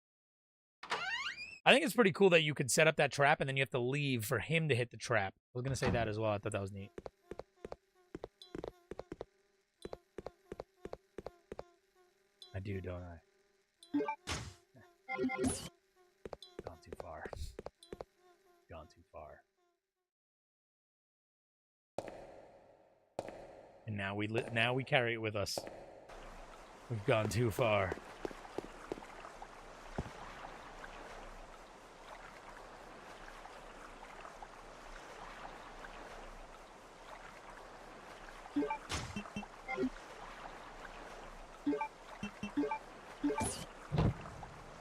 I think it's pretty cool that you could set up that trap and then you have to leave for him to hit the trap. I was gonna say that as well. I thought that was neat. I do, don't I? Gone too far. Gone too far. And now we carry it with us. We've gone too far.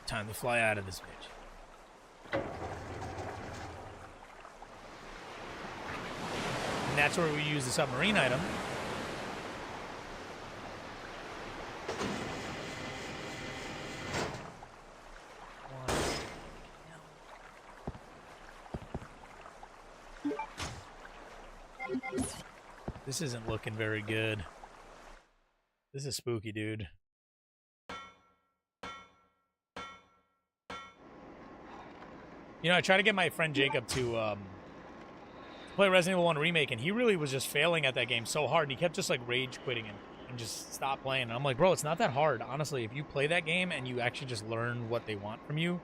Time to fly out of this bitch. And that's where we use the submarine item. This isn't looking very good. This is spooky, dude. You know, I tried to get my friend Jacob to play Resident Evil 1 Remake, and he really was just failing at that game so hard, and he kept just, like, rage quitting and just stopped playing. And I'm like, bro, it's not that hard. Honestly, if you play that game and you actually just learn what they want from you,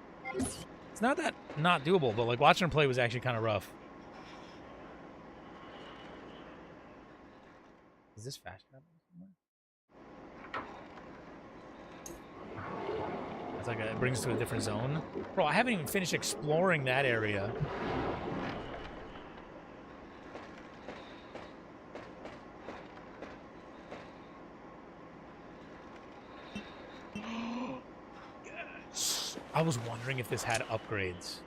It's not that not doable, but like watching him play was actually kind of rough. Is this fast travel somewhere? It's like it brings us to a different zone. Bro, I haven't even finished exploring that area. Yes. I was wondering if this had upgrades.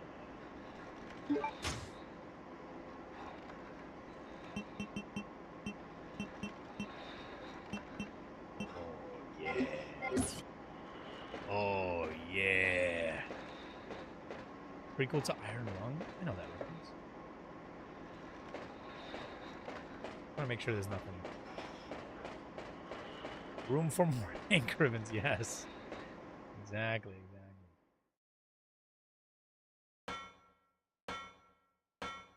Oh, yeah. Prequel to Iron Lung? I know that reference. I want to make sure there's nothing. Room for more ink ribbons, yes. Exactly.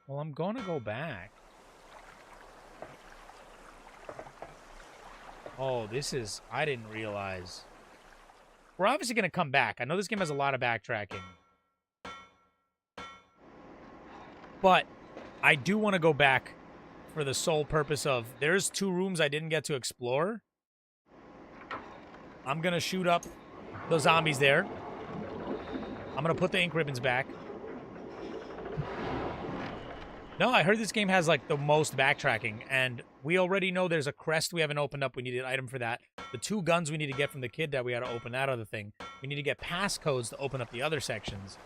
Well, I'm going to go back. Oh, this is... I didn't realize... We're obviously going to come back. I know this game has a lot of backtracking. But I do want to go back for the sole purpose of... There's 2 rooms I didn't get to explore. I'm going to shoot up the zombies there. I'm going to put the ink ribbons back. No, I heard this game has, like, the most backtracking, and we already know there's a crest we haven't opened up. We need an item for that. The 2 guns we need to get from the kid that we got to open that other thing. We need to get passcodes to open up the other sections.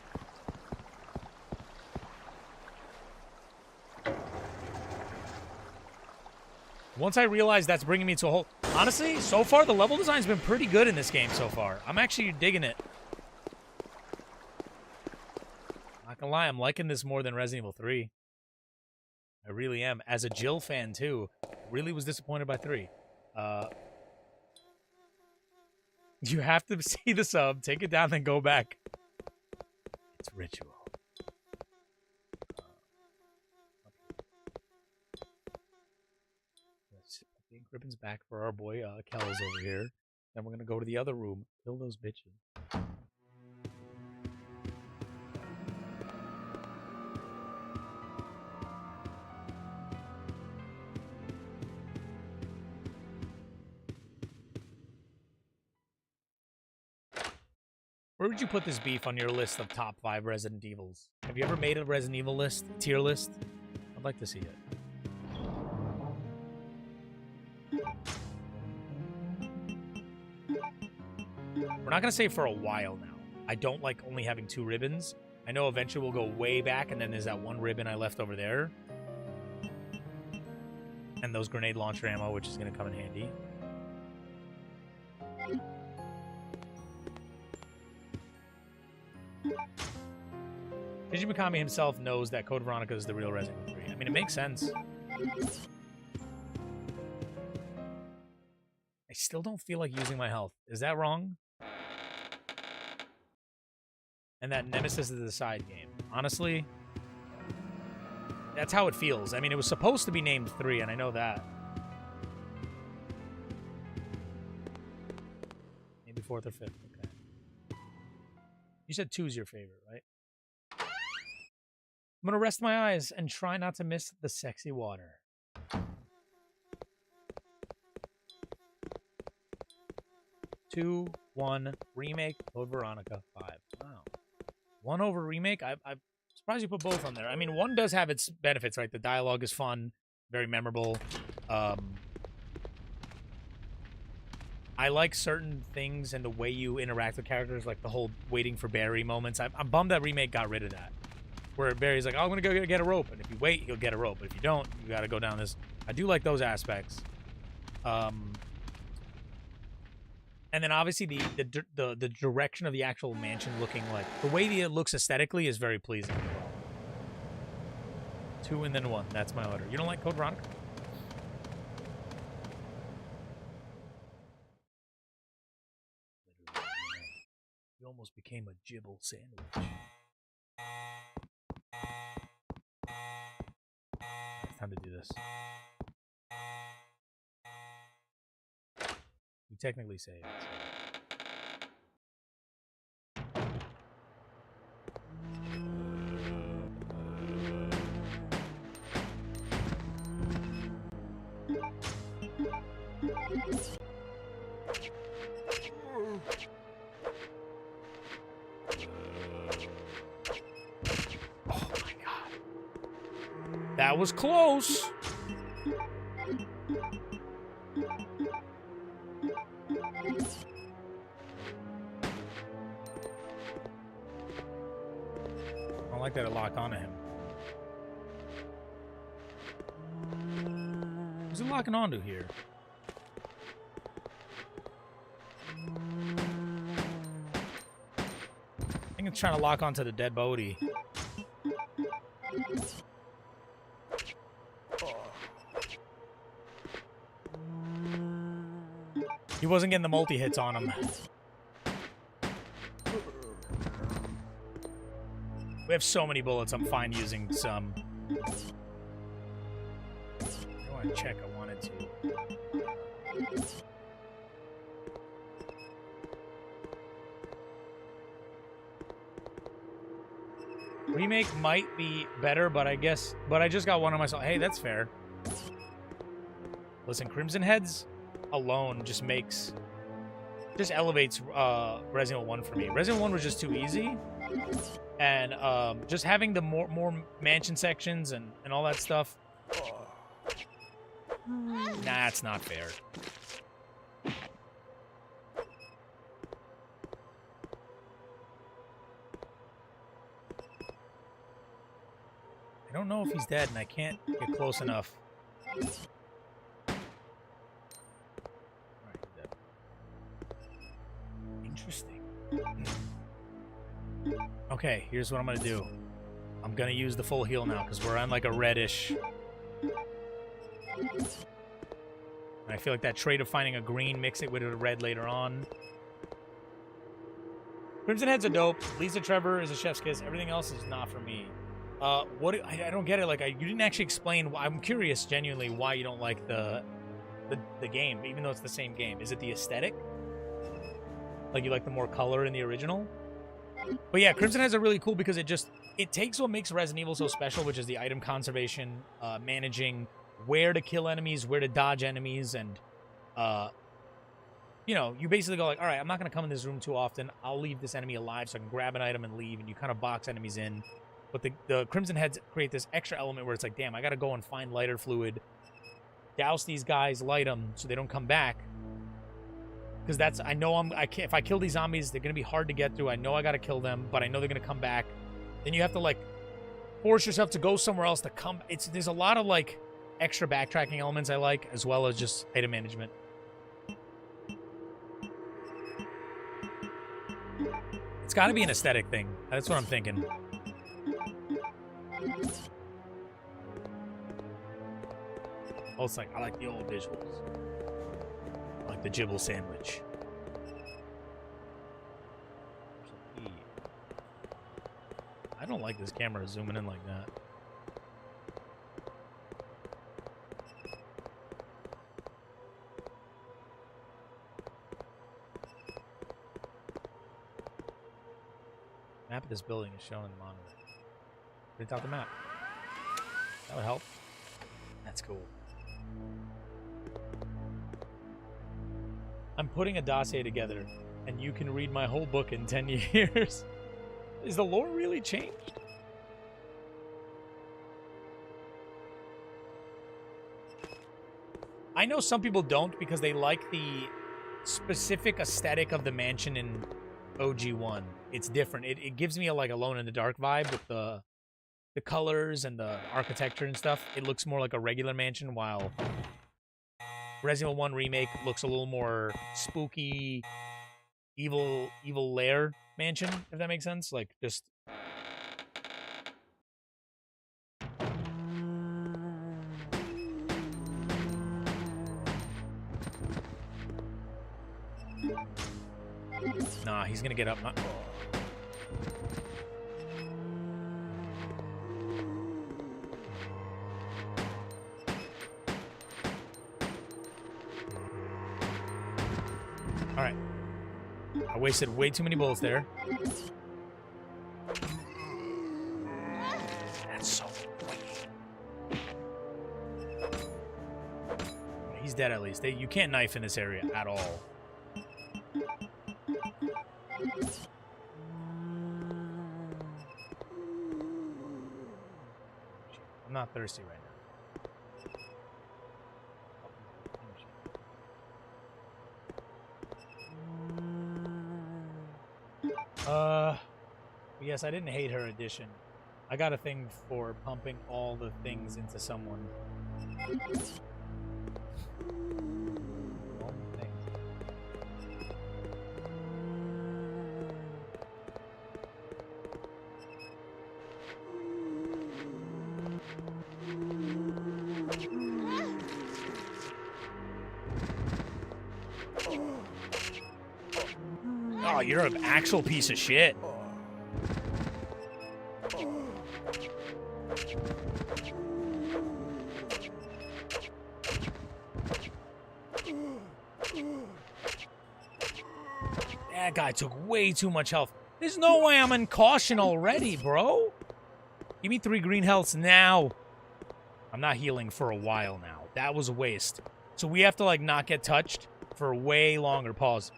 Once I realized that's bringing me to a whole... Honestly, so far, the level design's been pretty good in this game so far. I'm actually digging it. Not gonna lie, I'm liking this more than Resident Evil 3. I really am. As a Jill fan, too, really was disappointed by 3. You have to see the sub, take it down, then go back. It's ritual. Let's put the ink ribbons back for our boy Kells over here. Then we're going to go to the other room, kill those bitches. Where would you put this beef on your list of top 5 Resident Evils? Have you ever made a Resident Evil list, tier list? I'd like to see it. We're not going to say for a while now. I don't like only having 2 ribbons. I know eventually we'll go way back, and then there's that 1 ribbon I left over there. And those grenade launcher ammo, which is going to come in handy. Shinji Mikami himself knows that Code Veronica is the real Resident Evil 3. I mean, it makes sense. I still don't feel like using my health. Is that wrong? And that Nemesis is the side game. Honestly, that's how it feels. I mean, it was supposed to be named 3, and I know that. Maybe 4th or 5th. Okay. You said 2 is your favorite, right? I'm going to rest my eyes and try not to miss the sexy water. 2, 1, remake, Code Veronica, 5. Wow. 1 over remake? I'm surprised you put both on there. I mean, 1 does have its benefits, right? The dialogue is fun, very memorable. I like certain things and the way you interact with characters, like the whole waiting for Barry moments. I'm bummed that remake got rid of that. Where Barry's like, oh, I'm going to go get a rope. And if you wait, he'll get a rope. But if you don't, you got to go down this. I do like those aspects. And then obviously the direction of the actual mansion looking like... The way it looks aesthetically is very pleasing. 2 and then 1. That's my order. You don't like Code Veronica? You almost became a gibble sandwich. It's time to do this. We technically saved. So. That was close. I don't like that it locked onto him. Who's it locking onto here? I think it's trying to lock onto the dead Bodhi. He wasn't getting the multi-hits on him. We have so many bullets, I'm fine using some. I want to check, I wanted to. Remake might be better, but I just got one on myself. Hey, that's fair. Listen, Crimson Heads alone just elevates Resident Evil 1 for me. Resident Evil 1 was just too easy. And just having the more mansion sections and all that stuff. Nah, it's not fair. I don't know if he's dead, and I can't get close enough. Interesting. Okay, here's what I'm gonna do. I'm gonna use the full heal now, because we're on like a reddish. And I feel like that trait of finding a green, mix it with a red later on. Crimson Head's a dope. Lisa Trevor is a chef's kiss. Everything else is not for me. I don't get it. Like, you didn't actually explain. I'm curious, genuinely, why you don't like the game, even though it's the same game. Is it the aesthetic? Like, you like the more color in the original? But yeah, Crimson Heads are really cool because it takes what makes Resident Evil so special, which is the item conservation, managing where to kill enemies, where to dodge enemies, and you know, you basically go like, all right, I'm not going to come in this room too often. I'll leave this enemy alive so I can grab an item and leave, and you kind of box enemies in. But the Crimson Heads create this extra element where it's like, damn, I got to go and find lighter fluid, douse these guys, light them so they don't come back. Because I know if I kill these zombies, they're going to be hard to get through. I know I got to kill them, but I know they're going to come back. Then you have to, like, force yourself to go somewhere else to come. There's a lot of, like, extra backtracking elements I like, as well as just item management. It's got to be an aesthetic thing. That's what I'm thinking. Oh, it's like, I like the old visuals. I like the Gibble sandwich. I don't like this camera zooming in like that. Map of this building is shown in the monitor. Print out the map. That would help. That's cool. I'm putting a dossier together, and you can read my whole book in 10 years. Is the lore really changed? I know some people don't because they like the specific aesthetic of the mansion in OG1. It's different. It gives me a like Alone in the Dark vibe with the colors and the architecture and stuff. It looks more like a regular mansion, while Resident Evil 1 Remake looks a little more spooky, evil lair mansion, if that makes sense. Like, just... Nah, he's gonna get up. Alright. I wasted way too many bullets there. That's so funny. He's dead at least. You can't knife in this area at all. I'm not thirsty right now. Yes, I didn't hate her addition. I got a thing for pumping all the things into someone. All the things. Oh, you're an actual piece of shit. That guy took way too much health. There's no way I'm in caution already, bro. Give me 3 green healths now. I'm not healing for a while now. That was a waste. So we have to, like, not get touched for way longer. Pause.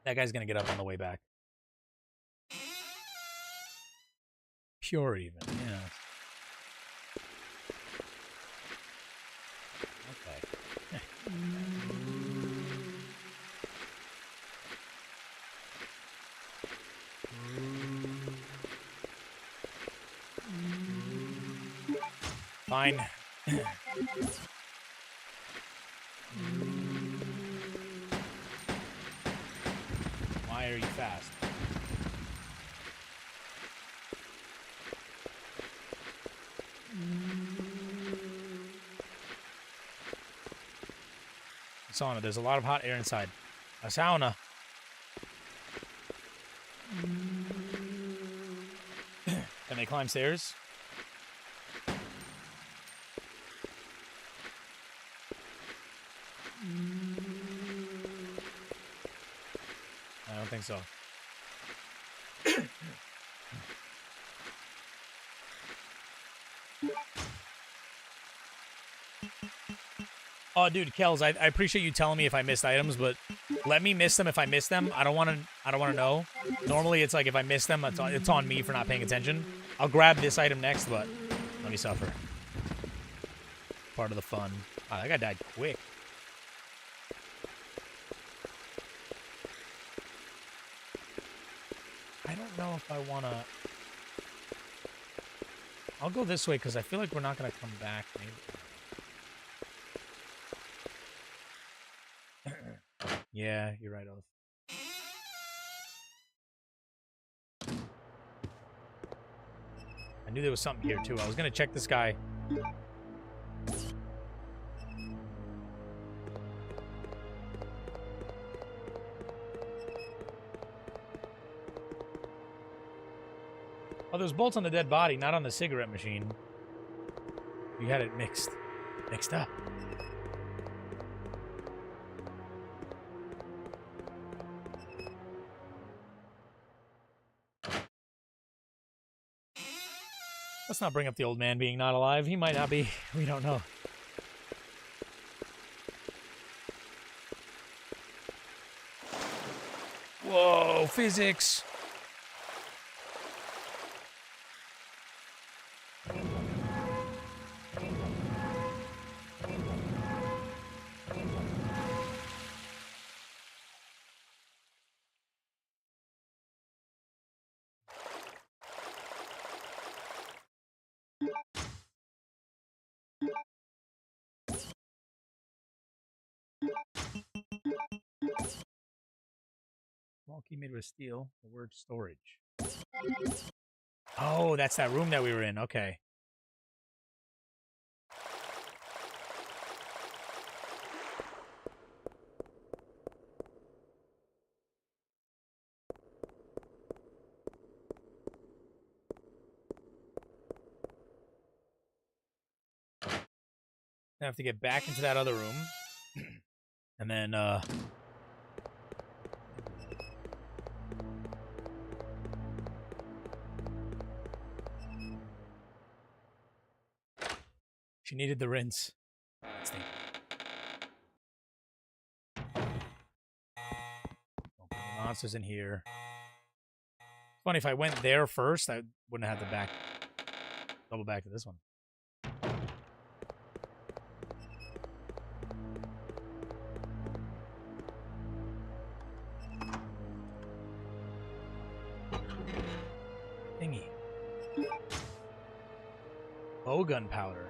That guy's gonna get up on the way back. Pure even, yeah. Okay. Fine. Why are you fast? Sauna, there's a lot of hot air inside. A sauna. Can they climb stairs? I don't think so. Oh, dude, Kels, I appreciate you telling me if I missed items, but let me miss them if I miss them. I don't want to know. Normally, it's like if I miss them, it's on me for not paying attention. I'll grab this item next, but let me suffer. Part of the fun. Wow, that guy died quick. I don't know if I want to... I'll go this way because I feel like we're not going to come back, maybe. Yeah, you're right, Oath. I knew there was something here, too. I was going to check this guy. Oh, there's bolts on the dead body, not on the cigarette machine. You had it mixed up. Let's not bring up the old man being not alive. He might not be. We don't know. Whoa, physics. Small key made with steel. The word storage. Oh, that's that room that we were in. Okay. I have to get back into that other room. And then, She needed the rinse. Stinky. Don't put any monsters in here. It's funny, if I went there first, I wouldn't have to double back to this one. Thingy. Bowgun powder.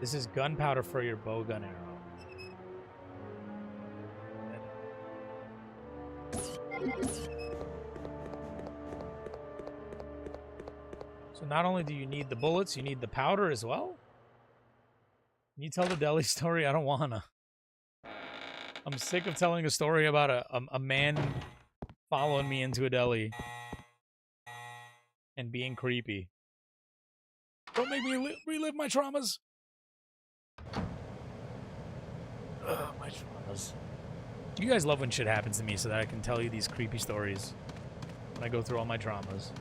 This is gunpowder for your bowgun arrow. So not only do you need the bullets, you need the powder as well? Can you tell the deli story? I don't wanna. I'm sick of telling a story about a man following me into a deli and being creepy. Don't make me relive my traumas. Ugh, my traumas. You guys love when shit happens to me so that I can tell you these creepy stories when I go through all my traumas.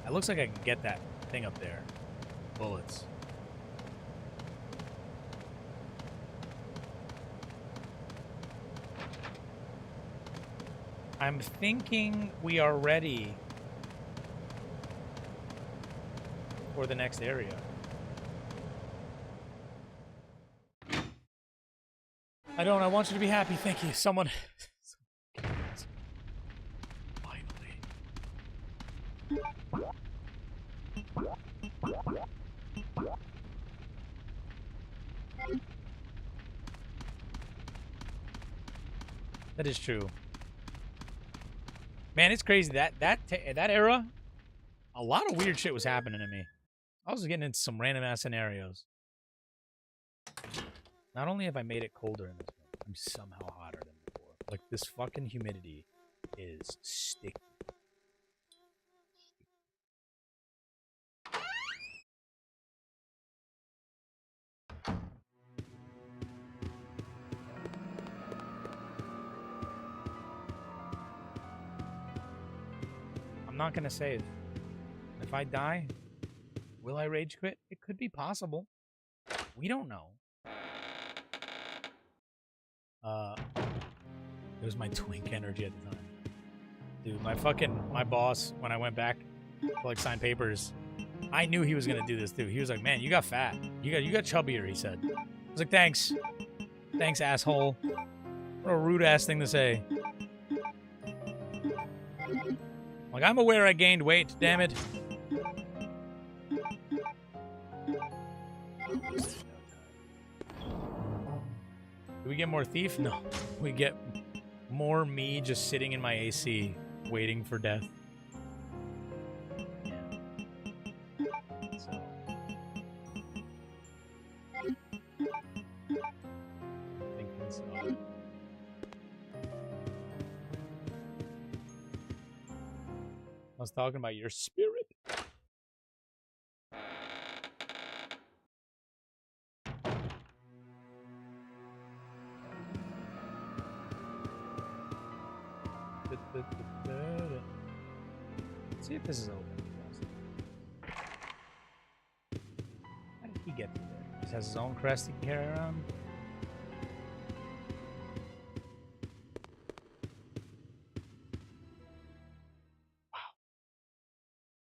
It looks like I can get that thing up there. Bullets. I'm thinking we are ready for the next area. I don't. I want you to be happy. Thank you. Someone. Finally. That is true. Man, it's crazy. That era, a lot of weird shit was happening to me. I was getting into some random ass scenarios. Not only have I made it colder in this room, I'm somehow hotter than before. Like, this fucking humidity is sticky. I'm not gonna save. If I die, will I rage quit? It could be possible. We don't know. It was my twink energy at the time. Dude, my boss, when I went back to like sign papers, I knew he was gonna do this too. He was like, "Man, you got fat. You got chubbier," he said. I was like, "Thanks. Thanks, asshole." What a rude ass thing to say. Like, I'm aware I gained weight, damn it. Do we get more thief? No. We get more me just sitting in my AC, waiting for death. Yeah. So. Thinking so. I was talking about your spirit. Let's see if this is open. How did he get through there? He just has his own crest he can carry around. Wow.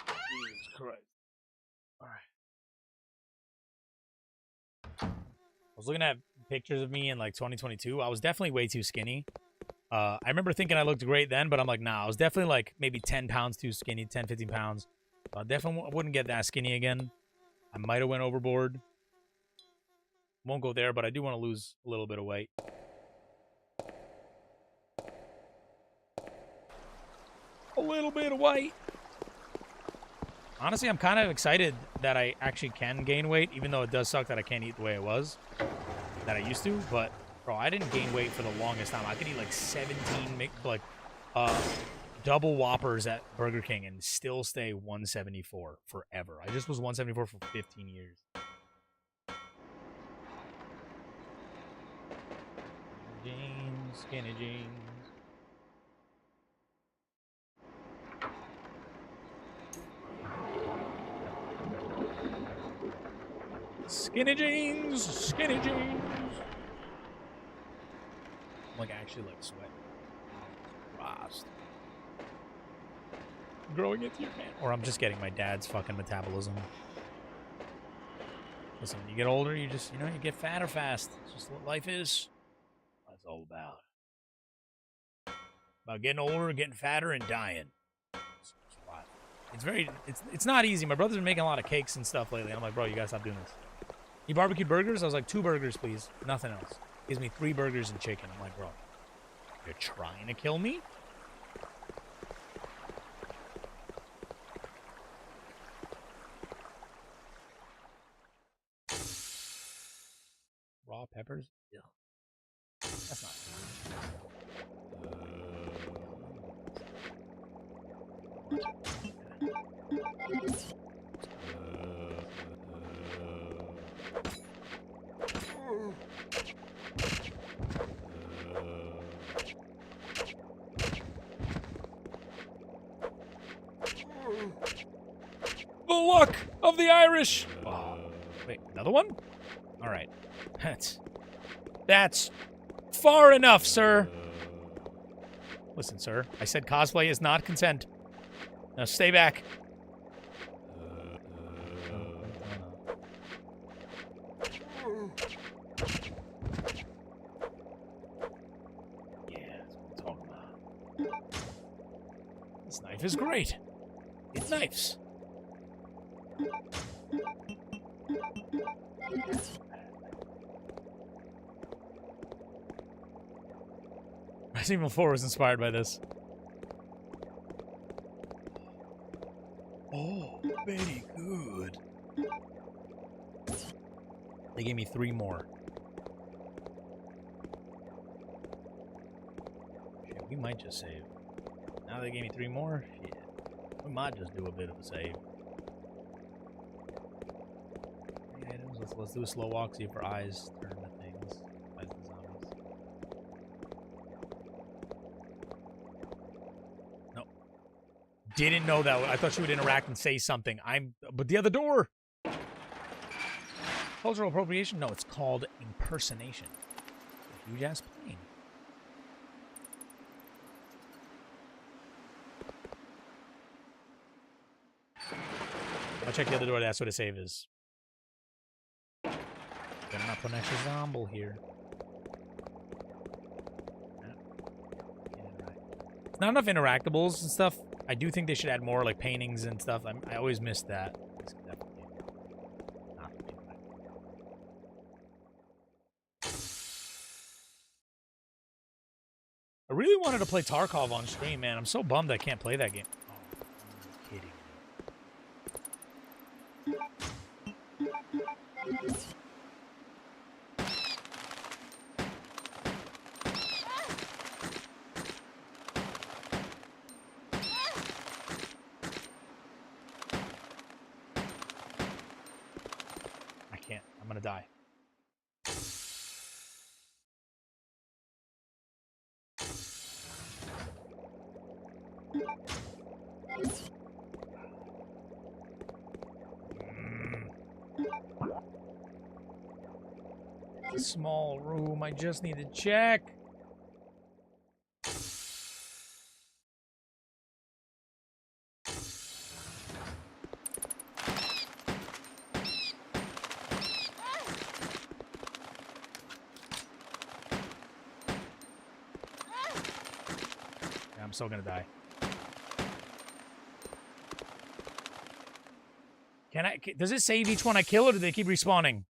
Jesus Christ. Alright. I was looking at pictures of me in like 2022. I was definitely way too skinny. I remember thinking I looked great then, but I'm like, nah, I was definitely like maybe 10 pounds too skinny, 10, 15 pounds. So I definitely wouldn't get that skinny again. I might have went overboard. Won't go there, but I do want to lose a little bit of weight. A little bit of weight. Honestly, I'm kind of excited that I actually can gain weight, even though it does suck that I can't eat the way it was, that I used to, but... Bro, I didn't gain weight for the longest time. I could eat like 17 double Whoppers at Burger King and still stay 174 forever. I just was 174 for 15 years. jeans, skinny jeans. Skinny jeans, skinny jeans. I'm like actually like sweating. Christ. Growing into your man. Or I'm just getting my dad's fucking metabolism. Listen, when you get older, you just, you know, you get fatter fast. It's just what life is. What it's all about. About getting older, getting fatter, and dying. It's very, it's not easy. My brother's been making a lot of cakes and stuff lately. I'm like, bro, you gotta stop doing this. He barbecued burgers? I was like, 2 burgers, please. Nothing else. Gives me 3 burgers and chicken. I'm like, bro, you're trying to kill me? Raw peppers? Yeah. That's not The luck of the Irish! Oh, wait, another one? All right. That's far enough, sir. Listen, sir. I said cosplay is not consent. Now stay back. Yeah, that's what I'm talking about. This knife is great. It knifes. Resident Evil 4 was inspired by this. Oh, very good. They gave me 3 more. Shit, we might just save. Now they gave me 3 more? Shit. We might just do a bit of a save. Items. Let's do a slow walk, see if our eyes turn to things. Eyes to zombies. No. Didn't know that. I thought she would interact and say something. But the other door! Cultural appropriation? No, it's called impersonation. A huge ass plane. I'll check the other door. That's what a save is. Better not put an extra zombie here. Not enough interactables and stuff. I do think they should add more like paintings and stuff. I always miss that. I really wanted to play Tarkov on stream, man. I'm so bummed I can't play that game. Oh, I'm kidding. I can't. I'm gonna die. It's a small room. I just need to check. Yeah, I'm still gonna die. Does it save each one I kill, or do they keep respawning?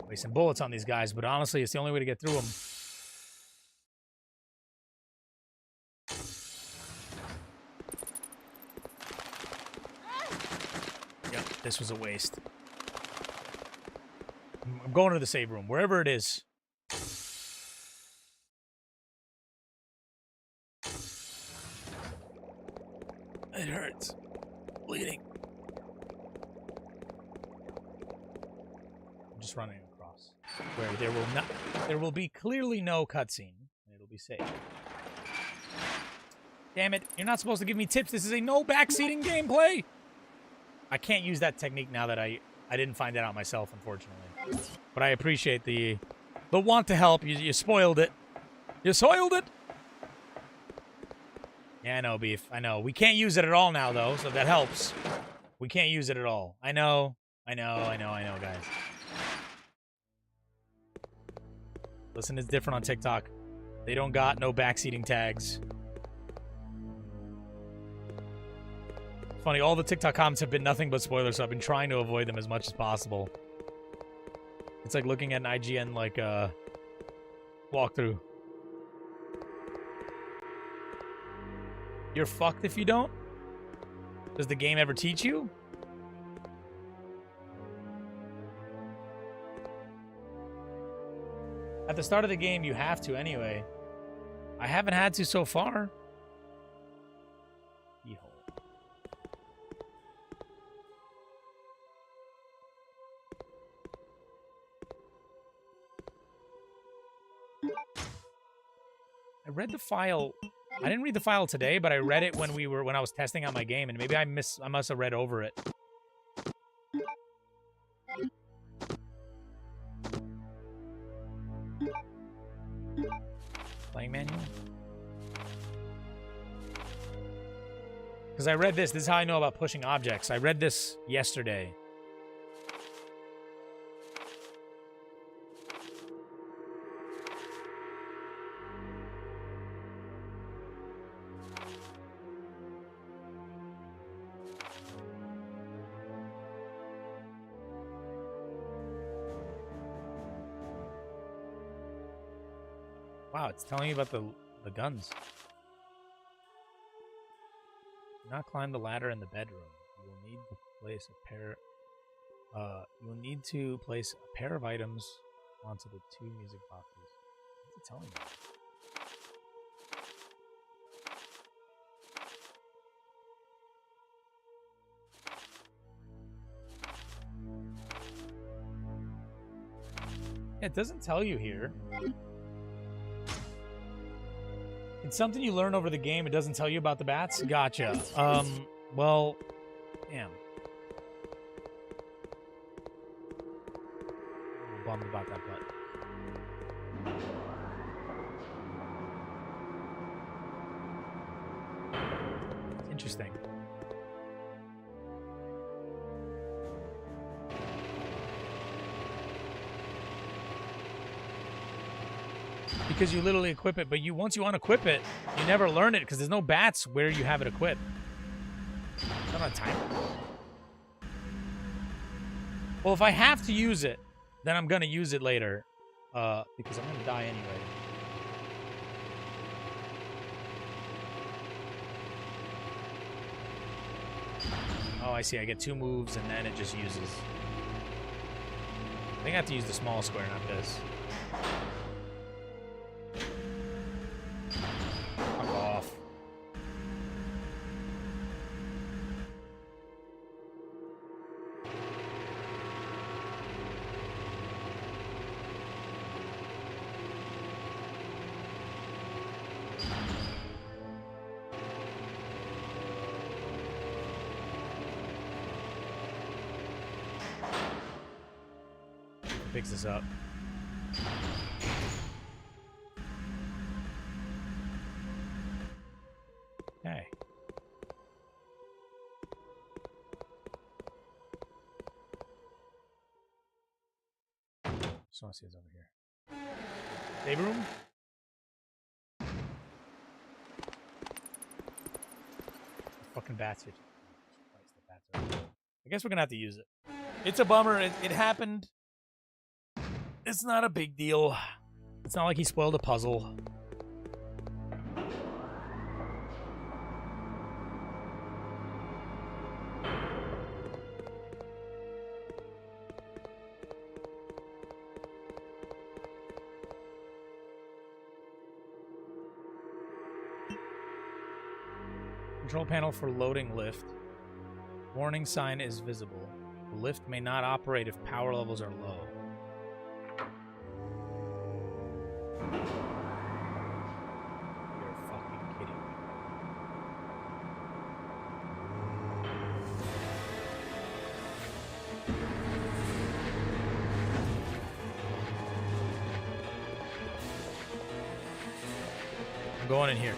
Wasting bullets on these guys, but honestly, it's the only way to get through them. Yep, this was a waste. I'm going to the save room, wherever it is. It hurts. Bleeding. I'm just running across where there will be clearly no cutscene. It'll be safe. Damn it! You're not supposed to give me tips. This is a no backseating gameplay. I can't use that technique now that I didn't find that out myself, unfortunately. But I appreciate the want to help. You spoiled it. You soiled it. Yeah, I know, Beef. I know. We can't use it at all now, though, so that helps. We can't use it at all. I know, guys. Listen, it's different on TikTok. They don't got no backseating tags. It's funny, all the TikTok comments have been nothing but spoilers, so I've been trying to avoid them as much as possible. It's like looking at an IGN, like, walkthrough. You're fucked if you don't? Does the game ever teach you? At the start of the game, you have to anyway. I haven't had to so far. Keyhole. I read the file. I didn't read the file today, but I read it when I was testing out my game, and maybe I must have read over it. Playing manual? Because I read this. This is how I know about pushing objects. I read this yesterday. Wow, it's telling you about the guns. Do not climb the ladder in the bedroom. You will need to place a pair. You will need to place a pair of items onto the 2 music boxes. What's it telling me? It doesn't tell you here. It's something you learn over the game. It doesn't tell you about the bats? Gotcha. Well, damn. A little bummed about that, but... It's interesting. Because you literally equip it, but once you unequip it, you never learn it because there's no bats where you have it equipped. Is that on a timer? Well, if I have to use it, then I'm gonna use it later, because I'm gonna die anyway. Oh, I see. I get 2 moves and then it just uses. I think I have to use the small square, not this. Fix this up. Okay. Just want to see what's over here. Save room? Fucking bats here. Christ, the bats are... I guess we're gonna have to use it. It's a bummer. It happened. It's not a big deal. It's not like he spoiled a puzzle. Control panel for loading lift. Warning sign is visible. The lift may not operate if power levels are low. You're fucking kidding me. I'm going in here.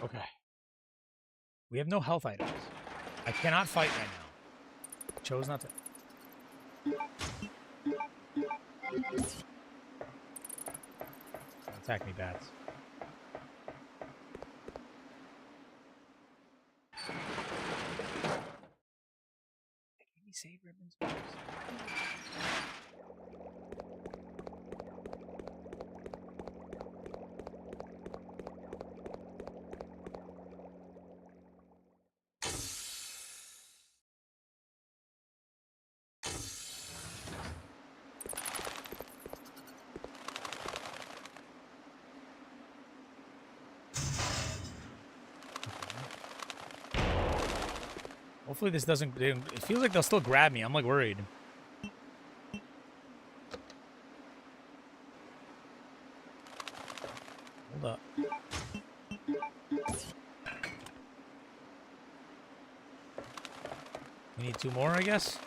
Okay. We have no health items. I cannot fight right now. Chose not to. Don't attack me, bats. Can we save ribbons? Hopefully this doesn't... It feels like they'll still grab me. I'm, like, worried. Hold up. We need 2 more, I guess?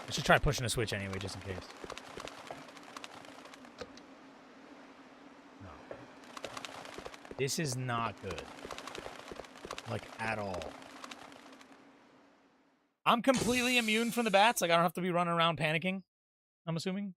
I should try pushing a switch anyway, just in case. No. This is not good. Like, at all. I'm completely immune from the bats. Like, I don't have to be running around panicking, I'm assuming.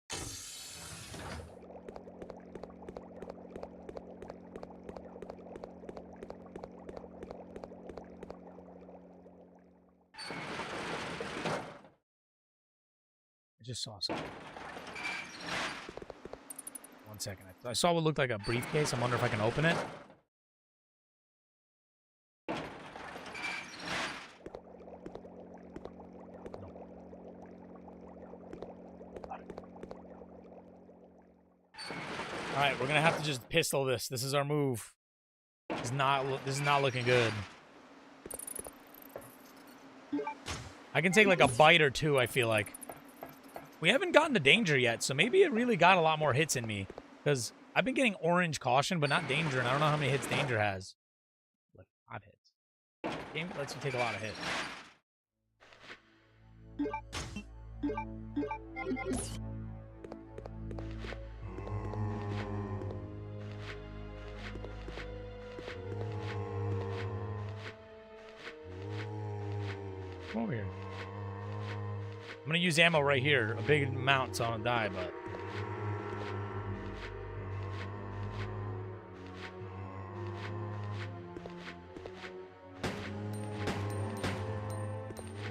I just saw something. 1 second. I saw what looked like a briefcase. I wonder if I can open it. Alright, we're gonna have to just pistol this. This is our move. This is not looking good. I can take like a bite or 2, I feel like. We haven't gotten to danger yet, so maybe it really got a lot more hits in me. Because I've been getting orange caution, but not danger, and I don't know how many hits danger has. Like 5 hits. Game lets you take a lot of hits. Come over here. I'm gonna use ammo right here. A big amount, so I don't die, but...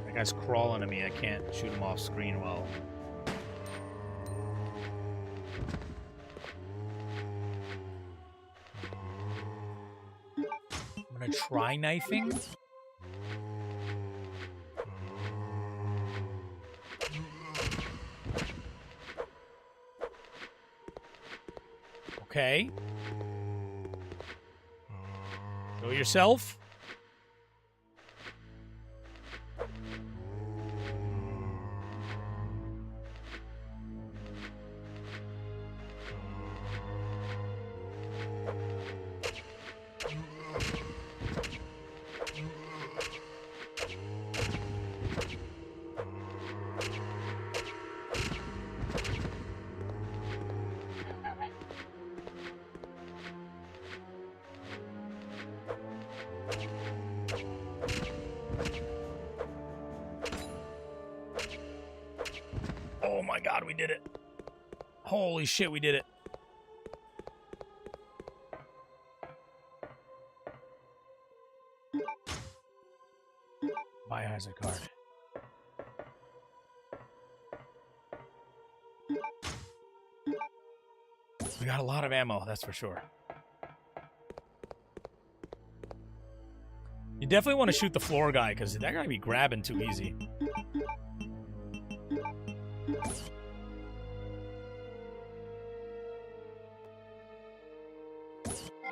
That guy's crawling at me. I can't shoot him off screen well. I'm gonna try knifing. Okay. Show yourself. Oh my god, we did it. Holy shit, we did it. Biohazard card. We got a lot of ammo, that's for sure. You definitely want to shoot the floor guy, because that guy be grabbing too easy.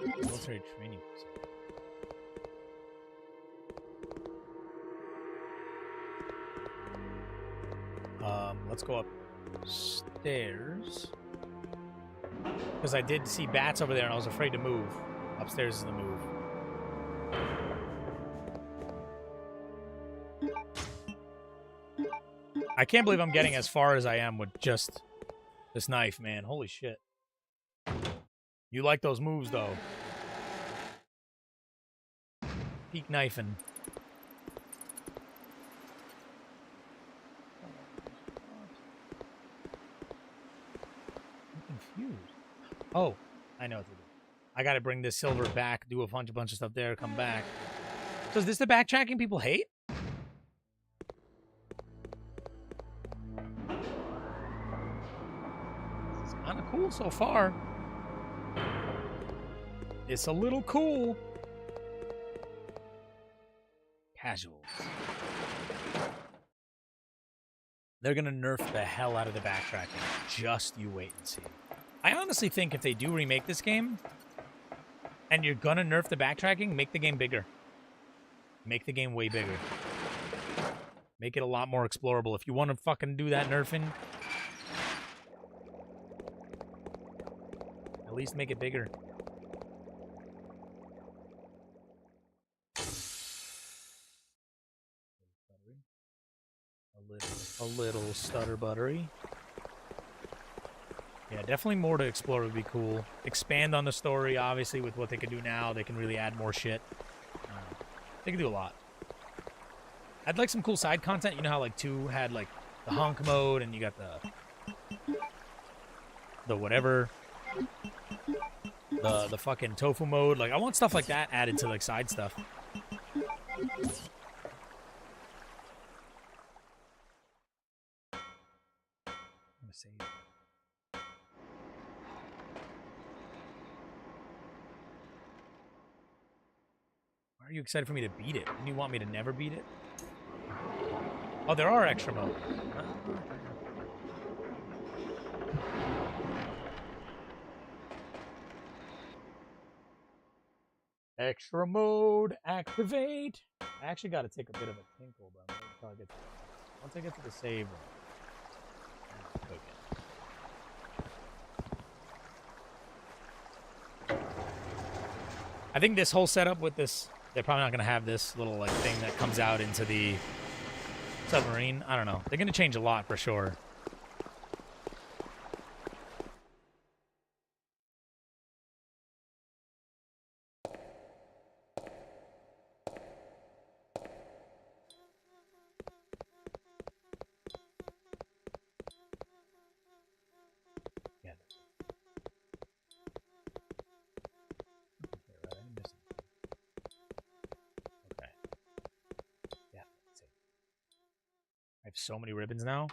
Military training facility. Let's go upstairs. Because I did see bats over there and I was afraid to move. Upstairs is the move. I can't believe I'm getting as far as I am with just this knife, man. Holy shit. You like those moves, though. Peak knifing. I'm confused. Oh, I know what to do. I gotta bring this silver back, do a bunch of stuff there, come back. So is this the backtracking people hate? It's kind of cool so far. It's a little cool. Casuals. They're gonna nerf the hell out of the backtracking. Just you wait and see. I honestly think if they do remake this game, and you're gonna nerf the backtracking, make the game bigger. Make the game way bigger. Make it a lot more explorable. If you want to fucking do that nerfing, at least make it bigger. A little stutter buttery. Yeah, definitely more to explore would be cool. Expand on the story, obviously, with what they can do now. They can really add more shit. They can do a lot. I'd like some cool side content. You know how, like, 2 had, like, the honk mode, and you got the whatever. The fucking tofu mode. Like, I want stuff like that added to, like, side stuff. I'm gonna save. Why are you excited for me to beat it? Didn't you want me to never beat it? Oh, there are extra modes. Extra mode activate. I actually got to take a bit of a tinkle, but I'm waiting until I get to, once I get to the save room. I think this whole setup with this, they're probably not going to have this little like thing that comes out into the submarine. I don't know. They're going to change a lot for sure. I have so many ribbons now.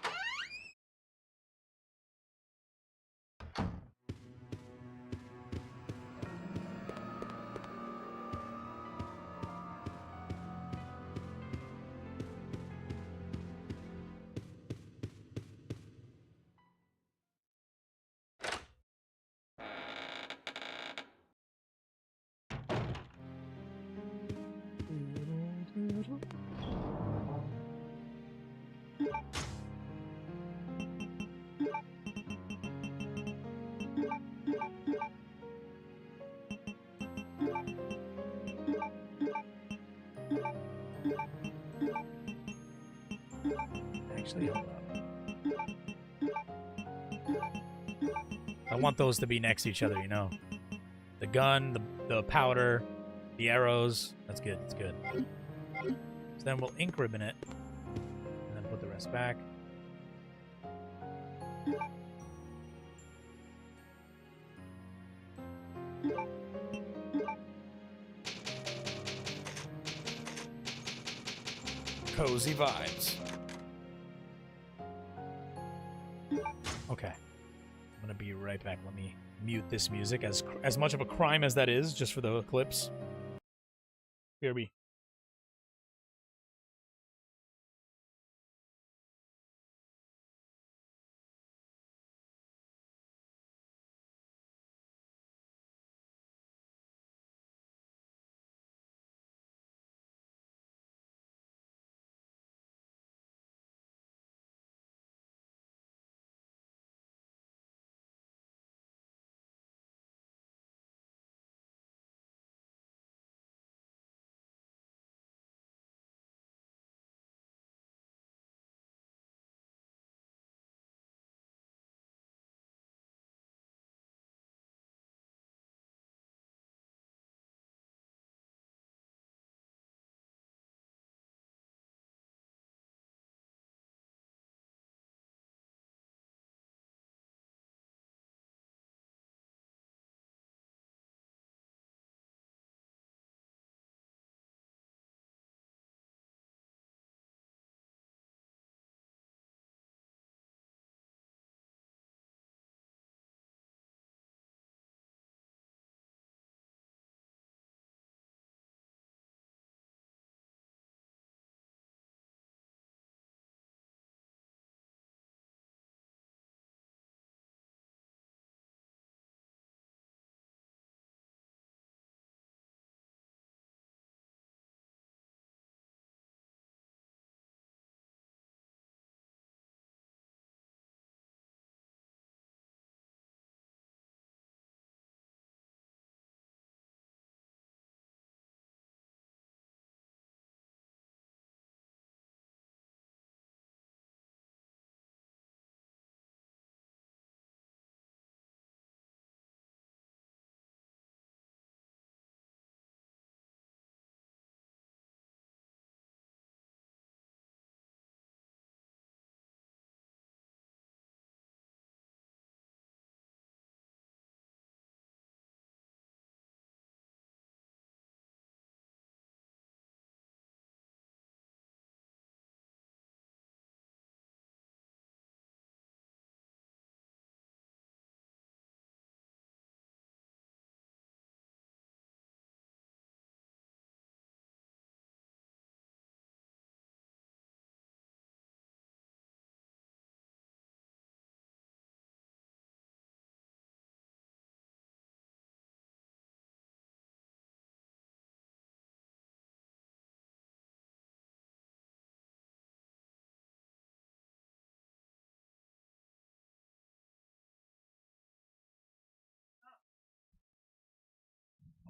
Actually, hold up. I want those to be next to each other, you know. The gun, the powder, the arrows. That's good. That's good. So then we'll ink ribbon it, and then put the rest back. Cozy vibes. Okay. I'm gonna be right back. Let me mute this music, as much of a crime as that is, just for the clips. BRB.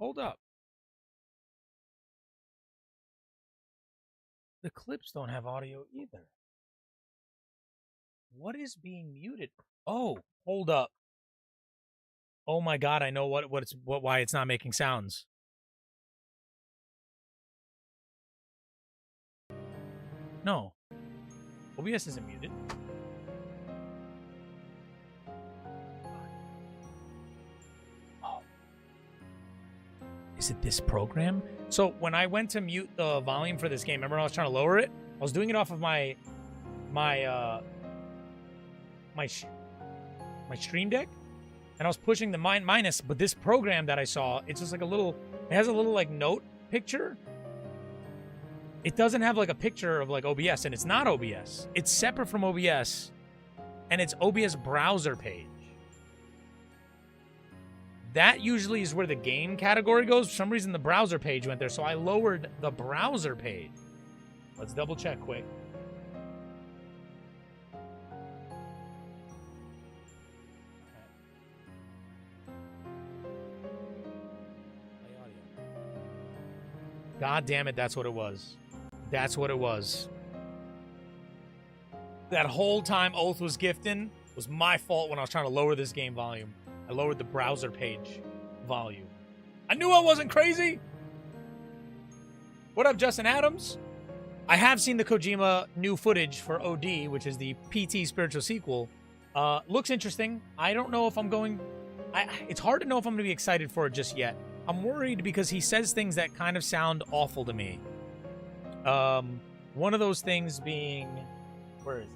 Hold up. The clips don't have audio either. What is being muted? Oh, hold up. Oh my god, I know why it's not making sounds. No. OBS isn't muted. Oh. Is it this program? So when I went to mute the volume for this game, remember I was trying to lower it? I was doing it off of my Stream Deck, and I was pushing the minus, but this program that I saw, it's just like it has a little like note picture. It doesn't have like a picture of like OBS, and it's not OBS. It's separate from OBS, and it's OBS browser page. That usually is where the game category goes. For some reason, the browser page went there, so I lowered the browser page. Let's double check quick. God damn it, that's what it was. That's what it was. That whole time Oath was gifting was my fault when I was trying to lower this game volume. I lowered the browser page volume. I knew I wasn't crazy. What up, Justin Adams? I have seen the Kojima new footage for OD, which is the PT spiritual sequel. Looks interesting. I don't know if I'm going... it's hard to know if I'm going to be excited for it just yet. I'm worried because he says things that kind of sound awful to me. One of those things being... Where is it?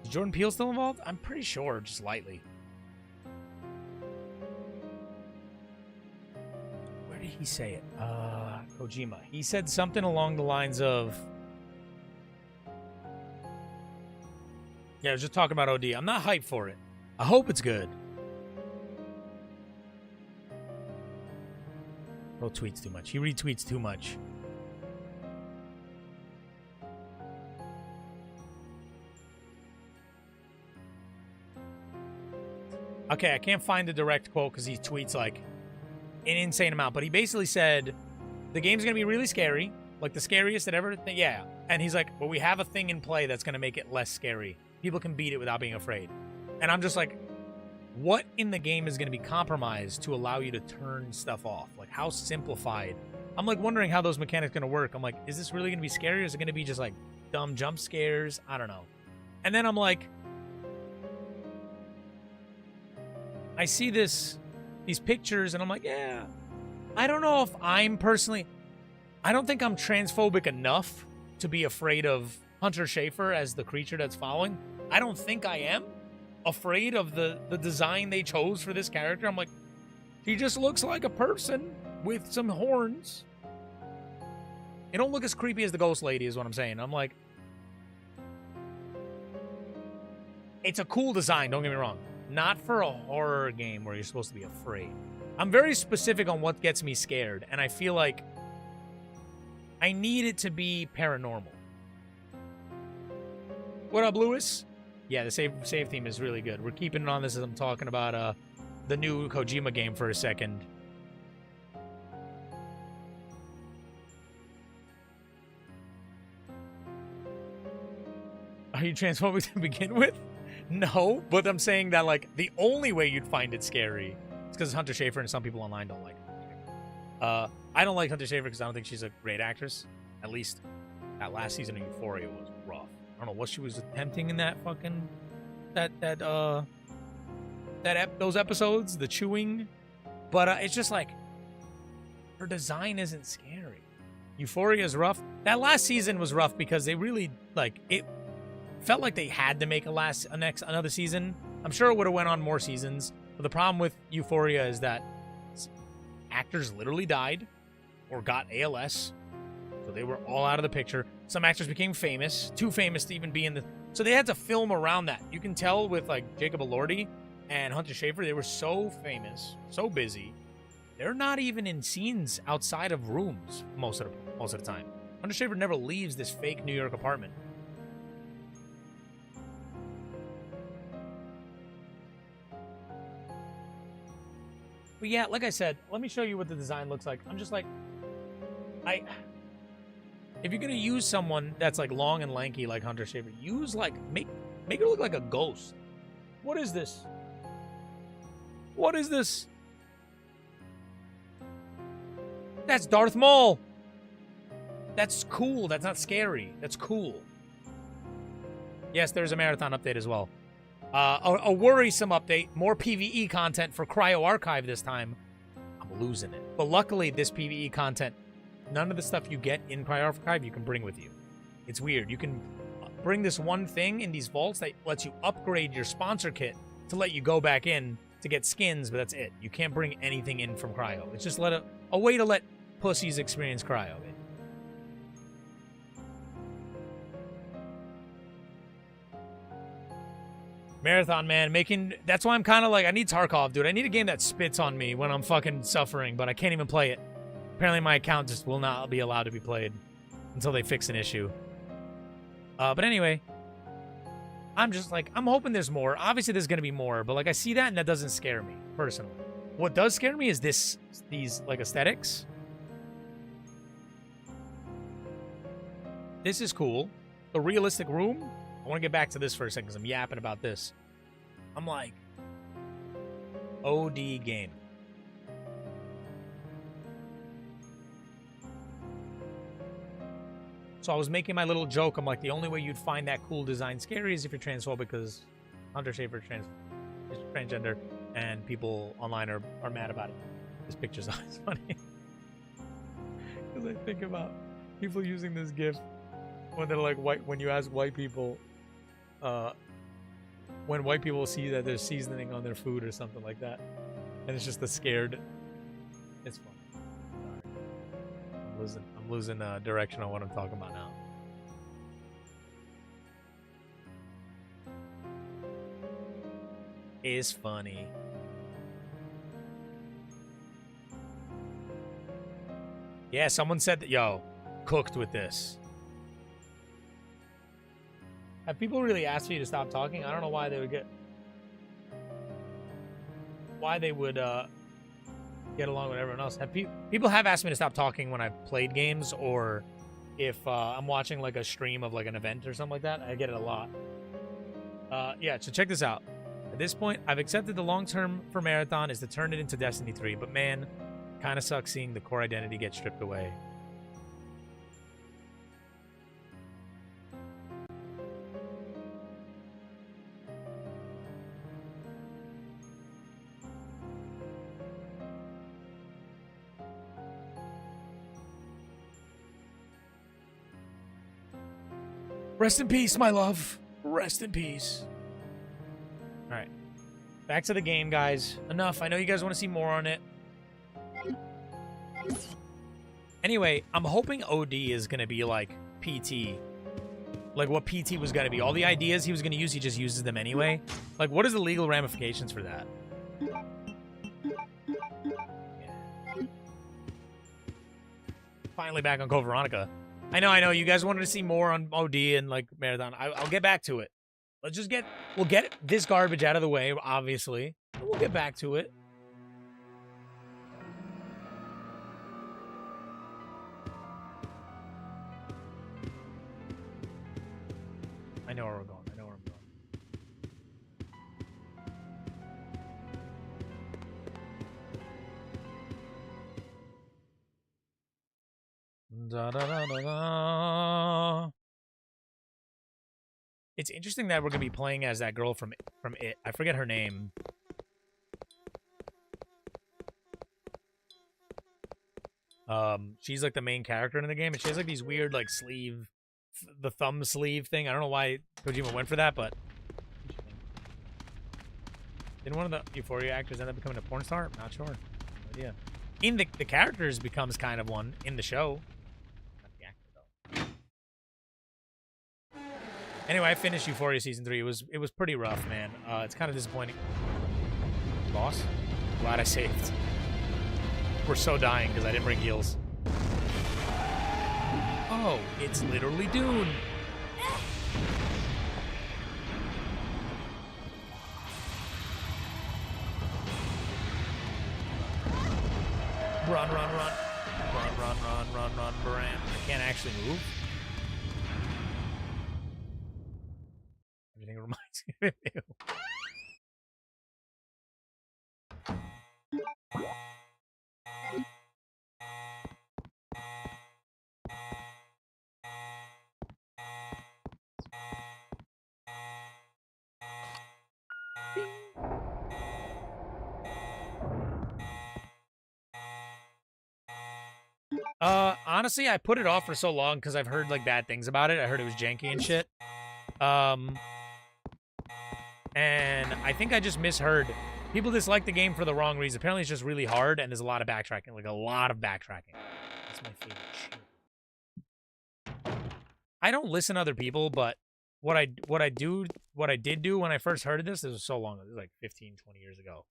Is Jordan Peele still involved? I'm pretty sure, just lightly. Where did he say it? Kojima. He said something along the lines of... Yeah, I was just talking about OD. I'm not hyped for it. I hope it's good. Oh, tweets too much. He retweets too much. Okay, I can't find the direct quote because he tweets like an insane amount. But he basically said, the game's going to be really scary. Like the scariest that ever... Yeah. And he's like, well, we have a thing in play that's going to make it less scary. People can beat it without being afraid. And I'm just like, what in the game is going to be compromised to allow you to turn stuff off? Like, how simplified? I'm like wondering how those mechanics are going to work. I'm like, is this really going to be scary, or is it going to be just like dumb jump scares? I don't know. And then I'm like, I see these pictures, and I'm like, yeah, I don't know if I'm personally... I don't think I'm transphobic enough to be afraid of Hunter Schafer as the creature that's following. I don't think I am afraid of the design they chose for this character. I'm like, he just looks like a person with some horns. It don't look as creepy as the Ghost Lady is what I'm saying. I'm like, it's a cool design, don't get me wrong. Not for a horror game where you're supposed to be afraid. I'm very specific on what gets me scared, and I feel like I need it to be paranormal. What up, Lewis? Yeah, the save theme is really good. We're keeping it on this as I'm talking about the new Kojima game for a second. Are you transphobic to begin with? No, but I'm saying that, like, the only way you'd find it scary is because Hunter Schafer, and some people online don't like it. I don't like Hunter Schafer because I don't think she's a great actress. At least that last season of Euphoria was rough. I don't know what she was attempting in that fucking those episodes, the chewing. But it's just like her design isn't scary. Euphoria is rough. That last season was rough because they really it felt like they had to make another season. I'm sure it would have went on more seasons. But the problem with Euphoria is that actors literally died or got ALS. So they were all out of the picture. Some actors became famous, too famous to even be in the... So they had to film around that. You can tell with, like, Jacob Elordi and Hunter Schafer, they were so famous, so busy. They're not even in scenes outside of rooms most of the time. Undershaver never leaves this fake New York apartment. But yeah, like I said, let me show you what the design looks like. I'm just like, if you're gonna use someone that's like long and lanky like Hunter Shaver, use like make her look like a ghost. What is this? What is this? That's Darth Maul. That's cool. That's not scary. That's cool. Yes, there's a marathon update as well. A worrisome update. More PvE content for Cryo Archive this time. I'm losing it. But luckily, this PvE content, none of the stuff you get in Cryo Archive you can bring with you. It's weird. You can bring this one thing in these vaults that lets you upgrade your sponsor kit to let you go back in to get skins, but that's it. You can't bring anything in from Cryo. It's just a way to let pussies experience Cryo. Marathon, man, that's why I'm kind of like, I need Tarkov, dude. I need a game that spits on me when I'm fucking suffering, but I can't even play it. Apparently my account just will not be allowed to be played until they fix an issue. But anyway, I'm just like, I'm hoping there's more. Obviously there's going to be more, but like I see that and that doesn't scare me, personally. What does scare me is these like aesthetics. This is cool. The realistic room. I want to get back to this for a second because I'm yapping about this. I'm like, OD game. So I was making my little joke. I'm like, the only way you'd find that cool design scary is if you're transphobic, because Hunter Schafer is transgender and people online are mad about it. This picture's always funny. Because I think about people using this GIF when they're like when you ask white people, when white people see that there's seasoning on their food or something like that, and it's just the scared. It's fun. I'm losing direction on what I'm talking about now. It's funny. Yeah, someone said that. Yo, cooked with this. Have people really asked you to stop talking? I don't know why they would get along with everyone else. People have asked me to stop talking when I've played games, or if I'm watching like a stream of like an event or something like that. I get it a lot. Yeah, so check this out. At this point, I've accepted the long term for Marathon is to turn it into Destiny 3, but man, kind of sucks seeing the core identity get stripped away. Rest in peace, my love. Rest in peace. All right. Back to the game, guys. Enough. I know you guys want to see more on it. Anyway, I'm hoping OD is going to be like PT. Like what PT was going to be. All the ideas he was going to use, he just uses them anyway. Like, what is the legal ramifications for that? Yeah. Finally back on Code Veronica. I know. You guys wanted to see more on OD and, like, Marathon. I'll get back to it. We'll get this garbage out of the way, obviously. We'll get back to it. I know where we're going. Da, da, da, da, da. It's interesting that we're gonna be playing as that girl from It. I forget her name. She's like the main character in the game, and she has like these weird like the thumb sleeve thing. I don't know why Kojima went for that, but didn't one of the Euphoria actors end up becoming a porn star? Not sure. No idea. In the characters becomes kind of one in the show. Anyway, I finished Euphoria Season 3. It was pretty rough, man. It's kind of disappointing. Boss? Glad I saved. We're so dying because I didn't bring heals. Oh, it's literally Dune. Run, run, run. Run, run, run, run, run, Bram. I can't actually move. Everything reminds me of you. Honestly, I put it off for so long because I've heard like bad things about it. I heard it was janky and shit. And I think I just misheard. People dislike the game for the wrong reason. Apparently, it's just really hard and there's a lot of backtracking, like a lot of backtracking. That's my favorite shit. I don't listen to other people, but what I did do when I first heard of this was so long. It was like 15, 20 years ago.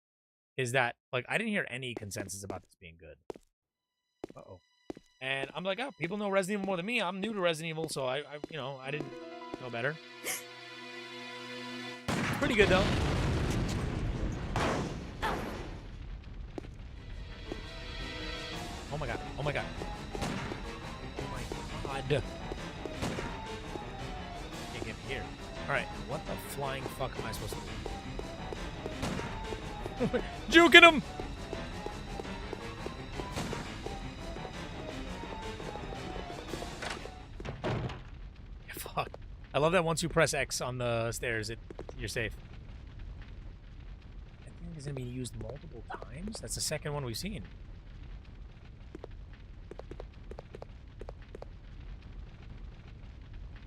Is that like I didn't hear any consensus about this being good. Uh-oh. And I'm like, oh, people know Resident Evil more than me. I'm new to Resident Evil, so I didn't know better. Pretty good, though. Oh, my God. Oh, my God. Oh, my God. Can't get me here. All right. What the flying fuck am I supposed to do? Juking him! Fuck. I love that once you press X on the stairs, you're safe. I think it's going to be used multiple times. That's the second one we've seen.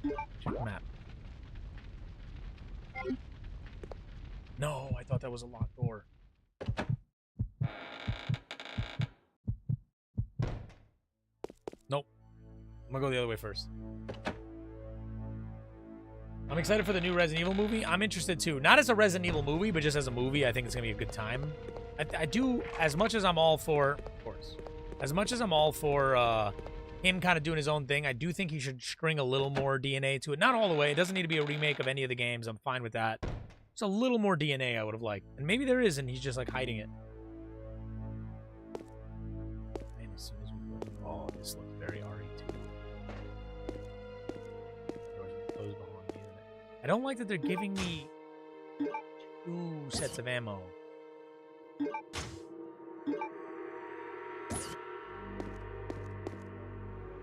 Check the map. No, I thought that was a locked door. Nope. I'm going to go the other way first. I'm excited for the new Resident Evil movie. I'm interested too. Not as a Resident Evil movie, but just as a movie. I think it's going to be a good time. I do, as much as I'm all for, of course, as much as I'm all for him kind of doing his own thing, I do think he should string a little more DNA to it. Not all the way. It doesn't need to be a remake of any of the games. I'm fine with that. Just a little more DNA I would have liked. And maybe there is, and he's just like hiding it. And as soon as we go, oh, this looks very RE2. I don't like that they're giving me 2 sets of ammo.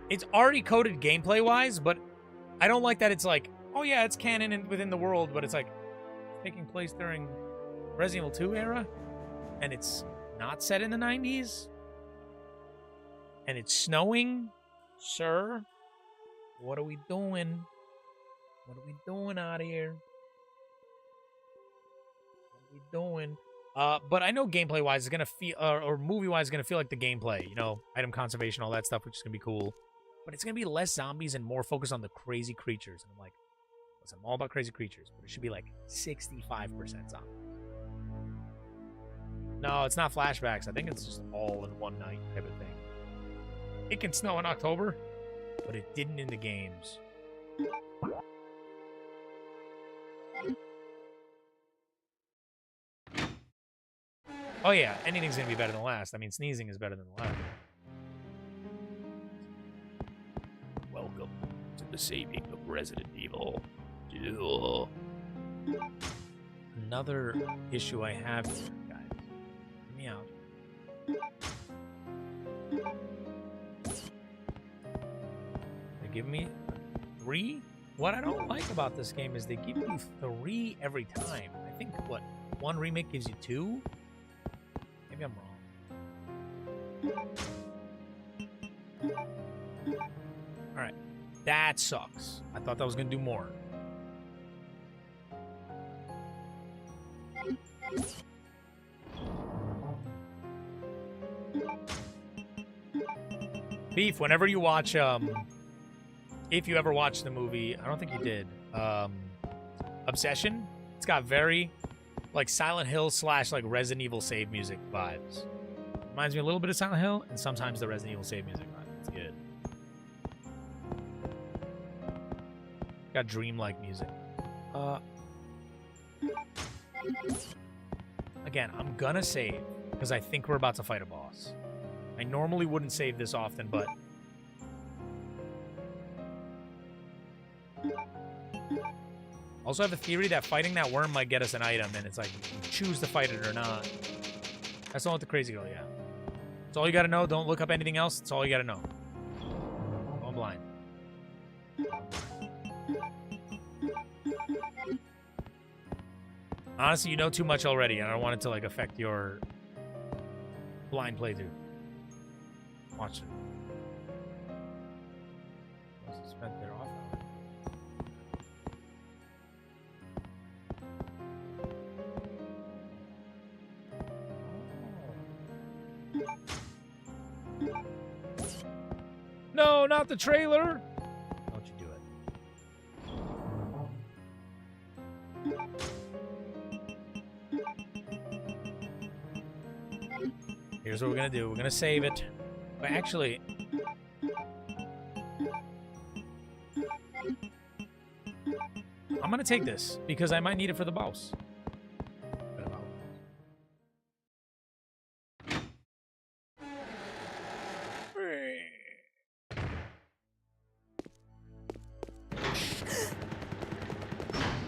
It's already coded gameplay-wise, but I don't like that it's like, oh yeah, it's canon and within the world, but it's like taking place during Resident Evil 2 era, and it's not set in the 90s, and it's snowing. Sir, what are we doing? What are we doing out here? What are we doing? But I know gameplay-wise is going to feel, or movie-wise is going to feel like the gameplay. You know, item conservation, all that stuff, which is going to be cool. But it's going to be less zombies and more focused on the crazy creatures. And I'm like, listen, I'm all about crazy creatures, but it should be like 65% zombies. No, it's not flashbacks. I think it's just all in one night type of thing. It can snow in October, but it didn't in the games. Oh yeah, anything's gonna be better than last. I mean, sneezing is better than the last. Welcome to the saving of Resident Evil 2. Another issue I have here, guys. Hear me out. They give me 3? What I don't like about this game is they give you 3 every time. I think, what, 1 remake gives you 2? Maybe I'm wrong. Alright. That sucks. I thought that was going to do more. Beef, whenever you watch, if you ever watched the movie, I don't think you did, Obsession, it's got very, like, Silent Hill / like Resident Evil save music vibes. Reminds me a little bit of Silent Hill, and sometimes the Resident Evil save music. It's good. Got dreamlike music. Again, I'm gonna save because I think we're about to fight a boss. I normally wouldn't save this often, but also have a theory that fighting that worm might get us an item, and it's like you choose to fight it or not. That's all with the crazy girl, yeah. That's all you gotta know. Don't look up anything else. That's all you gotta know. Going blind. Honestly, you know too much already, and I don't want it to like affect your blind playthrough. Watch it. Spent their off. No, not the trailer. Don't you do it. Here's what we're gonna do. We're gonna save it. But actually, I'm gonna take this because I might need it for the boss.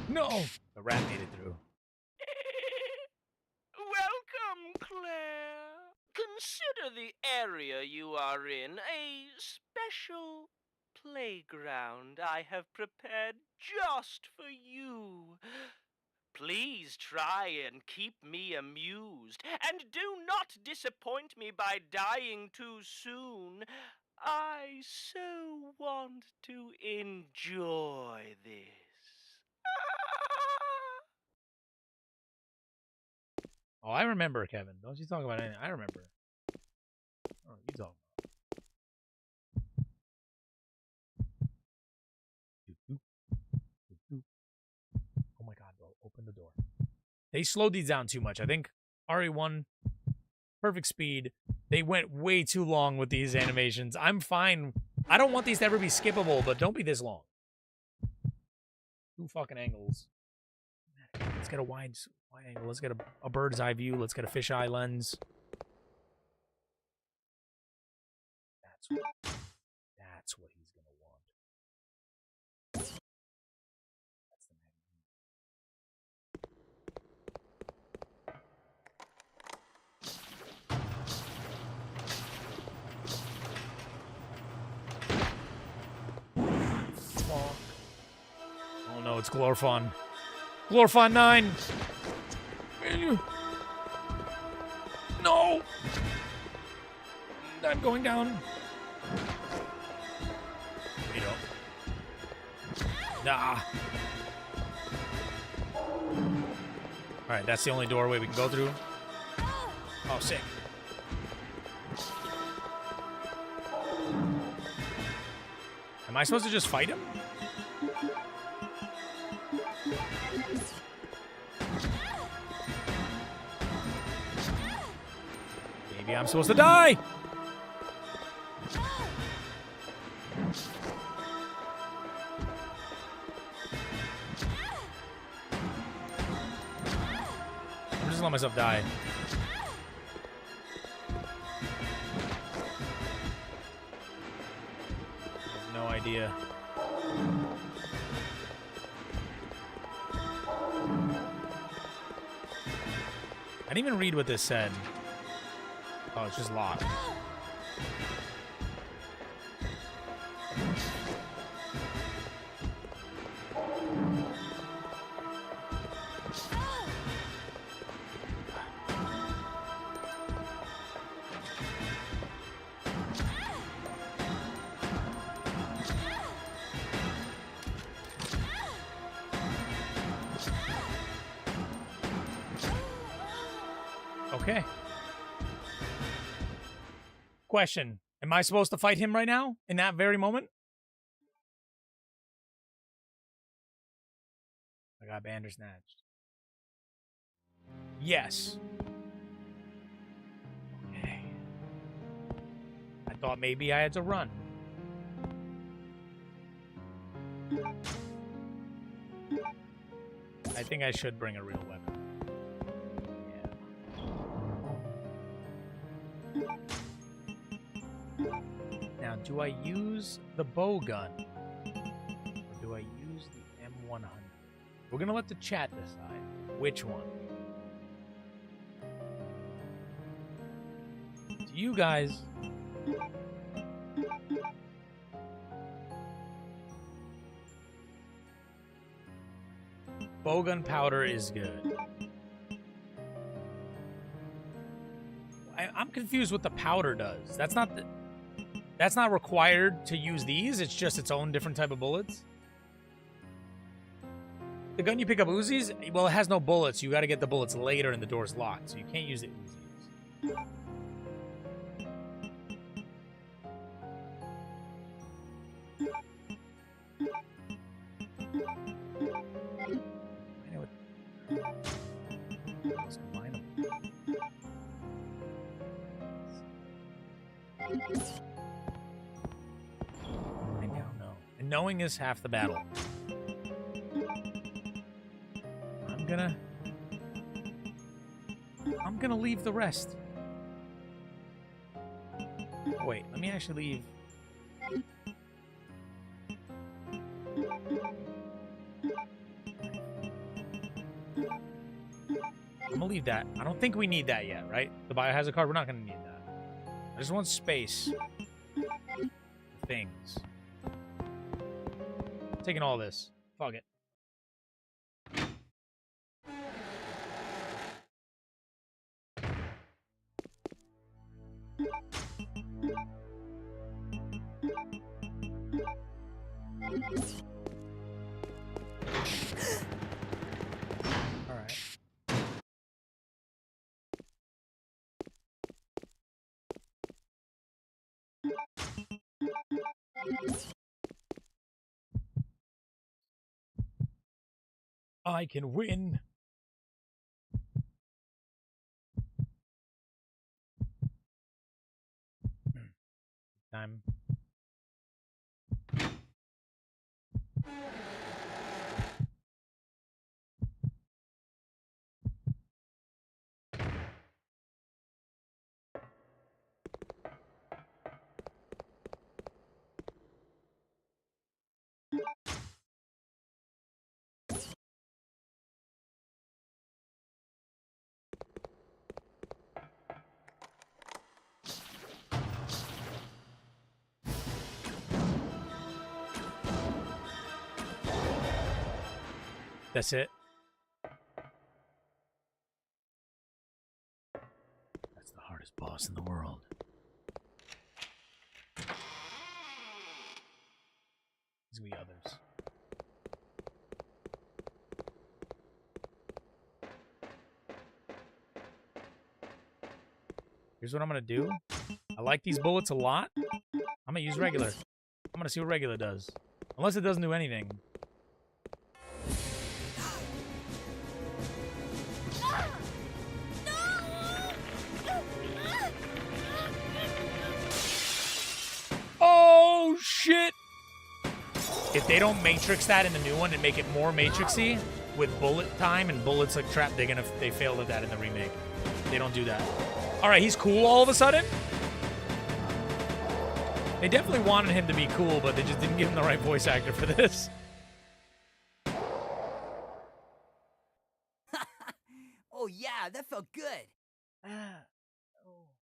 No! The rat made it through. Welcome, Claire. Consider the area you are in a special playground I have prepared just for you. Please try and keep me amused, and do not disappoint me by dying too soon. I so want to enjoy this. Oh, I remember, Kevin. Don't you talk about anything. I remember. Oh, you talk about. Oh my god, bro. Open the door. They slowed these down too much. I think RE1, perfect speed. They went way too long with these animations. I'm fine. I don't want these to ever be skippable, but don't be this long. 2 fucking angles. Let's get a wide angle. Let's get a bird's eye view. Let's get a fisheye lens. That's what he's gonna want. That's the magnet. Oh no, it's Glorfon. Glorfon 9! No! I'm going down. You know. Nah. Alright, that's the only doorway we can go through. Oh, sick. Am I supposed to just fight him? Maybe I'm supposed to die! I'm just letting myself die. I have no idea. I didn't even read what this said. Oh, it's just locked. Okay. Question. Am I supposed to fight him right now? In that very moment? I got Bandersnatched. Yes. Okay. thought maybe I had to run. I think I should bring a real weapon. Yeah. Now, do I use the bow gun? Or do I use the M100? We're going to let the chat decide which one. To you guys, bowgun powder is good. I'm confused what the powder does. That's not required to use these. It's just its own different type of bullets. The gun you pick up Uzis, well, it has no bullets. You got to get the bullets later and the door's locked, so you can't use the Uzis. I know what. Let's combine them. I now know. And knowing is half the battle. I'm gonna leave the rest. Oh, wait, let me actually leave. I'm gonna leave that. I don't think we need that yet, right? The biohazard card, we're not gonna need that. I just want space for things. I'm taking all this. Fuck it. All right. I can win. Time. That's it. That's the hardest boss in the world. There's gonna be others. Here's what I'm gonna do. I like these bullets a lot. I'm gonna use regular. I'm gonna see what regular does. Unless it doesn't do anything. Oh, shit! If they don't Matrix that in the new one and make it more Matrixy with bullet time and bullets like trap, they failed at that in the remake. They don't do that. All right, he's cool all of a sudden? They definitely wanted him to be cool, but they just didn't give him the right voice actor for this. Oh yeah, that felt good.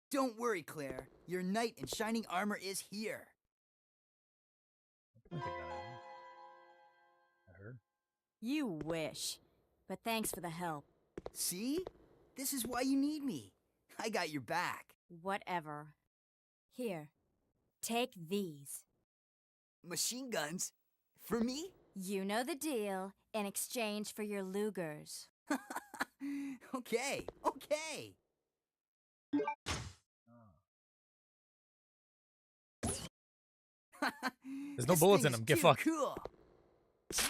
Don't worry, Claire. Your knight in shining armor is here. I heard. You wish. But thanks for the help. See? This is why you need me. I got your back. Whatever. Here. Take these. Machine guns? For me? You know the deal. In exchange for your Lugers. Okay. There's no bullets in them. Get fucked. Cool.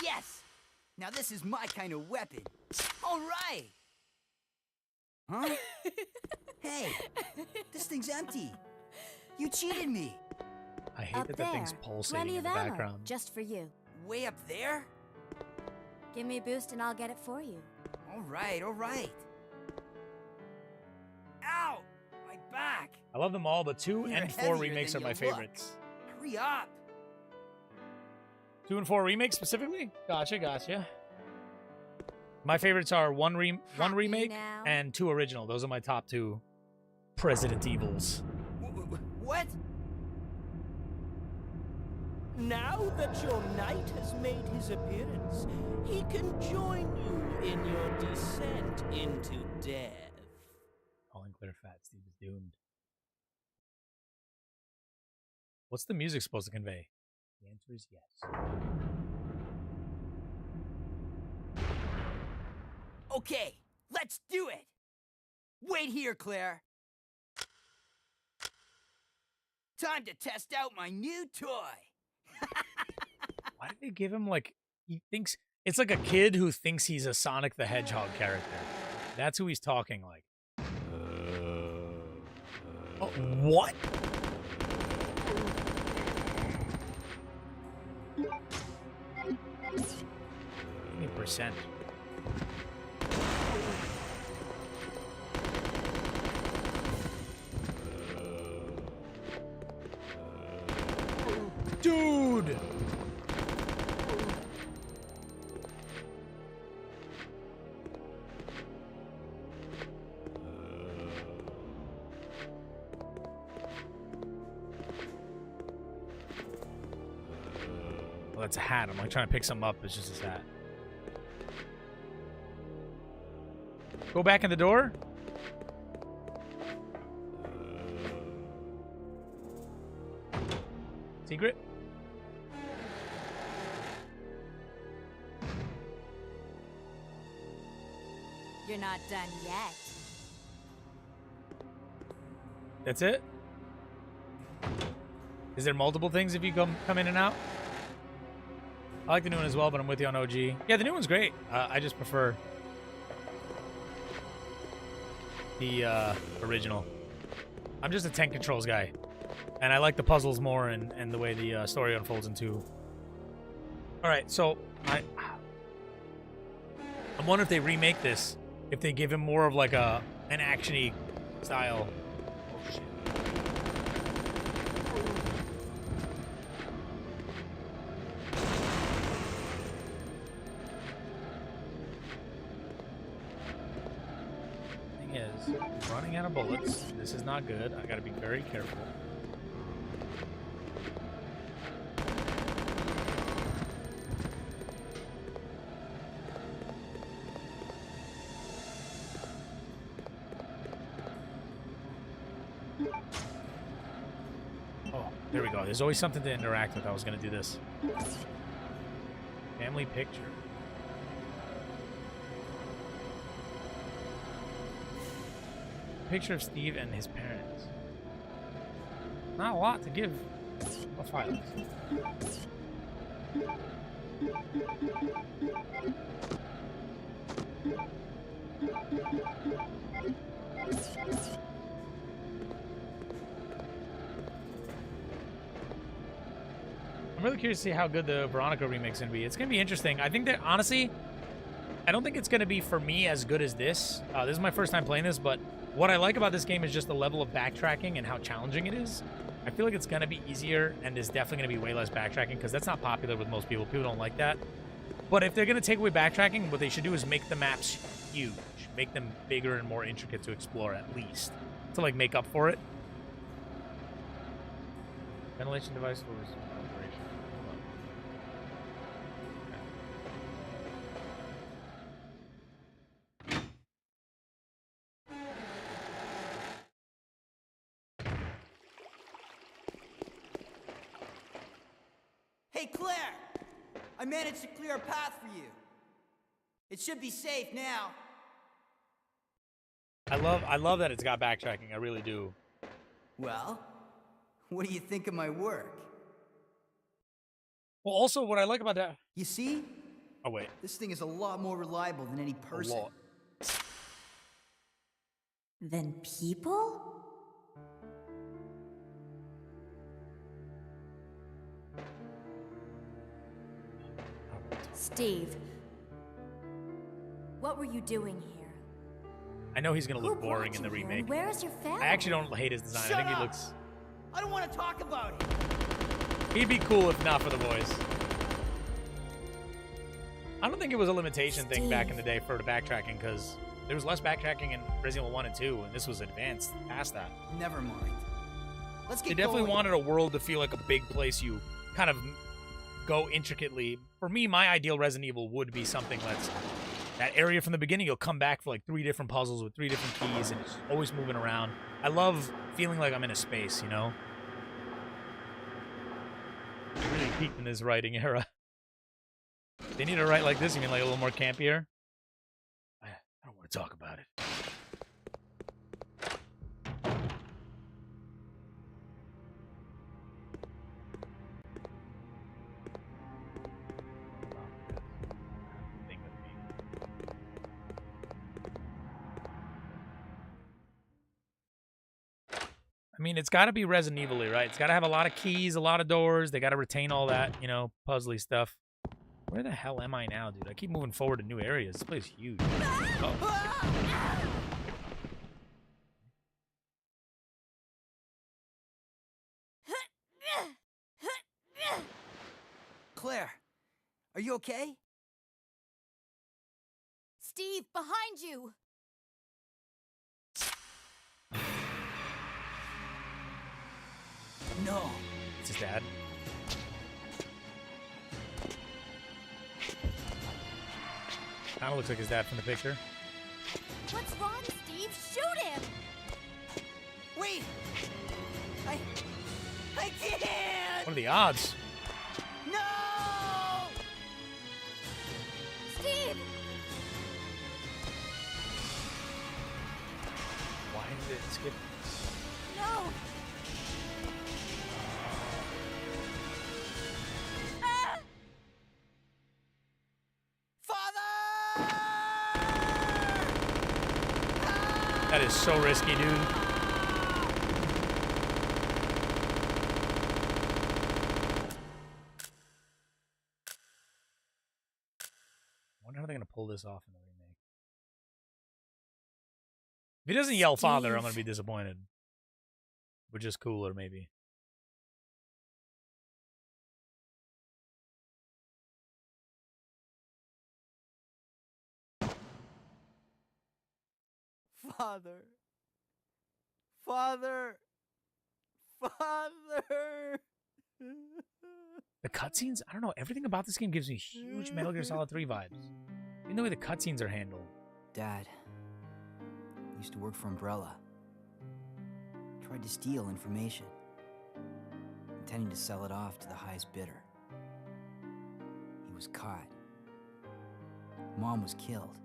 Yes! Now this is my kind of weapon. All right! Huh? Hey, this thing's empty. You cheated me. I hate Up that the thing's there, pulsating plenty in of the ammo, background. just for you. Way up there? Give me a boost and I'll get it for you. All right, all right. Ow! My back! I love them all, but 2 You're and 4 heavier remakes are than my you favorites. look. Hurry up! 2 and 4 remakes specifically? Gotcha. My favorites are one Happy remake now? and 2 original. Those are my top 2 President Evils. What? Now that your knight has made his appearance, he can join you in your descent into death. Calling Claire fat, Steve is doomed. What's the music supposed to convey? The answer is yes. Okay, let's do it! Wait here, Claire. Time to test out my new toy. Why did they give him like he thinks it's like a kid who thinks he's a Sonic the Hedgehog character. That's who he's talking like. Oh, what? 20%. Dude! Well, that's a hat. I'm like trying to pick something up. It's just his hat. Go back in the door. Secret? You're not done yet. That's it? Is there multiple things if you come in and out? I like the new one as well, but I'm with you on OG. Yeah, the new one's great. I just prefer the original. I'm just a tank controls guy. And I like the puzzles more and the way the story unfolds into. Alright, so I wonder if they remake this. If they give him more of like an action-y style. Oh shit. Thing is, I'm running out of bullets. This is not good. I gotta be very careful. There we go. There's always something to interact with. I was going to do this. Family picture. Picture of Steve and his parents. Not a lot to give a file. I'm really curious to see how good the Veronica remake's gonna be. It's gonna be interesting. I think that, honestly, I don't think it's gonna be, for me, as good as this. This is my first time playing this, but what I like about this game is just the level of backtracking and how challenging it is. I feel like it's gonna be easier, and there's definitely gonna be way less backtracking, because that's not popular with most people. People don't like that. But if they're gonna take away backtracking, what they should do is make the maps huge. Make them bigger and more intricate to explore, at least. To, like, make up for it. Ventilation device was operation. Hey, Claire! I managed to clear a path for you. It should be safe now. I love that it's got backtracking. I really do. Well, what do you think of my work? Well, also, what I like about that... You see? Oh, wait. This thing is a lot more reliable than any person. A lot. Than people? Steve, what were you doing here? I know he's gonna Who look brought boring in the you here, and remake. where is your family? I actually don't hate his design. I Shut think up! he looks. I don't want to talk about it. He'd be cool if not for the voice. I don't think it was a limitation thing back in the day for the backtracking, because there was less backtracking in Resident Evil 1 and 2, and this was advanced past that. Never mind. Let's get They definitely going. wanted a world to feel like a big place you kind of go intricately. For me, my ideal Resident Evil would be something that's that area from the beginning. You'll come back for like 3 different puzzles with 3 different keys, and it's always moving around. I love feeling like I'm in a space, you know? Really peaked in this writing era. They need to write like this. You mean like a little more campier? I don't want to talk about it. I mean, it's got to be Resident Evil-y, right? It's got to have a lot of keys, a lot of doors. They got to retain all that, you know, puzzly stuff. Where the hell am I now, dude? I keep moving forward to new areas. This place is huge. Oh. Claire, are you okay? Steve, behind you! No. It's his dad. Kind of looks like his dad from the picture. What's wrong, Steve? Shoot him! Wait! I can't! What are the odds? No! Steve! Why did it skip? No! Father! That is so risky, dude. I wonder how they're going to pull this off in the remake. If he doesn't yell father, I'm going to be disappointed. Which is cooler, maybe. Father. Father. Father. The cutscenes, I don't know, everything about this game gives me huge Metal Gear Solid 3 vibes. Even the way the cutscenes are handled. Dad used to work for Umbrella. Tried to steal information, intending to sell it off to the highest bidder. He was caught. Mom was killed.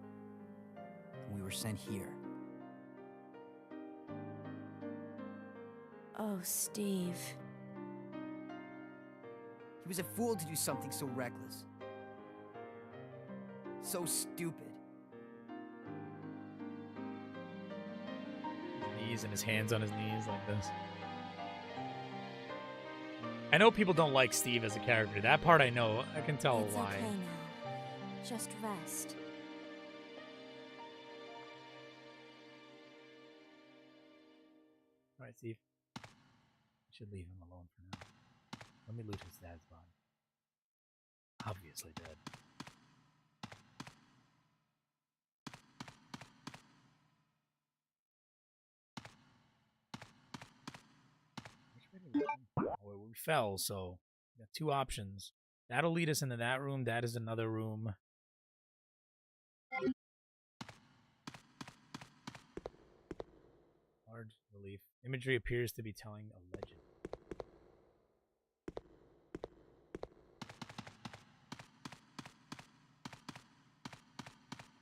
And we were sent here. Oh, Steve. He was a fool to do something so reckless. So stupid. His knees and his hands on his knees like this. I know people don't like Steve as a character. That part I know. I can tell It's why. okay now. Just rest. Alright, Steve. I should leave him alone for now. Let me loot his dad's body. Obviously dead. Which way did we go? Oh, we fell, so we got 2 options. That'll lead us into that room. That is another room. Large relief. Imagery appears to be telling a legend.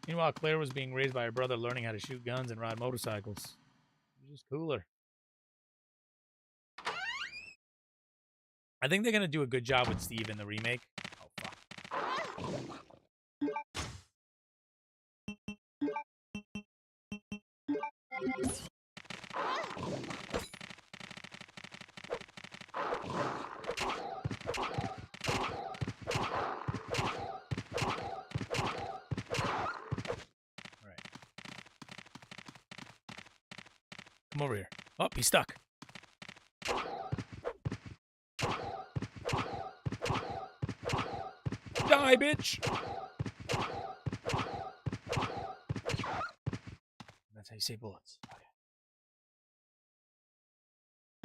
Meanwhile, Claire was being raised by her brother learning how to shoot guns and ride motorcycles. It was just cooler. I think they're going to do a good job with Steve in the remake. Oh, fuck. Come over here. Oh, he's stuck. Die, bitch! That's how you save bullets.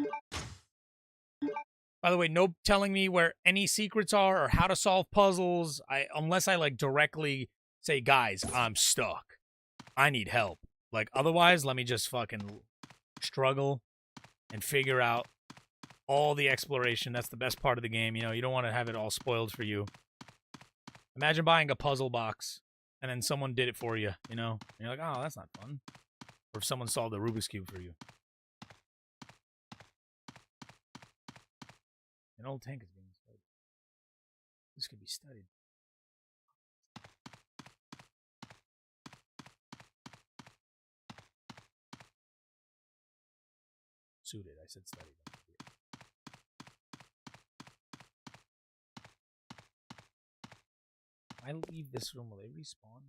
Okay. By the way, no telling me where any secrets are or how to solve puzzles. Unless I like directly say, guys, I'm stuck. I need help. Like, otherwise, let me just fucking struggle and figure out all the exploration. That's the best part of the game. You know, you don't want to have it all spoiled for you. Imagine buying a puzzle box and then someone did it for you, you know? And you're like, oh, that's not fun. Or if someone solved the Rubik's Cube for you. An old tank is being studied. This could be studied. Suited. I said studied. I leave this room, will they respawn?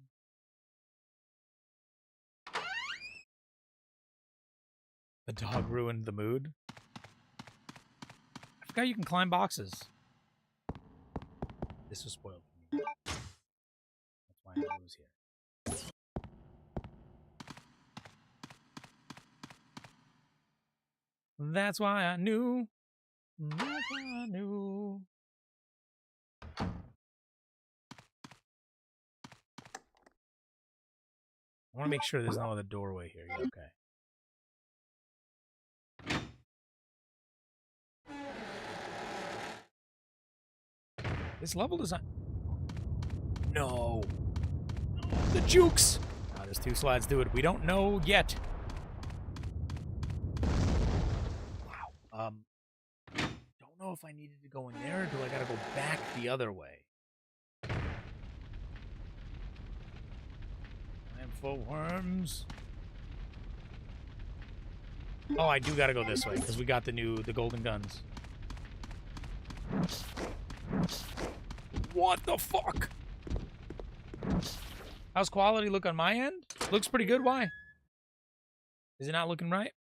The dog ruined the mood. I forgot you can climb boxes. This was spoiled for me. That's why I was here. That's why I knew. That's why I knew. I want to make sure there's no other doorway here. Yeah, okay. This level design. No. The jukes. Oh, there's 2 slides to it. We don't know yet. Wow. Don't know if I needed to go in there or do I gotta go back the other way? I'm for worms. Oh, I do gotta go this way because we got the golden guns. What the fuck? How's quality look on my end? Looks pretty good. Why? Is it not looking right?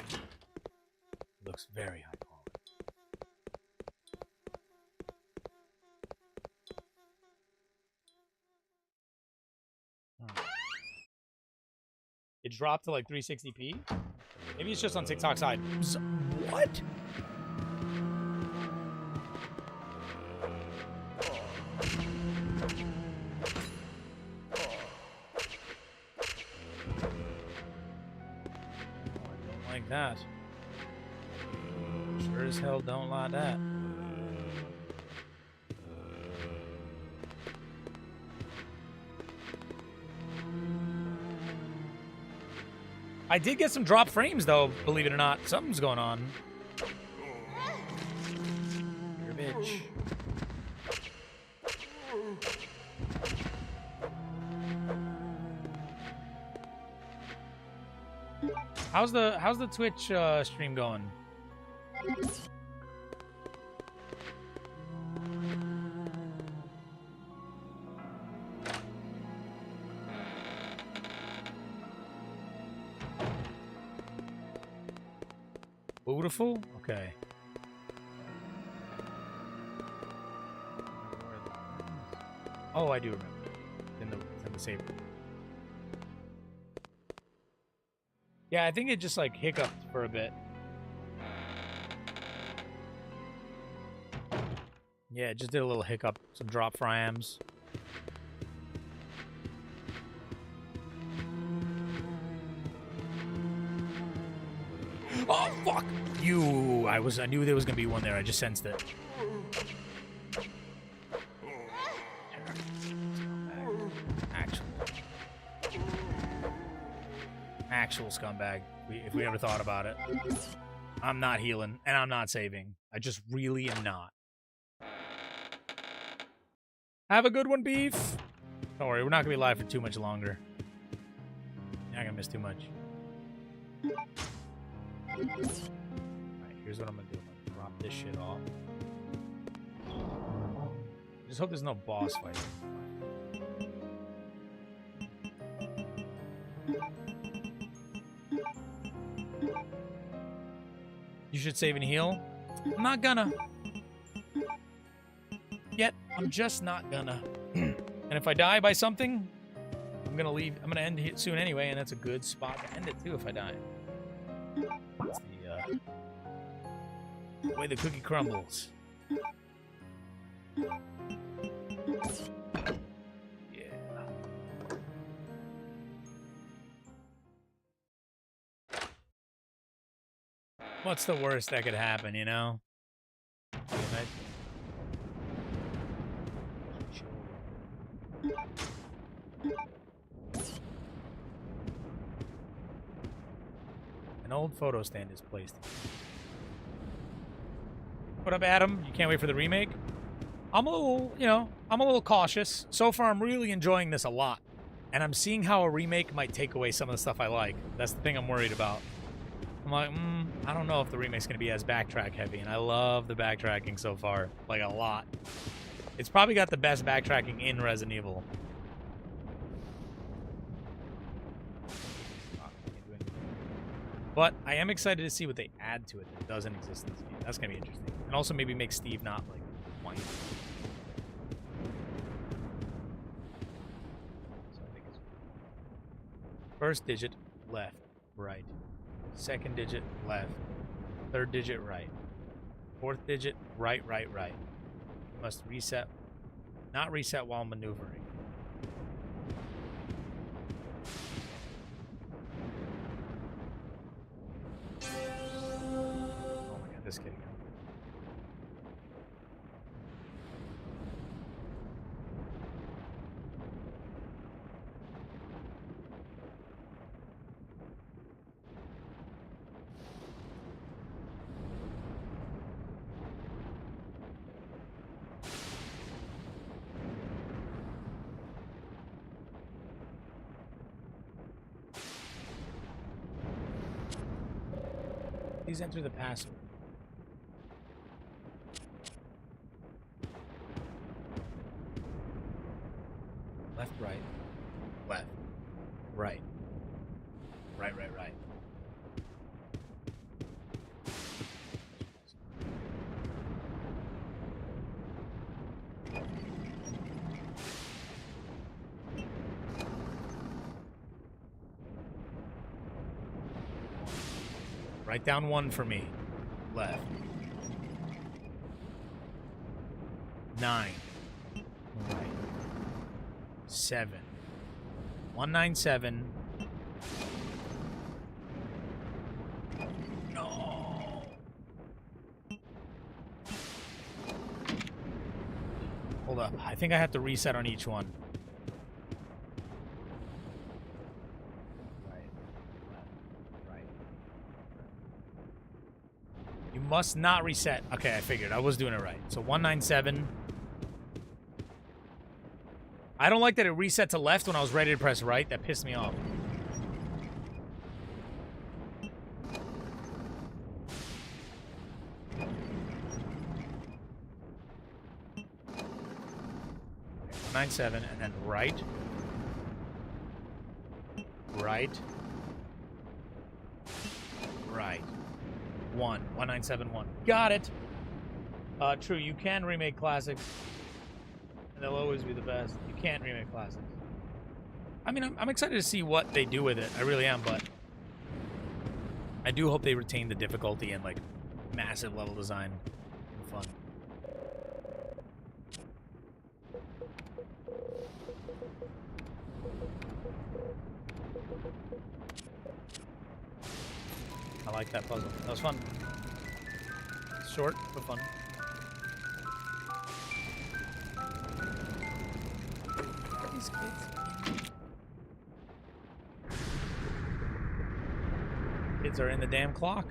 It looks very high quality. It dropped to like 360p? Maybe it's just on TikTok side. What? That. Sure as hell don't like that. I did get some drop frames though, believe it or not. Something's going on. You're a bitch. How's the Twitch stream going? Beautiful? Okay. Oh, I do remember. It's in the save room. Yeah, I think it just like hiccuped for a bit. Yeah, it just did a little hiccup. Some drop frames. Oh fuck you! I knew there was gonna be one there. I just sensed it. Actual scumbag. If we ever thought about it. I'm not healing, and I'm not saving. I just really am not. Have a good one, Beef. Don't worry, we're not gonna be live for too much longer. You're not gonna miss too much. Alright, here's what I'm gonna do. I'm gonna drop this shit off. Just hope there's no boss fight. You should save and heal. I'm not gonna. Yet, I'm just not gonna. And if I die by something, I'm gonna leave. I'm gonna end it soon anyway, and that's a good spot to end it too if I die. That's the way the cookie crumbles. Yeah. What's the worst that could happen, you know? An old photo stand is placed. What up, Adam? You can't wait for the remake? I'm a little cautious. So far, I'm really enjoying this a lot. And I'm seeing how a remake might take away some of the stuff I like. That's the thing I'm worried about. I'm like, I don't know if the remake's going to be as backtrack heavy. And I love the backtracking so far. Like, a lot. It's probably got the best backtracking in Resident Evil. But I am excited to see what they add to it that doesn't exist in this game. That's going to be interesting. And also maybe make Steve not, like, whiny. So I think it's... First digit, left, right. Second digit, left. Third digit, right. Fourth digit, right, right, right. You must reset. Not reset while maneuvering. Oh my god, this kid again. Please enter the password. Left, right. Left. Right. Right, right, right. Write down 1 for me. Left. 9. Right. 7. 197. No. Hold up. I think I have to reset on each one. Must not reset. Okay, I figured. I was doing it right. So 197. I don't like that it reset to left when I was ready to press right. That pissed me off. Okay, 197 and then right. Right. Right. 1971. Got it. True, you can remake classics. And they'll always be the best. You can't remake classics. I mean, I'm excited to see what they do with it. I really am, but I do hope they retain the difficulty and, like, massive level design and fun. I like that puzzle. That was fun. Short, but fun. These kids. Kids are in the damn clock.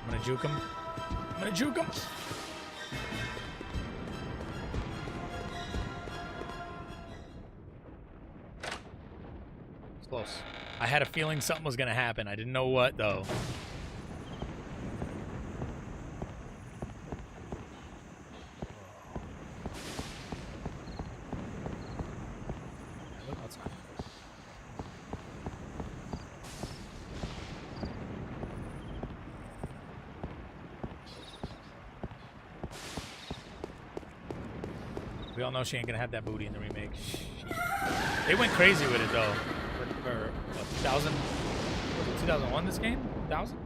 I'm gonna juke him. I'm gonna juke him. Close. I had a feeling something was gonna happen. I didn't know what, though. Look outside. We all know she ain't gonna have that booty in the remake. They went crazy with it though. For what, 2000? Was it 2001? This game? 2000?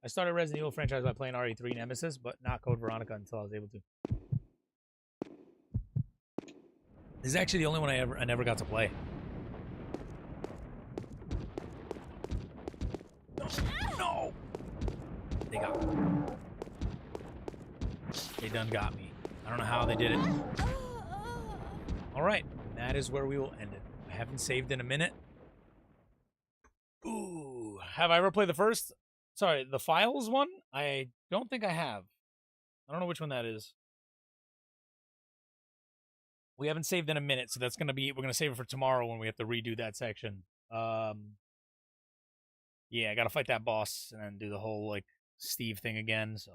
I started Resident Evil franchise by playing RE3 Nemesis, but not Code Veronica until I was able to. This is actually the only one I never got to play. No! They got me. They done got me. I don't know how they did it. Alright, that is where we will end it. I haven't saved in a minute. Ooh, have I ever played the first? Sorry, the Files one? I don't think I have. I don't know which one that is. We haven't saved in a minute, so that's gonna be, we're gonna save it for tomorrow when we have to redo that section. Yeah, I gotta fight that boss and then do the whole like Steve thing again, so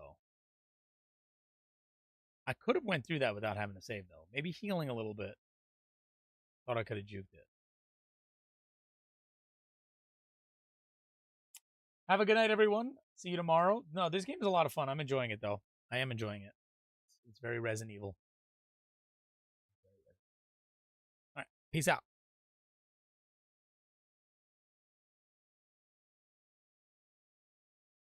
I could have went through that without having to save though. Maybe healing a little bit. Thought I could have juked it. Have a good night, everyone. See you tomorrow. No, this game is a lot of fun. I'm enjoying it though. I am enjoying it. It's very Resident Evil. All right, peace out.